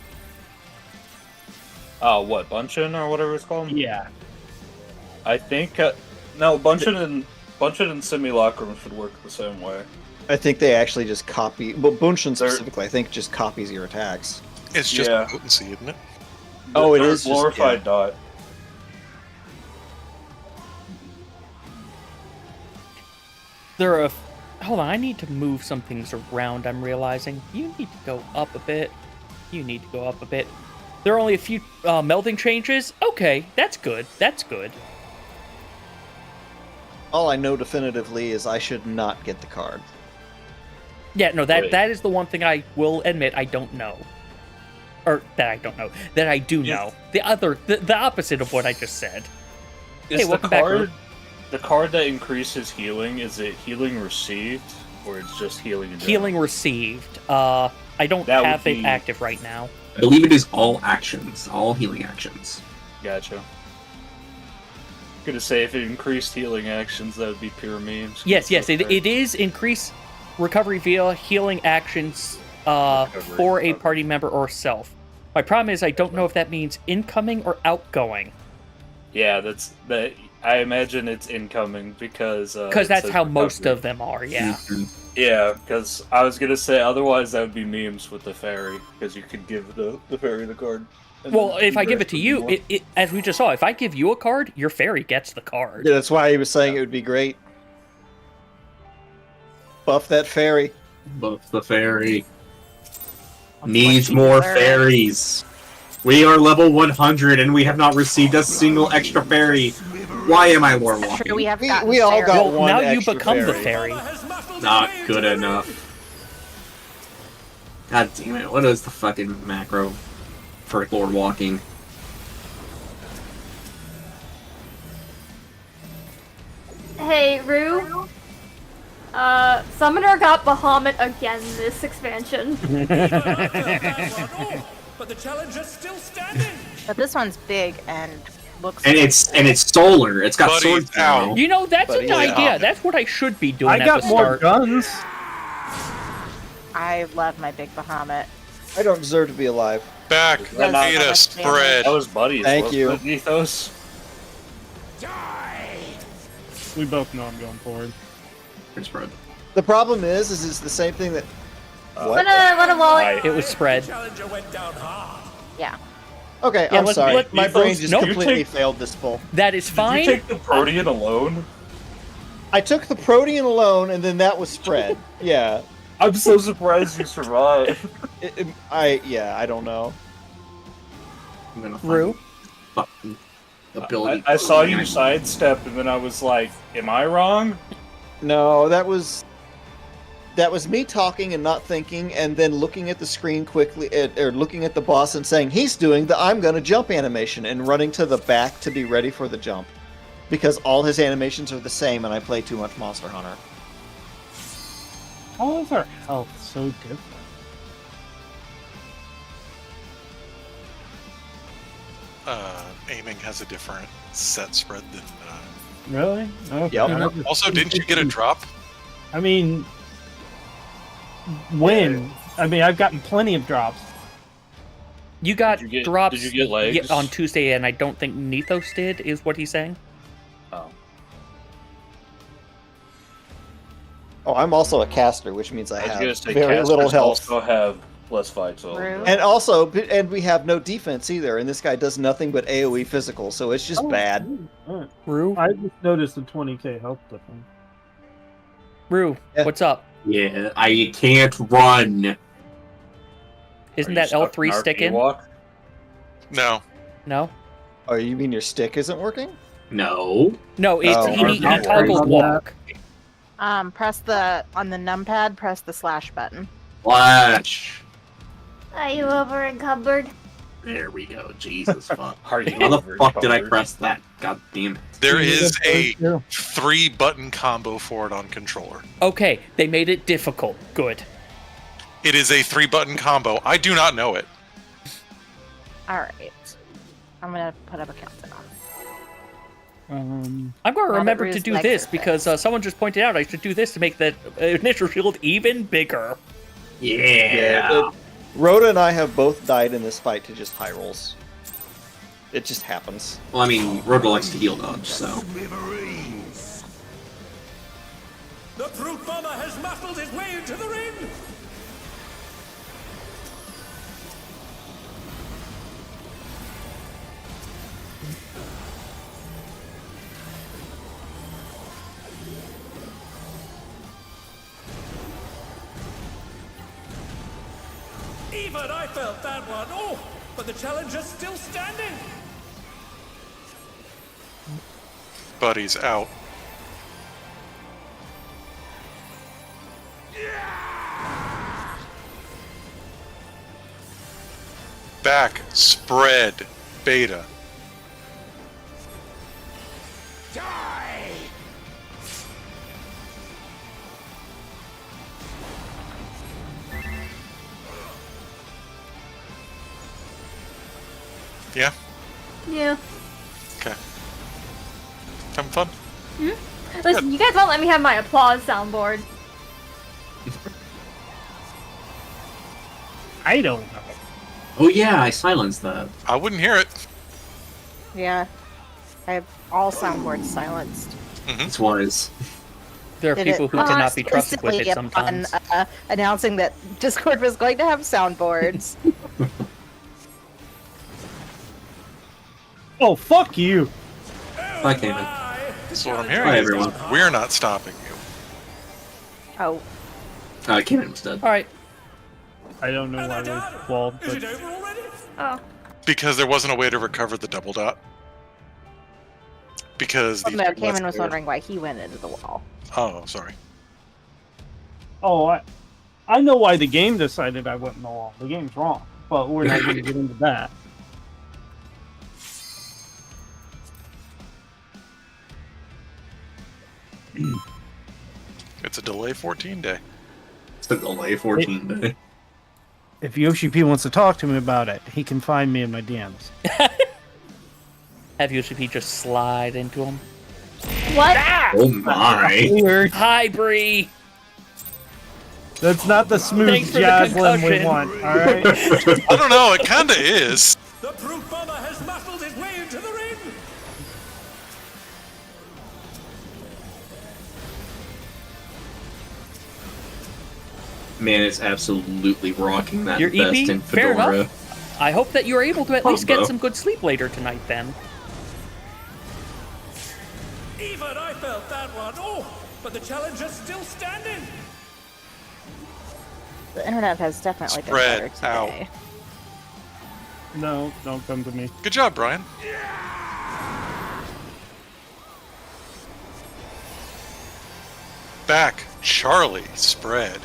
What, Bunchin or whatever it's called? Yeah. I think, no, Bunchin and Simulacrum should work the same way. I think they actually just copy. But Bunshin They're- specifically, I think, just copies your attacks. It's just Yeah. potency, isn't it? Oh, it They're is just- glorified yeah. dot. There are. Hold on, I need to move some things around. I'm realizing you need to go up a bit. You need to go up a bit. There are only a few melding changes. Okay, that's good. That's good. All I know definitively is I should not get the card. Yeah, no, Wait. that is the one thing I will admit I don't know. Or that I don't know. That I do know. The opposite of what I just said. Is Hey, the welcome back, card Ruth. the card that increases healing, is it healing received or it's just healing in general? Healing received. I don't That would have it be- active right now. I believe it is all actions, all healing actions. Gotcha. Gonna say if it increased healing actions, that would be pure memes. Yes, It's okay. it is increase recovery via healing actions Recovery, for a recovery. party member or self. My problem is I don't know if that means incoming or outgoing. Yeah, that's that. I imagine it's incoming because it Because that's says how most recovery. of them are, yeah. Mhm. Yeah, because I was gonna say otherwise that would be memes with the fairy because you could give the fairy the card. and Well, then if I the give rest it to would be you, more. it as we just saw, if I give you a card, your fairy gets the card. Yeah, that's why he was saying it would be great. Buff that fairy. Buff the fairy. Let's Needs watch more you. fairies. We are level 100 and we have not received a single extra fairy. Why am I war Sure, walking? we have gotten We all fairies. got Well, one now you extra become the fairy. fairy. Not good enough. God damn it, what is the fucking macro for lord walking? Hey, Rue. Summoner got Bahamut again this expansion. But the challenge is still standing. But this one's big and looks. And it's solar. It's got Buddy, swords now. ow. You know, that's But an yeah. idea. That's what I should be doing I at got the more start. guns. I love my big Bahamut. I don't deserve to be alive. Back, Yes, need I a have spread. That was Buddy's. Thank wasn't you. it, Ethos? We both know I'm going forward. Spread. The problem is it's the same thing that. What? What a lolly. It was spread. Challenger went down hard. Yeah. Okay, Yeah, I'm let- sorry. let- My brain just no, you completely take- failed this pull. That is Did fine. you take the Protean alone? I took the Protean alone, and then that was spread. Yeah. I'm so surprised you survived. I don't know. I'm gonna Rue? fucking ability. I saw you sidestep, and then I was like, "Am I wrong?" No, that was me talking and not thinking, and then looking at the screen quickly, or looking at the boss and saying, he's doing the I'm gonna jump animation, and running to the back to be ready for the jump. Because all his animations are the same, and I play too much Monster Hunter. How is our health so different? Aiming has a different set spread than Really? Okay. Yep. I just- Also, didn't you get a drop? I mean, when? I mean, I've gotten plenty of drops. You got Did you get- drops did you get legs? on Tuesday, and I don't think Nethos did, is what he's saying. Oh. Oh, I'm also a caster, which means I I was have gonna say very little casters health. also have less fights. So True. And we have no defense either, and this guy does nothing but AoE physical, so it's just bad. Alright. Rue? I just noticed the 20k health difference. Rue, Yeah. what's up? Yeah, I can't run. Isn't Are that you stuck L3 in RP sticking? walk? No. No? Oh, you mean your stick isn't working? No. No, it's Oh, he not toggled worried. walk. Press on the numpad, press the slash button. Flash. Are you over encumbered? There we go. Jesus fuck. Are you How the over fuck did I encumbered? press that? God damn it. There is a Yeah. 3-button combo for it on controller. Okay, they made it difficult. Good. It is a 3-button combo. I do not know it. Alright. I'm gonna put up a countdown. I'm going Now to that remember Rue's to do legs this are because someone just pointed out I should do this to make the initial shield even bigger. Yeah. Rhoda and I have both died in this fight to just high rolls. It just happens. Well, I mean, Roto likes to heal dodge, so. The brute bomber has muscled his way into the ring! Even I felt that one. Oh, but the challenger's still standing. Buddy's out. Back, spread, beta. Die! Yeah? Yeah. Okay. Having fun? Listen, you guys won't let me have my applause soundboard. I don't know. Oh yeah, I silenced that. I wouldn't hear it. Yeah. I have all soundboards silenced. It's wise. There are Did people it who cannot be trusted with constantly it upon, sometimes. announcing that Discord was going to have soundboards. Oh, fuck you! Bye, Cayman. That's what I'm hearing. Hi, everyone. We're not stopping you. Oh, Cayman was dead. Alright, I don't know why we walled, Is but it over already? Oh. Because there wasn't a way to recover the double dot. Because well, the no, thing Cayman was there. wondering why he went into the wall. Oh, sorry. oh, I know why the game decided I went in the wall. The game's wrong, but we're not going to get into that. It's a delay 14 day. It's a delay 14 day. If Yoshi P wants to talk to me about it, he can find me in my DMs. have UCP just slide into him. What? Oh my. Weird. Hi, Bree! That's not the smooth Thanks for the Jaslyn we concussion. want, alright? I don't know, it kinda is. The brute bomber has muscled his way into the ring. Man, it's absolutely rocking that Your vest EP? in Fair Fedora. enough. I hope that you're able to at least get Combo. some good sleep later tonight, then. Even I felt that one. Oh, but the challenger's still standing. The internet has definitely been Spread better out. today. No, don't come to me. Good job, Brian. Back, Charlie, spread.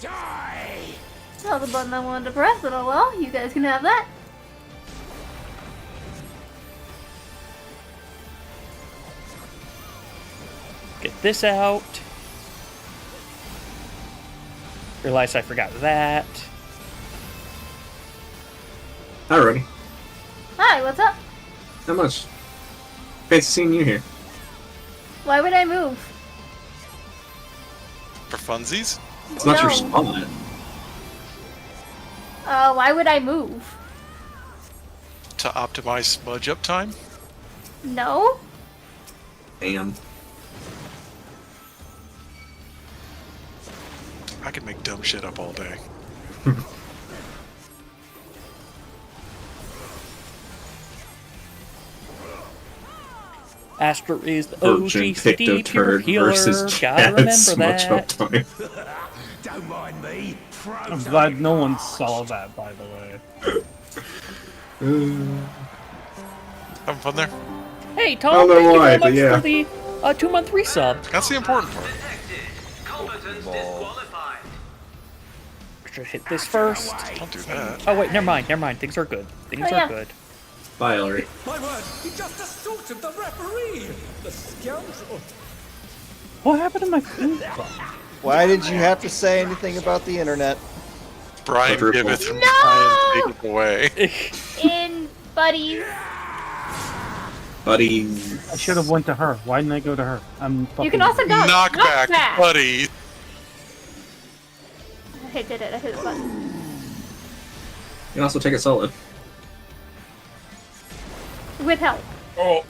That was the button I wanted to press, but oh well, you guys can have that. Get this out. Realized I forgot that. Alrighty. Hi, what's up? How much? Fancy seeing you here. Why would I move? For funsies? It's not your No. spot. Why would I move? To optimize smudge uptime? No? Damn. I can make dumb shit up all day. Astra is the Virgin OG city pure Picto-Turd healer. versus Gotta Chad remember Smudge that. Uptime. Don't mind me. I'm glad no one saw that, by the way. Having fun there? Hey, I Tom, don't know thank you why, very but much yeah. for the 2-month resub. That's the important part. Detected. Combatants disqualified. Should hit this first. Don't do that. Oh wait, never mind. Things are good. Things Oh, are yeah. good. Bye, Ellery. My word, he just assaulted the referee! The scoundrel! What happened to my food? Why did you have to say anything about the internet? Brian Quadruple. giveth and No! Brian taketh away. In buddies. Buddies. I should have went to her. Why didn't I go to her? I'm fucking... You can also go Knockback, buddy. I did it. I hit the button. You can also take it solo. With help. Oh,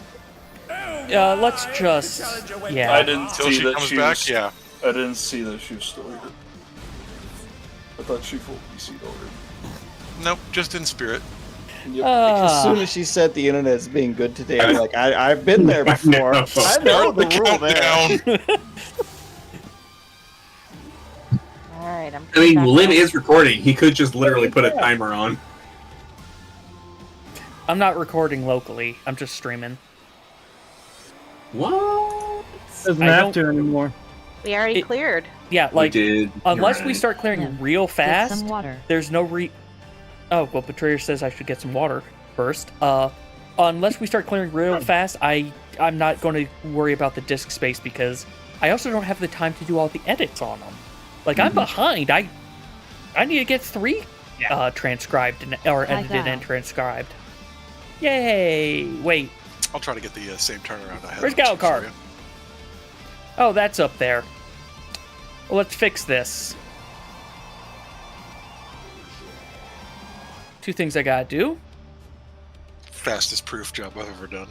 Let's just I yeah. didn't Until see she that comes she back, was. yeah. I didn't see that she was still here. I thought she fully C'd already. Nope, just in spirit. As soon as she said the internet is being good today, I'm like, I've been there I before. know. I know the rule Countdown. there. Alright, I'm I mean, back Lim up. is recording. He could just literally put a timer on. I'm not recording locally. I'm just streaming. What? Doesn't I have don't- to anymore. We already It- cleared. Yeah, like we did. unless You're we right. start clearing Yeah. real Get fast, some water. there's no Oh, well, Betrayer says I should get some water first. Unless we start clearing real fast, I'm not going to worry about the disk space because I also don't have the time to do all the edits on them. Like I'm behind. I need to get 3 transcribed or edited and transcribed. Yay! Wait, I'll try to get the same turnaround I had. where's on Tuesday. Galcard? Oh, that's up there. Well, let's fix this. 2 things I gotta do. Fastest proof job I've ever done.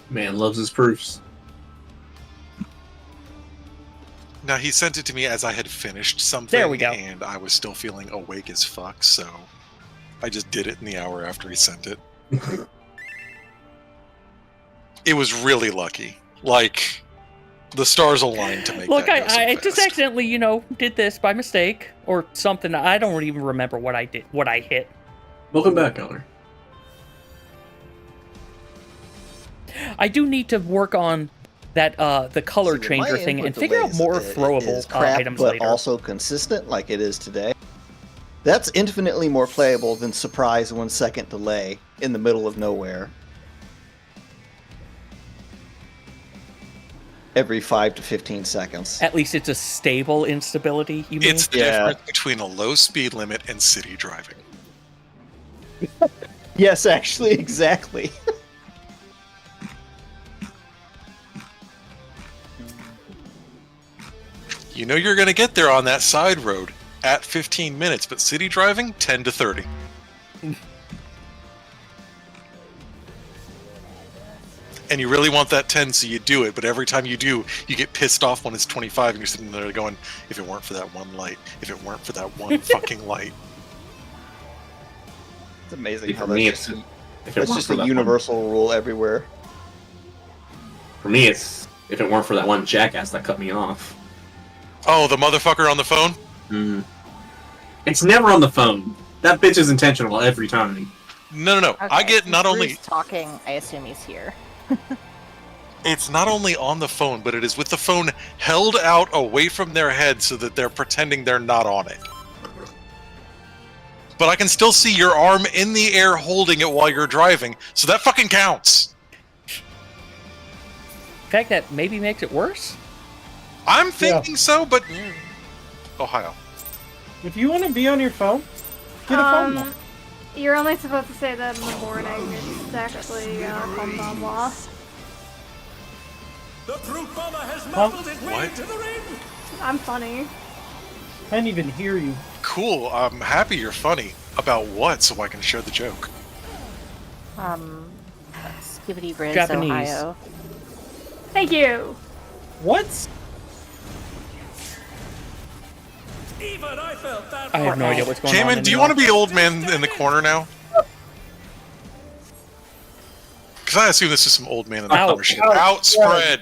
Man loves his proofs. Now, he sent it to me as I had finished something. There we go. And I was still feeling awake as fuck, so I just did it in the hour after he sent it. It was really lucky. Like, the stars aligned to make Look, that go so I just fast. accidentally, did this by mistake or something. I don't even remember what I did, what I hit. Welcome back, Ellery. I do need to work on that the color See, changer my thing input and figure out delays more is throwable crap, items but later. also consistent, like it is today. That's infinitely more playable than surprise 1 second delay in the middle of nowhere. Every 5 to 15 seconds. At least it's a stable instability. You mean? It's the Yeah. difference between a low speed limit and city driving. Yes, actually, exactly. You know you're going to get there on that side road at 15 minutes, but city driving, 10 to 30. And you really want that 10, so you do it, but every time you do, you get pissed off when it's 25, and you're sitting there going, if it weren't for that one light, if it weren't for that one fucking light. It's amazing See, how for me, that's it's just, if it that's weren't just for a that universal rule everywhere. For me, it's if it weren't for that one jackass that cut me off. Oh, the motherfucker on the phone? It's never on the phone. That bitch is intentional every time. No. I Okay, get not since only... Drew's talking, I assume he's here. It's not only on the phone, but it is with the phone held out away from their head so that they're pretending they're not on it. But I can still see your arm in the air holding it while you're driving, so that fucking counts. In fact, that maybe makes it worse. I'm thinking so, but... Ohio. If you want to be on your phone, get a phone. You're only supposed to say that in the morning. It's actually konbanwa. The fruit bomber has muffled his way What? into the ring. I'm funny. Can't even hear you. Cool. I'm happy you're funny. About what, so I can share the joke? Skibbity Briz, Japanese. Ohio. Thank you. What? Even I felt that. I have no idea what's going on. Cayman, do you want to be old man in the corner now? Because I assume this is some old man in the Out. corner shit. Outspread!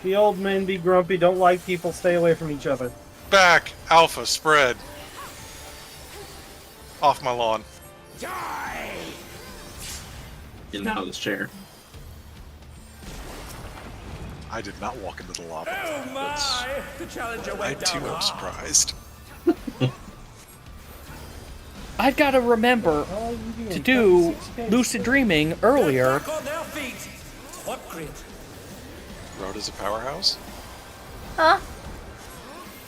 The old men be grumpy, don't like people, stay away from each other. Back! Alpha, spread! Off my lawn. Getting out of this chair. I did not walk into the lava. Oh my! The challenger I went too down am hard. surprised. I've got to remember Oh, you to doing? do 56K. lucid dreaming earlier. Back on their feet. What grit? Rhoda's a powerhouse? Huh?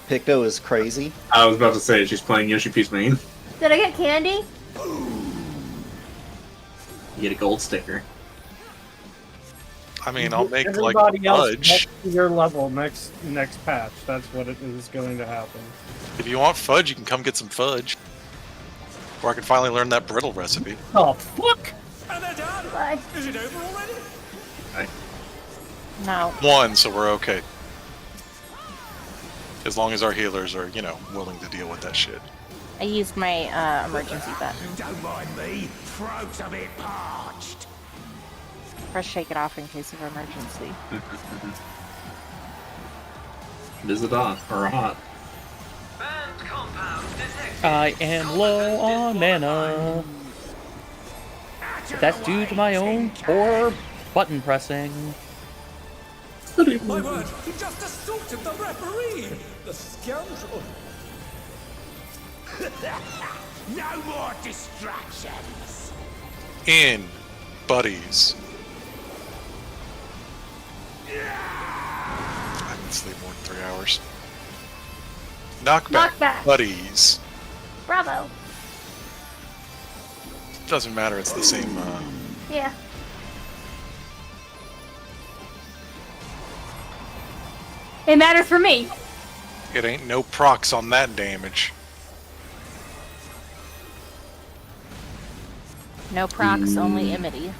Picto is crazy. I was about to say she's playing Yoshi Peace main. Did I get candy? You get a gold sticker. I mean, I'll make, like, Everybody else fudge. up to your level next patch. That's what it is going to happen. If you want fudge, you can come get some fudge. Or I can finally learn that brittle recipe. Oh, fuck! And they're done. Bye. Is it over already? No. One, so we're okay. As long as our healers are, willing to deal with that shit. I used my emergency button. Don't mind me. Throat's a bit parched. Press shake it off in case of emergency. Visit on or hot. Banned compound detected. I am low on mana. But that's due to my own poor button pressing. My word, he just assaulted the referee! The scoundrel! No more distractions. In, buddies. I didn't sleep more than 3 hours. Knockback, Knockback. buddies. Bravo. Doesn't matter, it's the same, Yeah. It matters for me. it ain't no procs on that damage. No procs, only Imity.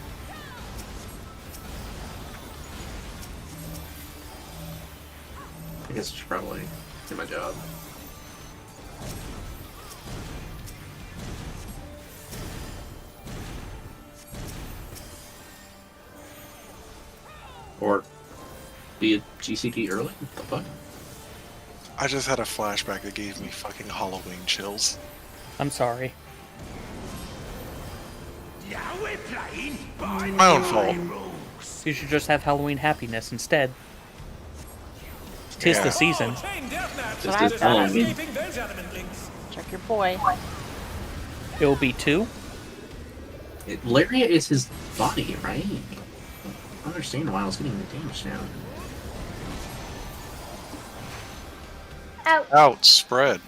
I guess I should probably do my job. Or be a GCT early? What the fuck? I just had a flashback that gave me fucking Halloween chills. I'm sorry. Now we're playing by My own fault. rules. You should just have Halloween happiness instead. 'Tis Yeah. the season. Oh, chain deathmatch. Just There's as no fun. escaping those adamant links. Check your boy. It will be 2. Lariat is his body, right? I don't understand why I was getting the damage now. Out. Out, spread.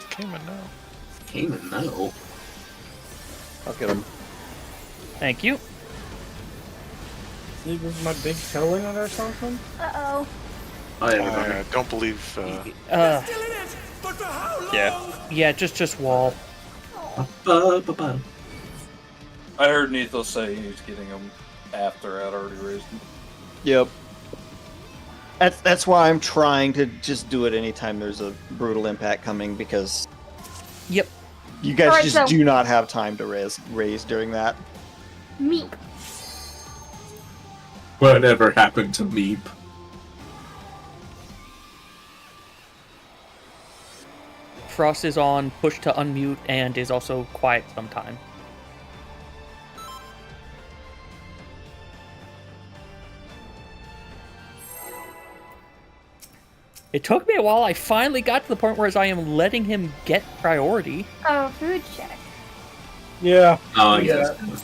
Came in now. Came in no. I'll get him. Thank you. Leave with my big toe in it or something? Uh-oh. Oh yeah, I don't believe, Still in it, but for how long? Yeah, just wall. Ba-ba-ba. I heard Nethos say he was getting him after I'd already raised him. Yep. That's why I'm trying to just do it anytime there's a brutal impact coming, because Yep. you guys Alright, just so- do not have time to raise during that. Meep. Whatever happened to Meep? Frost is on push to unmute and is also quiet sometime. It took me a while. I finally got to the point where I am letting him get priority. Oh, food check. Yeah. Oh, I Yeah. guess.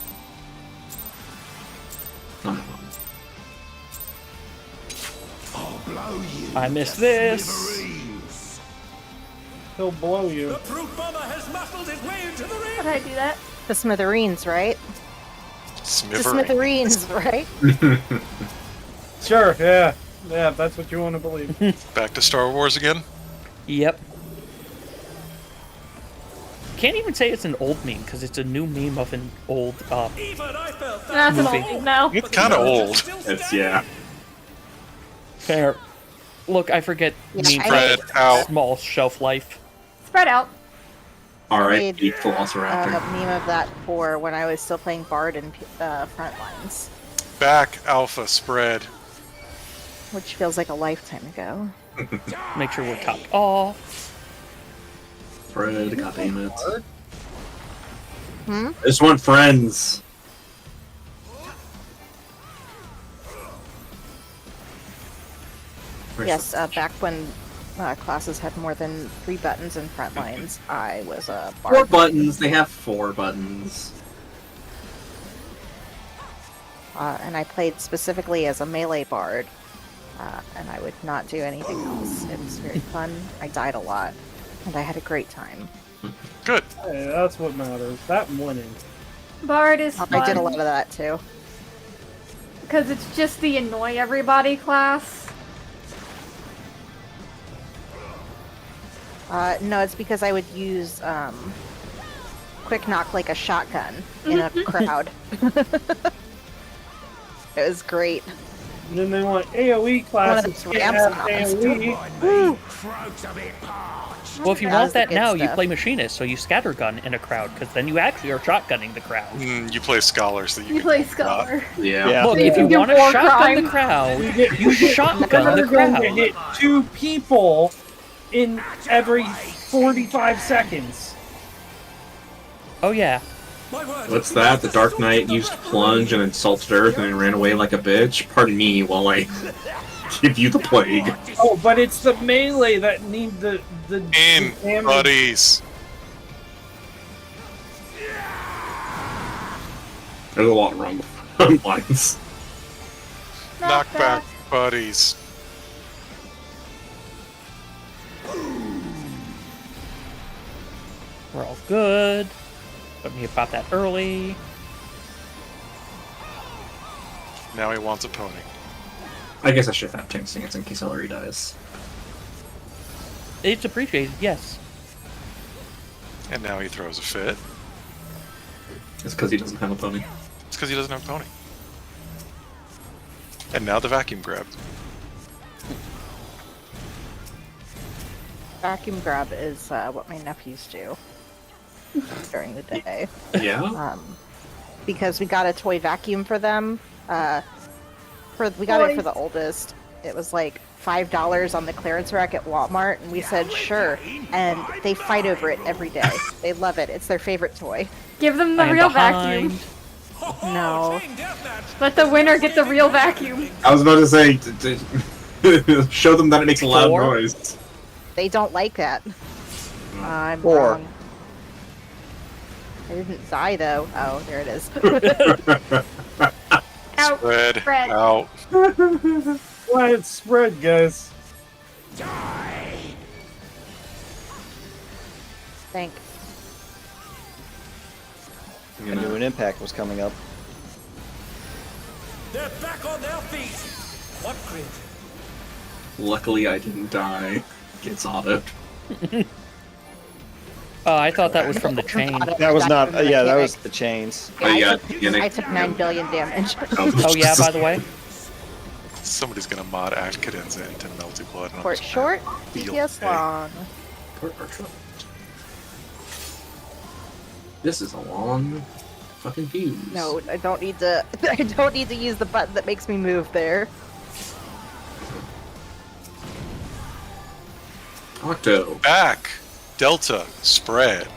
I missed this. Smithereens. He'll blow The you. brute bomber has muscled his way into the ring. How'd I do that? The smithereens, right? The Smithereens. smithereens, right? Sure, yeah. Yeah, if that's what you want to believe. Back to Star Wars again. Yep. Can't even say it's an old meme because it's a new meme of an old. Even I felt that. That's an Movie. old now. It's kind of old. It's yeah. Fair. Look, I forget Yeah, memes I have Spread out. small shelf life. Spread out. All I right, made big a Velociraptor. meme of that for when I was still playing Bard in Frontlines, Back Alpha spread. which feels like a lifetime ago. Make sure we're topped off. Fred, goddamn it. Hmm? I just want friends. Where's Yes, the- back when classes had more than 3 buttons in Frontlines, I was a Four Bard. buttons. They have 4 buttons. And I played specifically as a melee Bard, and I would not do anything else. It was very fun. I died a lot, and I had a great time. Good. Hey, that's what matters. That and winning. Bard is fun. I did a lot of that too. Because it's just the annoy everybody class. No, it's because I would use quick knock like a shotgun in a crowd. It was great. And then they want AoE classes. those Can't ramps have and AoE. Throats a bit parched. Well, if you That want was the that good now, you stuff. play machinist, so you scattergun in a crowd, because then you actually are shotgunning the crowd. You play Scholar so you You can play not- Scholar. Yeah. Yeah. Look, You if you do want to war shotgun crime. the crowd, get- you shotgun the You're going to crowd. hit 2 people in every 45 seconds. Oh yeah. My word. What's that? The Dark Knight used plunge and insulted Earth and then ran away like a bitch? Pardon me while I give you the plague. Oh, but it's the melee that need the In, damage. buddies. There's a lot wrong with lines. Knockback buddies. We're all good. Let me pop that early. Now he wants a pony. I guess I should have Tank Stance in case Ellery dies. It's appreciated, yes. And now he throws a fit. It's because he doesn't have a pony. It's because he doesn't have a pony. And now the vacuum grab. Vacuum grab is what my nephews do during the day. Yeah? Because we got a toy vacuum for them. We got it for the oldest. It was like $5 on the clearance rack at Walmart, and we said sure. And they fight over it every day. They love it. It's their favorite toy. Give them the I am real behind. vacuum. No. Chain deathmatch. Let the winner get the real vacuum. I was about to say, show them that it makes a loud 4? noise. They don't like that. I'm 4. wrong. I didn't die though. Oh, there it is. Out. Spread Spread. out. Let it spread, guys. Thank. You I knew know, an impact was coming up. They're back on their feet. What grit? luckily I didn't die. Gets autoed. I thought that was from the chain. That was not. Yeah, that was the chains. Oh, yeah, I took, beginning. I took 9 billion damage. Oh yeah, by the way. Somebody's gonna mod Act Cadenza into Melty Blood. and I'm Port just short, feel DPS bad. long. This is a long fucking fuse. No, I don't need to. I don't need to use the button that makes me move there. Octo. Back. Delta. Spread.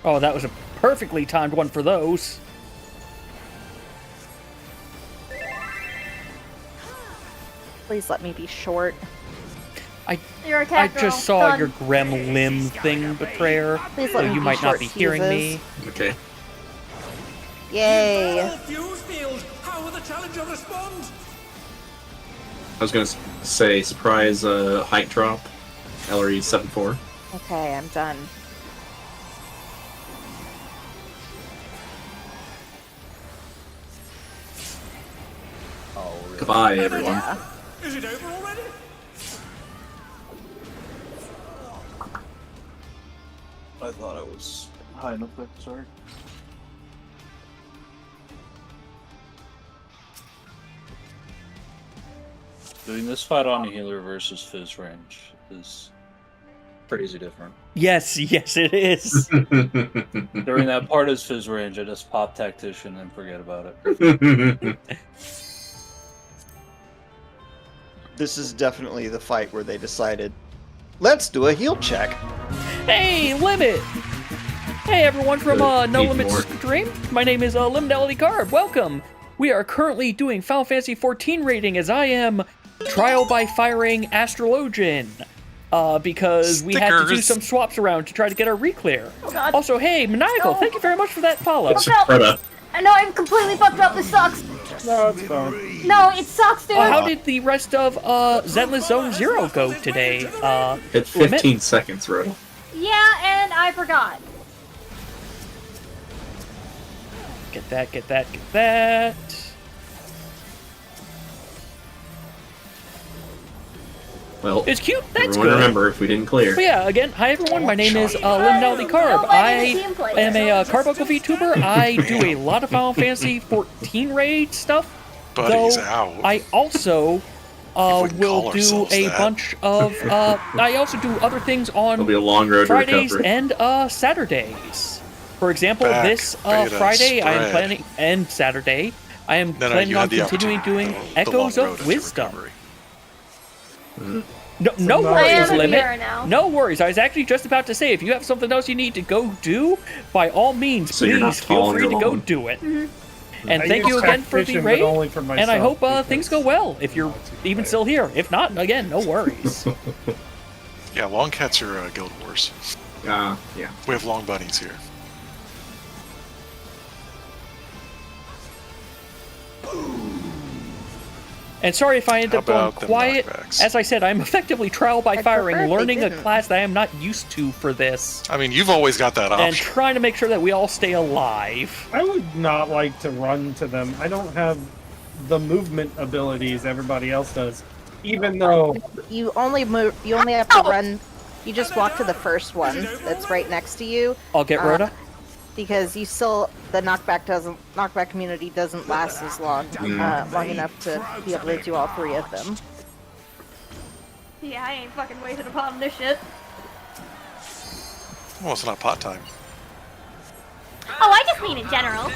Oh, that was a perfectly timed one for those. Please let me be short. You're a I cat girl. just saw Done. your gremlin thing, Betrayer, Please so let me you be might not short be hearing me. fuses. Okay. Yay! Battle fuse field. How will the challenger respond? I was gonna say surprise height drop. LRE 7-4. Okay, I'm done. Oh, really? Goodbye, everyone. Yeah. Is it over already? I thought I was high enough there. Sorry. Doing this fight on a healer versus Fizz range is crazy different. Yes, it is. During that part as Fizz range, I just pop Tactician and forget about it. This is definitely the fight where they decided, let's do a heal check. Hey, Limit! Hey, everyone from No Need Limit more. Stream. My name is Liminality Carb. Welcome. We are currently doing Final Fantasy XIV rating as I am trial by firing Astrologian. Because we had to do Stickers. some swaps around to try to get our Reclear. Oh god. Also, hey, Maniacal, thank you very much for that follow. What's up? Preda. I know I'm completely fucked up. This sucks. No, it's fine. No, it sucks, dude. How did the rest of Zenless Zone Zero go today? Hit 15 seconds, right? Yeah, and I forgot. Get that. Well, It's cute. That's everyone good. remember if we didn't clear. But yeah, again, hi everyone, my name is Liminality Carb. I am a Carbuckle VTuber. I do a lot of Final Fantasy XIV raid stuff. Buddy's though out. I also If we can will call do ourselves a that. bunch of, I also do other things It'll be on a long road to Fridays recovery. and Saturdays. For example, Back, this beta, Friday I am spread. planning, and Saturday, I am No, planning you on had the continuing doing opportunity, the Echoes long road of to Wisdom. recovery. No I worries, am a Limit. VR now. No worries. I was actually just about to say, if you have something else you need to go do, by all means, So you're not please feel tall and free to you're go long. do it. Mm-hmm. And I thank use you again for the Tactician, but raid. only for And I myself hope because- things go well if you're even still here. If not, again, no worries. Yeah, long cats are guild wars. Yeah. We have long bunnies here. And sorry if I end How up going about them quiet. knockbacks? As I said, I'm effectively trial by I'd firing, prefer if they learning a didn't. class that I am not used to for this, I mean, you've always got that and option. trying to make sure that we all stay alive. I would not like to run to them. I don't have the movement abilities everybody else does. Even though You only have to run. You just walk to the first one that's right next to you. I'll get Rhoda. Because the knockback community doesn't last as long enough to be able to do all three of them. Yeah, I ain't fucking wasting upon this shit. Well, it's not pot time. Oh, I just mean in general.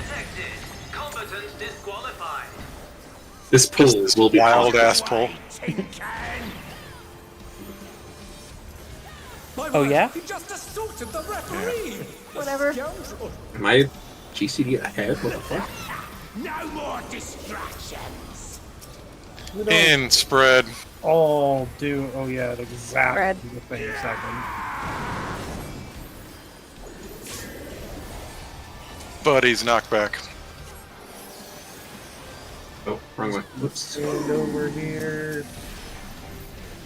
This pool This will be wild popular. ass pull. My Oh, word, yeah? He just assaulted the referee. Whatever. Scoundrel. Am I GCD ahead? What the fuck? No more distractions. we don't And spread. all do. Oh yeah, exactly Red. the same second. Buddy's knockback. Oh, wrong way. Whoops. Stand over here.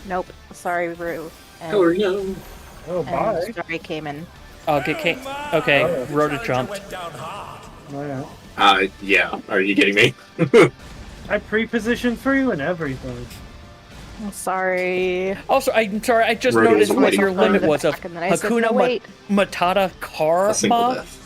Nope. Sorry, Rue. And, Oh, no. Oh, and bye. Starry came in. I'll get Kate. Okay, Oh. Rhoda Challenger jumped. went down hard. Oh, yeah. Yeah. Are you kidding me? I pre-positioned for you and everything. I'm sorry. Also, I'm sorry, I just Rhoda noticed was what waiting your for limit the was of second, then I said, Hakuna no, wait. Matata A single Karma. death.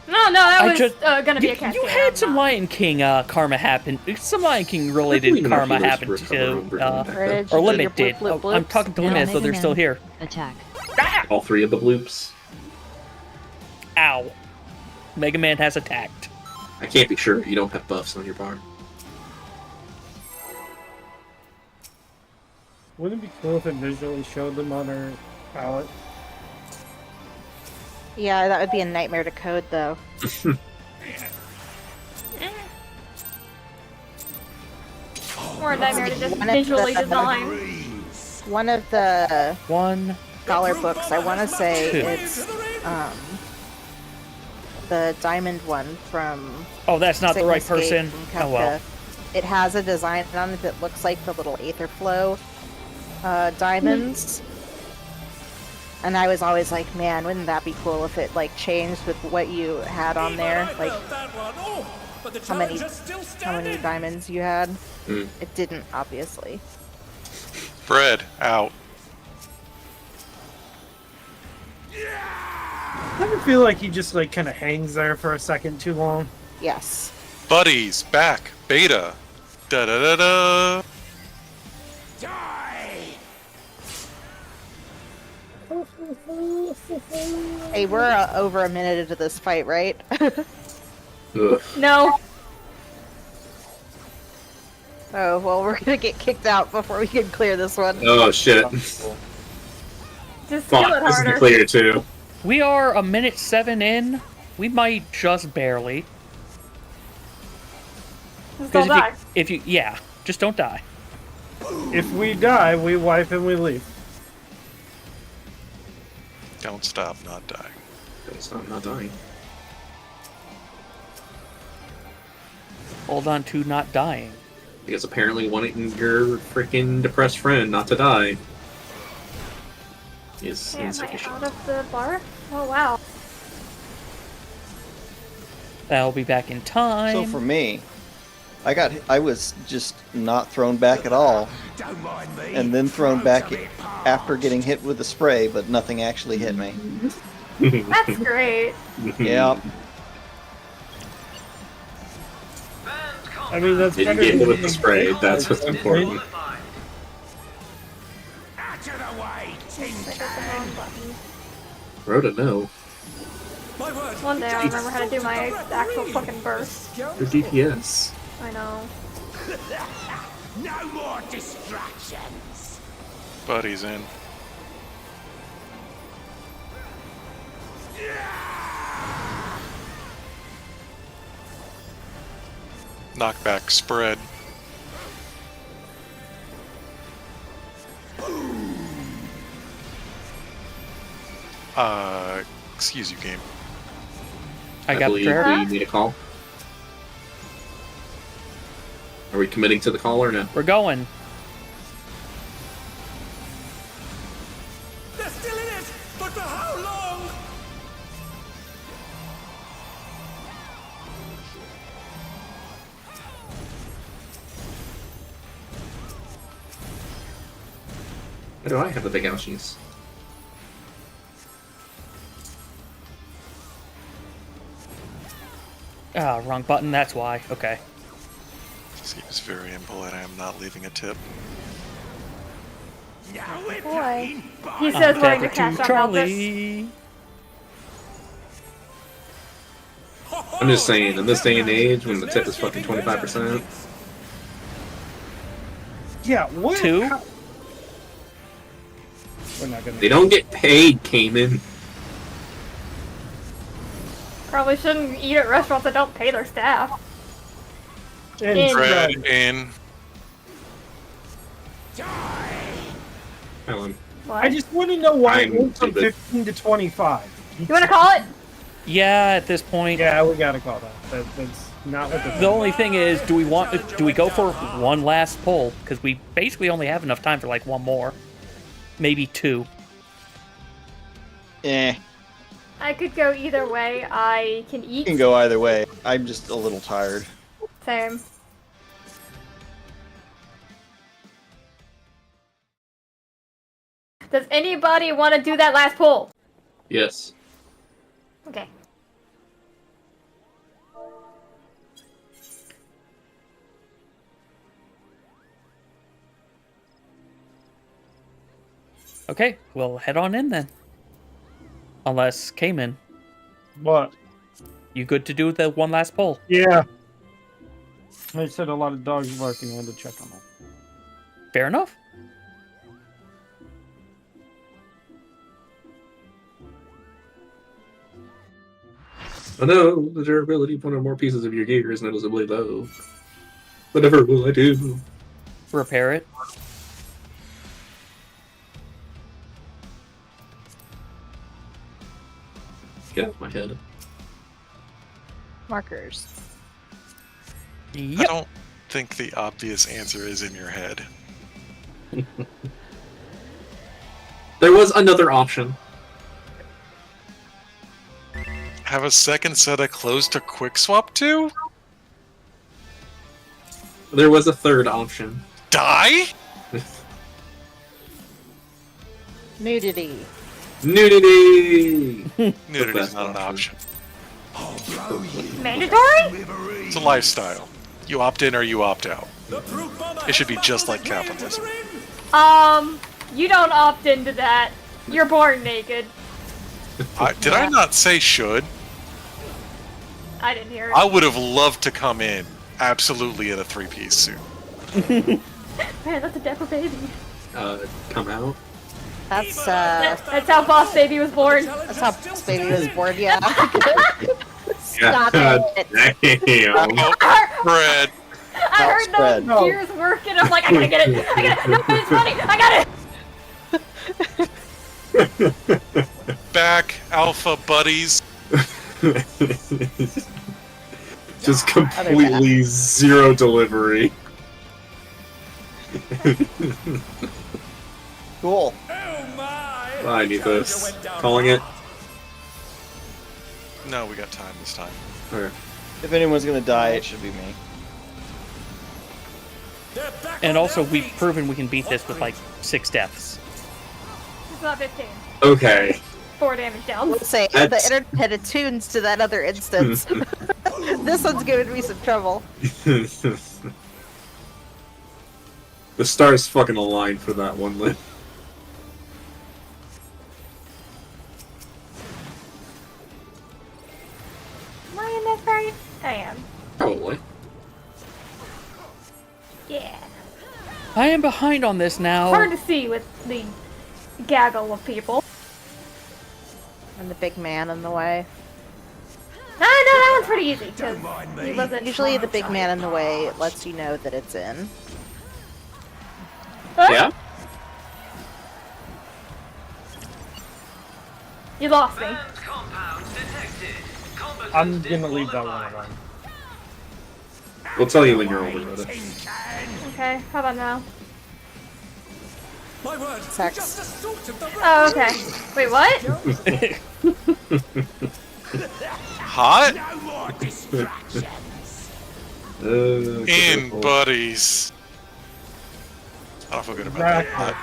No, that I was just- gonna be a You cascade. had some Lion King karma happen. Some Lion King related Hopefully enough karma heroes happened recover to, over time. Where did or you do Limit your did. bloop, bloop, I'm bloops? talking to Now Limit, so they're moving still in. here. Attack. All three of the bloops. Ow. Mega Man has attacked. I can't be sure. You don't have buffs on your bar. Wouldn't it be cool if it visually showed them on her palette? Yeah, that would be a nightmare to code, though. Or a nightmare to just One of visually the- design. One of the One. scholar books, I want to say Two. it's the diamond one from. Oh, that's not the right Sickness Gate person. from Oh well. Kefka. It has a design on it that looks like the little Aetherflow diamonds. And I was always like, man, wouldn't that be cool if it like changed with what you had on there, like how many diamonds you had. It didn't, obviously. Bread out. I ever feel like he just like kind of hangs there for a second too long? Yes. Buddies back. Beta. Da da da da. Hey, we're over a minute into this fight, right? Ugh. No. Oh, well, we're gonna get kicked out before we can clear this one. Oh shit. Just kill Fuck, it this is the harder. clear too. We are a minute 7 in. We might just barely. Just don't die. If you, yeah, just don't die. If we die, we wipe and we leave. Don't stop not dying. I'm not dying. Hold on to not dying. Because apparently wanting your freaking depressed friend not to die is Am I insufficient. out of the bar? Oh wow. That'll be back in time. So for me, I was just not thrown back at all, Don't mind me. and then thrown back after getting hit with the spray, but nothing actually hit me. That's great. Yeah. I mean, that's Didn't better get than hit with the being spray, killed that's by what's something. important. Out of the way, tin I got the can. wrong button. Rhoda, no. My word. One day I'll remember how to do my actual fucking burst. Your DPS. I know. No more distractions. Buddies in. Knockback spread. Excuse you, game. I got the believe prayer. we need a call. Are we committing to the call or no? We're going. They're still in it, but for how long? Why do I have the big ouchies? Ah, wrong button. That's why. Okay. Seems very impolite. I am not leaving a tip. Now we're Boy. playing He ball. says willing to Pepper cash to out Elvis. Charlie. I'm just saying, in this day and age, when the tip is fucking 25%, Yeah, what? 2. We're not gonna. they don't get paid, Cayman. Probably shouldn't eat at restaurants that don't pay their staff. In. Bread in. Helen. What? I just want to know why it I'm went from stupid. 15 to 25. You want to call it? Yeah, at this point. Yeah, we gotta call that. That's not what The only thing is, do we go for one last pull? Because we basically only have enough time for like one more, maybe 2. I could go either way. I can You eat. can go either way. I'm just a little tired. Same. Does anybody want to do that last pull? Yes. Okay. Okay, we'll head on in then. Unless, Cayman, What? you good to do the one last pull? Yeah. They said a lot of dogs barking. I had to check on them. Fair enough. Oh no, the durability of one or more pieces of your gear is noticeably low. Whatever will I do? Repair it. Get out of my head. markers. I Yep. don't think the obvious answer is in your head. There was another option. Have a second set of clothes to quick swap to? There was a third option. Die? Nudity. Nudity! Nudity is best not an option. option. Mandatory? It's a lifestyle. You opt in or you opt out. The brute bomber It should be has just battled like his way into the capitalism. ring. You don't opt into that. You're born naked. Did I not say should? I didn't hear I it. would have loved to come in absolutely in a three-piece suit. Man, that's a Dapper baby. Come out. That's how Boss Baby was born. That's how Boss Baby was born, yeah. Stop God it. damn. Bread. I heard Outspread. those gears working. I'm like, I gotta get it. I got it. No, it's funny. I got it. Back, alpha buddies. Just completely zero delivery. Cool. Oh my! I need this. Challenger went down Calling it. No, we got time this time. Okay. If anyone's gonna die, it should be me. They're back And on also, their we've feet. proven we can beat this with like 6 deaths. It's not 15. Okay. 4 damage down. Let's say That's- the internet attunes to that other instance. This one's giving me some trouble. The stars fucking aligned for that one, Lynn. Am I in this right? I am. Probably. Yeah. I am behind on this now. Hard to see with the gaggle of people. And the big man in the way. No, that one's pretty easy because Don't mind he me. wasn't. Usually the big man in the way lets you know that it's in. Huh? Yeah? You lost me. I'm gonna leave that one alone. We'll tell you when you're over with it. Okay, how about now? My word, Sex. just a sort of the Oh, okay. Wait, what? Hot? No more distractions. In, buddies. I don't feel good about Right. that.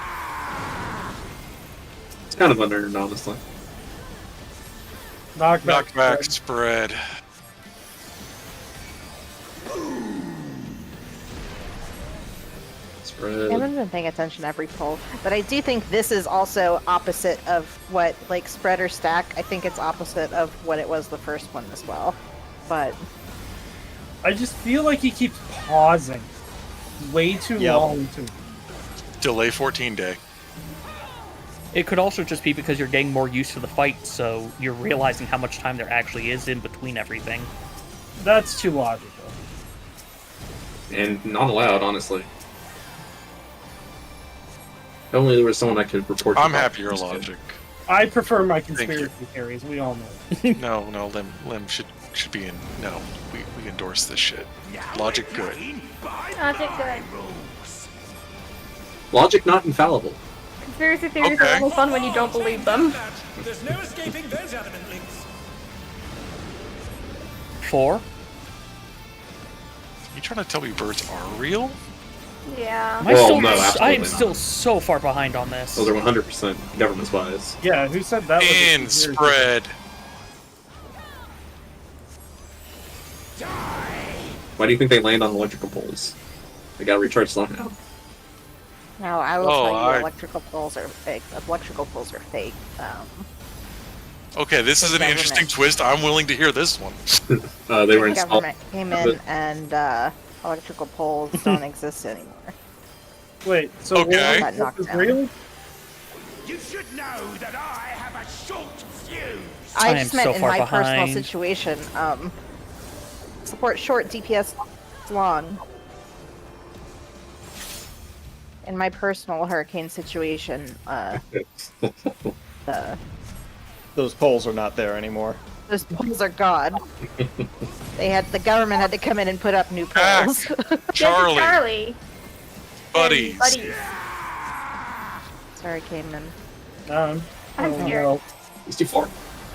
It's kind of unearned, honestly. Knockback spread. I Spread. haven't been paying attention to every poll, but I do think this is also opposite of what, like, spread or stack. I think it's opposite of what it was the first one as well. But I just feel like he keeps pausing way too Yep. long to. Delay 14 day. It could also just be because you're getting more used to the fight, so you're realizing how much time there actually is in between everything. That's too logical. And not allowed, honestly. If only there was someone I could report to. I'm happy your logic. I prefer my you. conspiracy theories. We all know. No, Lim should be in. No, we endorse this shit. Logic good. Logic good. Logic not infallible. Conspiracy theories Okay. are only fun when you don't believe them. There's no escaping those adamant links. 4? You trying to tell me birds are real? Yeah. Am I Well, still, no, I am absolutely still not. so far behind on this. Those are 100% government spies. Yeah, who said that? Was a In, conspiracy spread. Why do you think they land on electrical poles? They got recharged somehow. no, I will Oh, tell you, I- electrical poles are fake. Electrical poles are fake. Okay, this is an Government. interesting twist. I'm willing to hear this one. They were The installed. government came in and electrical poles don't exist anymore. Wait, so Okay. Got what knocked is down. real? You should know that I have a short fuse. I I am just meant so in far my personal behind. situation. Support short DPS long. In my personal hurricane situation, Those poles are not there anymore. Those poles are gone. The government had to come in and put up new Back. poles. Charlie, Charlie. buddies. Buddies. Sorry, Cayman. Um, I'm oh, scared. no. 64.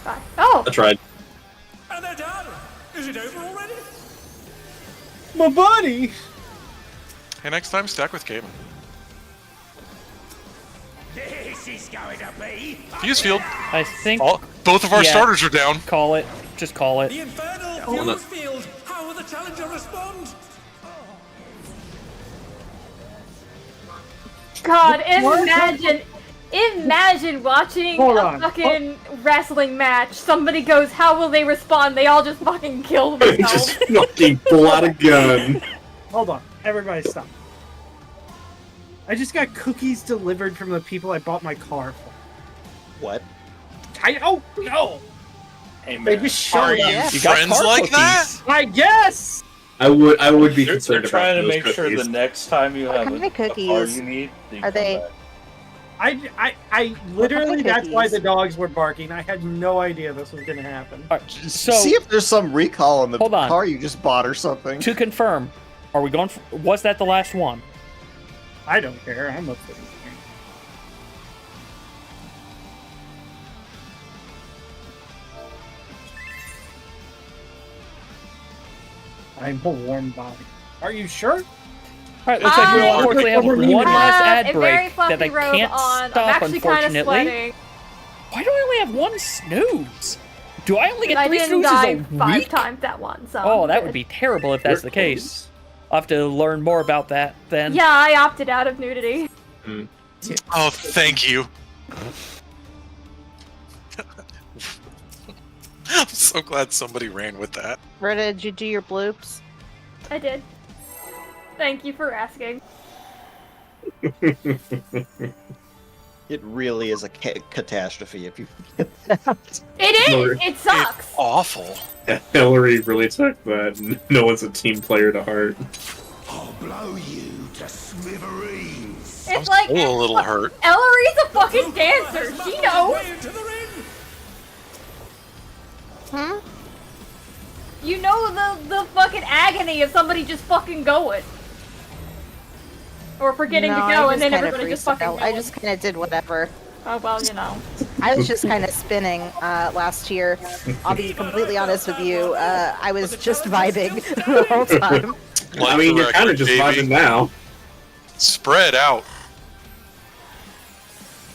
Bye. Oh, I tried. And they're done. Is it over already? My buddy! Hey, next time, stack with Cayman. This is going to be. Fuse field. I think Both of our Yeah. starters are down. call it. Just call it. The infernal Oh, no. fuse field. How will the challenger respond? God, imagine watching Hold a on. fucking wrestling match. Somebody goes, how will they respond? They all just fucking kill themselves. Just fucking pull out a gun. Hold on. Everybody stop. I just got cookies delivered from the people I bought my car for. What? I don't know! Hey They man, just showed Are up. you You got friends car like that? cookies. I guess! I would be they're concerned about trying to those make sure cookies. the next time you have kind a of car cookies you need, that you are come they? back. I literally, that's why cookies? the dogs were barking. I had no idea this was gonna happen. All right, so See if there's some recall on the Hold on. car you just bought or something. to confirm, are we going? Was that the last one? I don't care. I'm up for this. I'm a warm body. Are you sure? All right, looks like we'll I unfortunately have have one last ad a very break that I fluffy robe can't on. I'm stop, actually kind of unfortunately. sweating. Why do I only have one snooze? Do I only get I 3 didn't snoozes die a 5 week? times at once. So Oh, I'm that good. would be terrible if that's the case. I'll have to learn more about that then. Yeah, I opted out of nudity. Oh, thank you. I'm so glad somebody ran with that. Rita, did you do your bloops? I did. Thank you for asking. It really is a catastrophe if you. It Lord. is. It sucks. It's awful. Hillary really took that. No one's a team player to heart. I'll blow you to smithereens. It's like Still a little hurt. Ellery's a fucking dancer. She knows. Way into the ring. Hmm? You know the fucking agony of somebody just fucking going. Or forgetting No, to I go and then kinda everybody just fucking freestyle. I goes. just kind of did whatever. Oh, well, you know. I was just kind of spinning last year. I'll be completely honest with you. I was just vibing the whole time. Like I mean, the you're kind of record, just baby. vibing now. Spread out.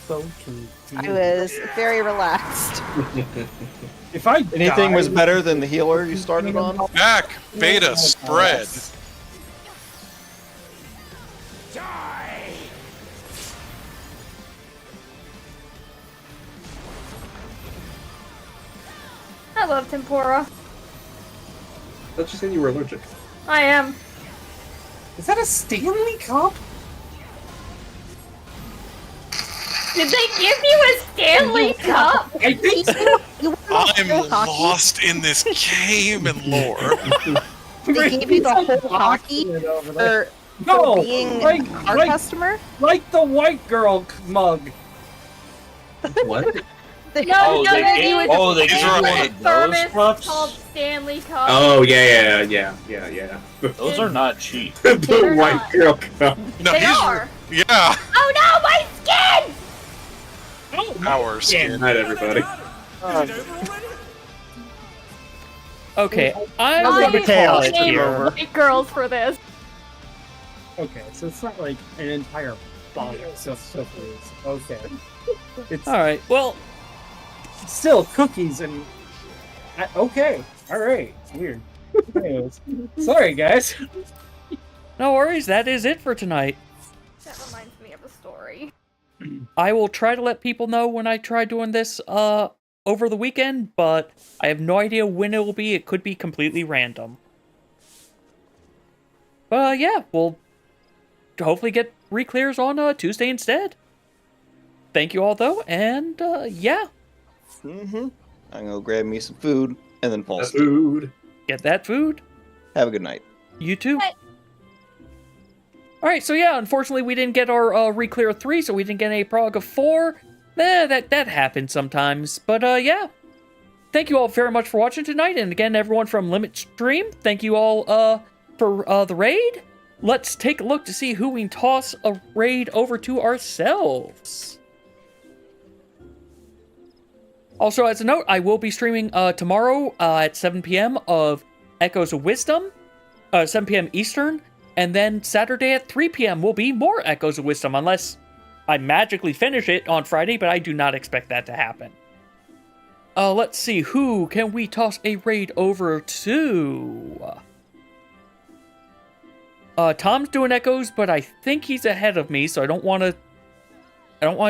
So confused. I was very relaxed. If I Anything was died- better than the healer you started on? Back. Beta. Spread. Die! I love tempura. Let's just say you were allergic. I am. Is that a Stanley Cup? Did they give you a Stanley Cup? I think so. I'm lost in this game and lore. They gave you the whole hockey Over there. for No, being like, a car like, customer? like the white girl mug. What? No, Oh, no, they no, gave- it was oh, they gave you a one of those thermos cups? called Stanley Cup. Oh yeah. Those are not cheap. The They're white not. girl cup. No, They he's are. yeah. Oh no, my skin! Our skin. Night, everybody. Is it over already? Okay, I'm I going to call it blame here. white girls for this. Okay, so it's not like an entire box of cookies. Okay. It's All right. Well, still cookies and... okay, alright. Weird. Anyways, sorry, guys. no worries. That is it for tonight. That reminds me of a story. I will try to let people know when I try doing this over the weekend, but I have no idea when it will be. It could be completely random. But yeah, we'll hopefully get Reclears on Tuesday instead. Thank you all though, and yeah, Mm-hmm. I'm gonna go grab me some food and then fall asleep. Food. get that food. Have a good night. You too. Bye. Alright, so yeah, unfortunately we didn't get our Reclear 3, so we didn't get a Prog of 4. That happened sometimes. But yeah, thank you all very much for watching tonight. And again, everyone from Limit Stream, thank you all for the raid. Let's take a look to see who we can toss a raid over to ourselves. Also, as a note, I will be streaming tomorrow at 7 p.m. of Echoes of Wisdom, 7 p.m. Eastern, and then Saturday at 3 p.m. will be more Echoes of Wisdom, unless I magically finish it on Friday, but I do not expect that to happen. Let's see, who can we toss a raid over to? Tom's doing Echoes, but I think he's ahead of me, so I don't want to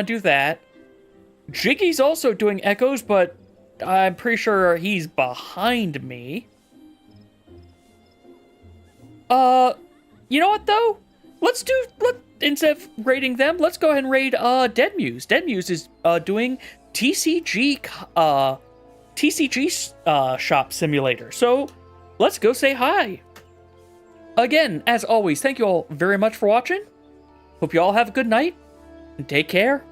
do that. Jiggy's also doing Echoes, but I'm pretty sure he's behind me. You know what, though? Instead of raiding them, let's go ahead and raid, Dead Muse. Dead Muse is, doing TCG Shop Simulator. So, let's go say hi. Again, as always, thank you all very much for watching. Hope you all have a good night, and take care.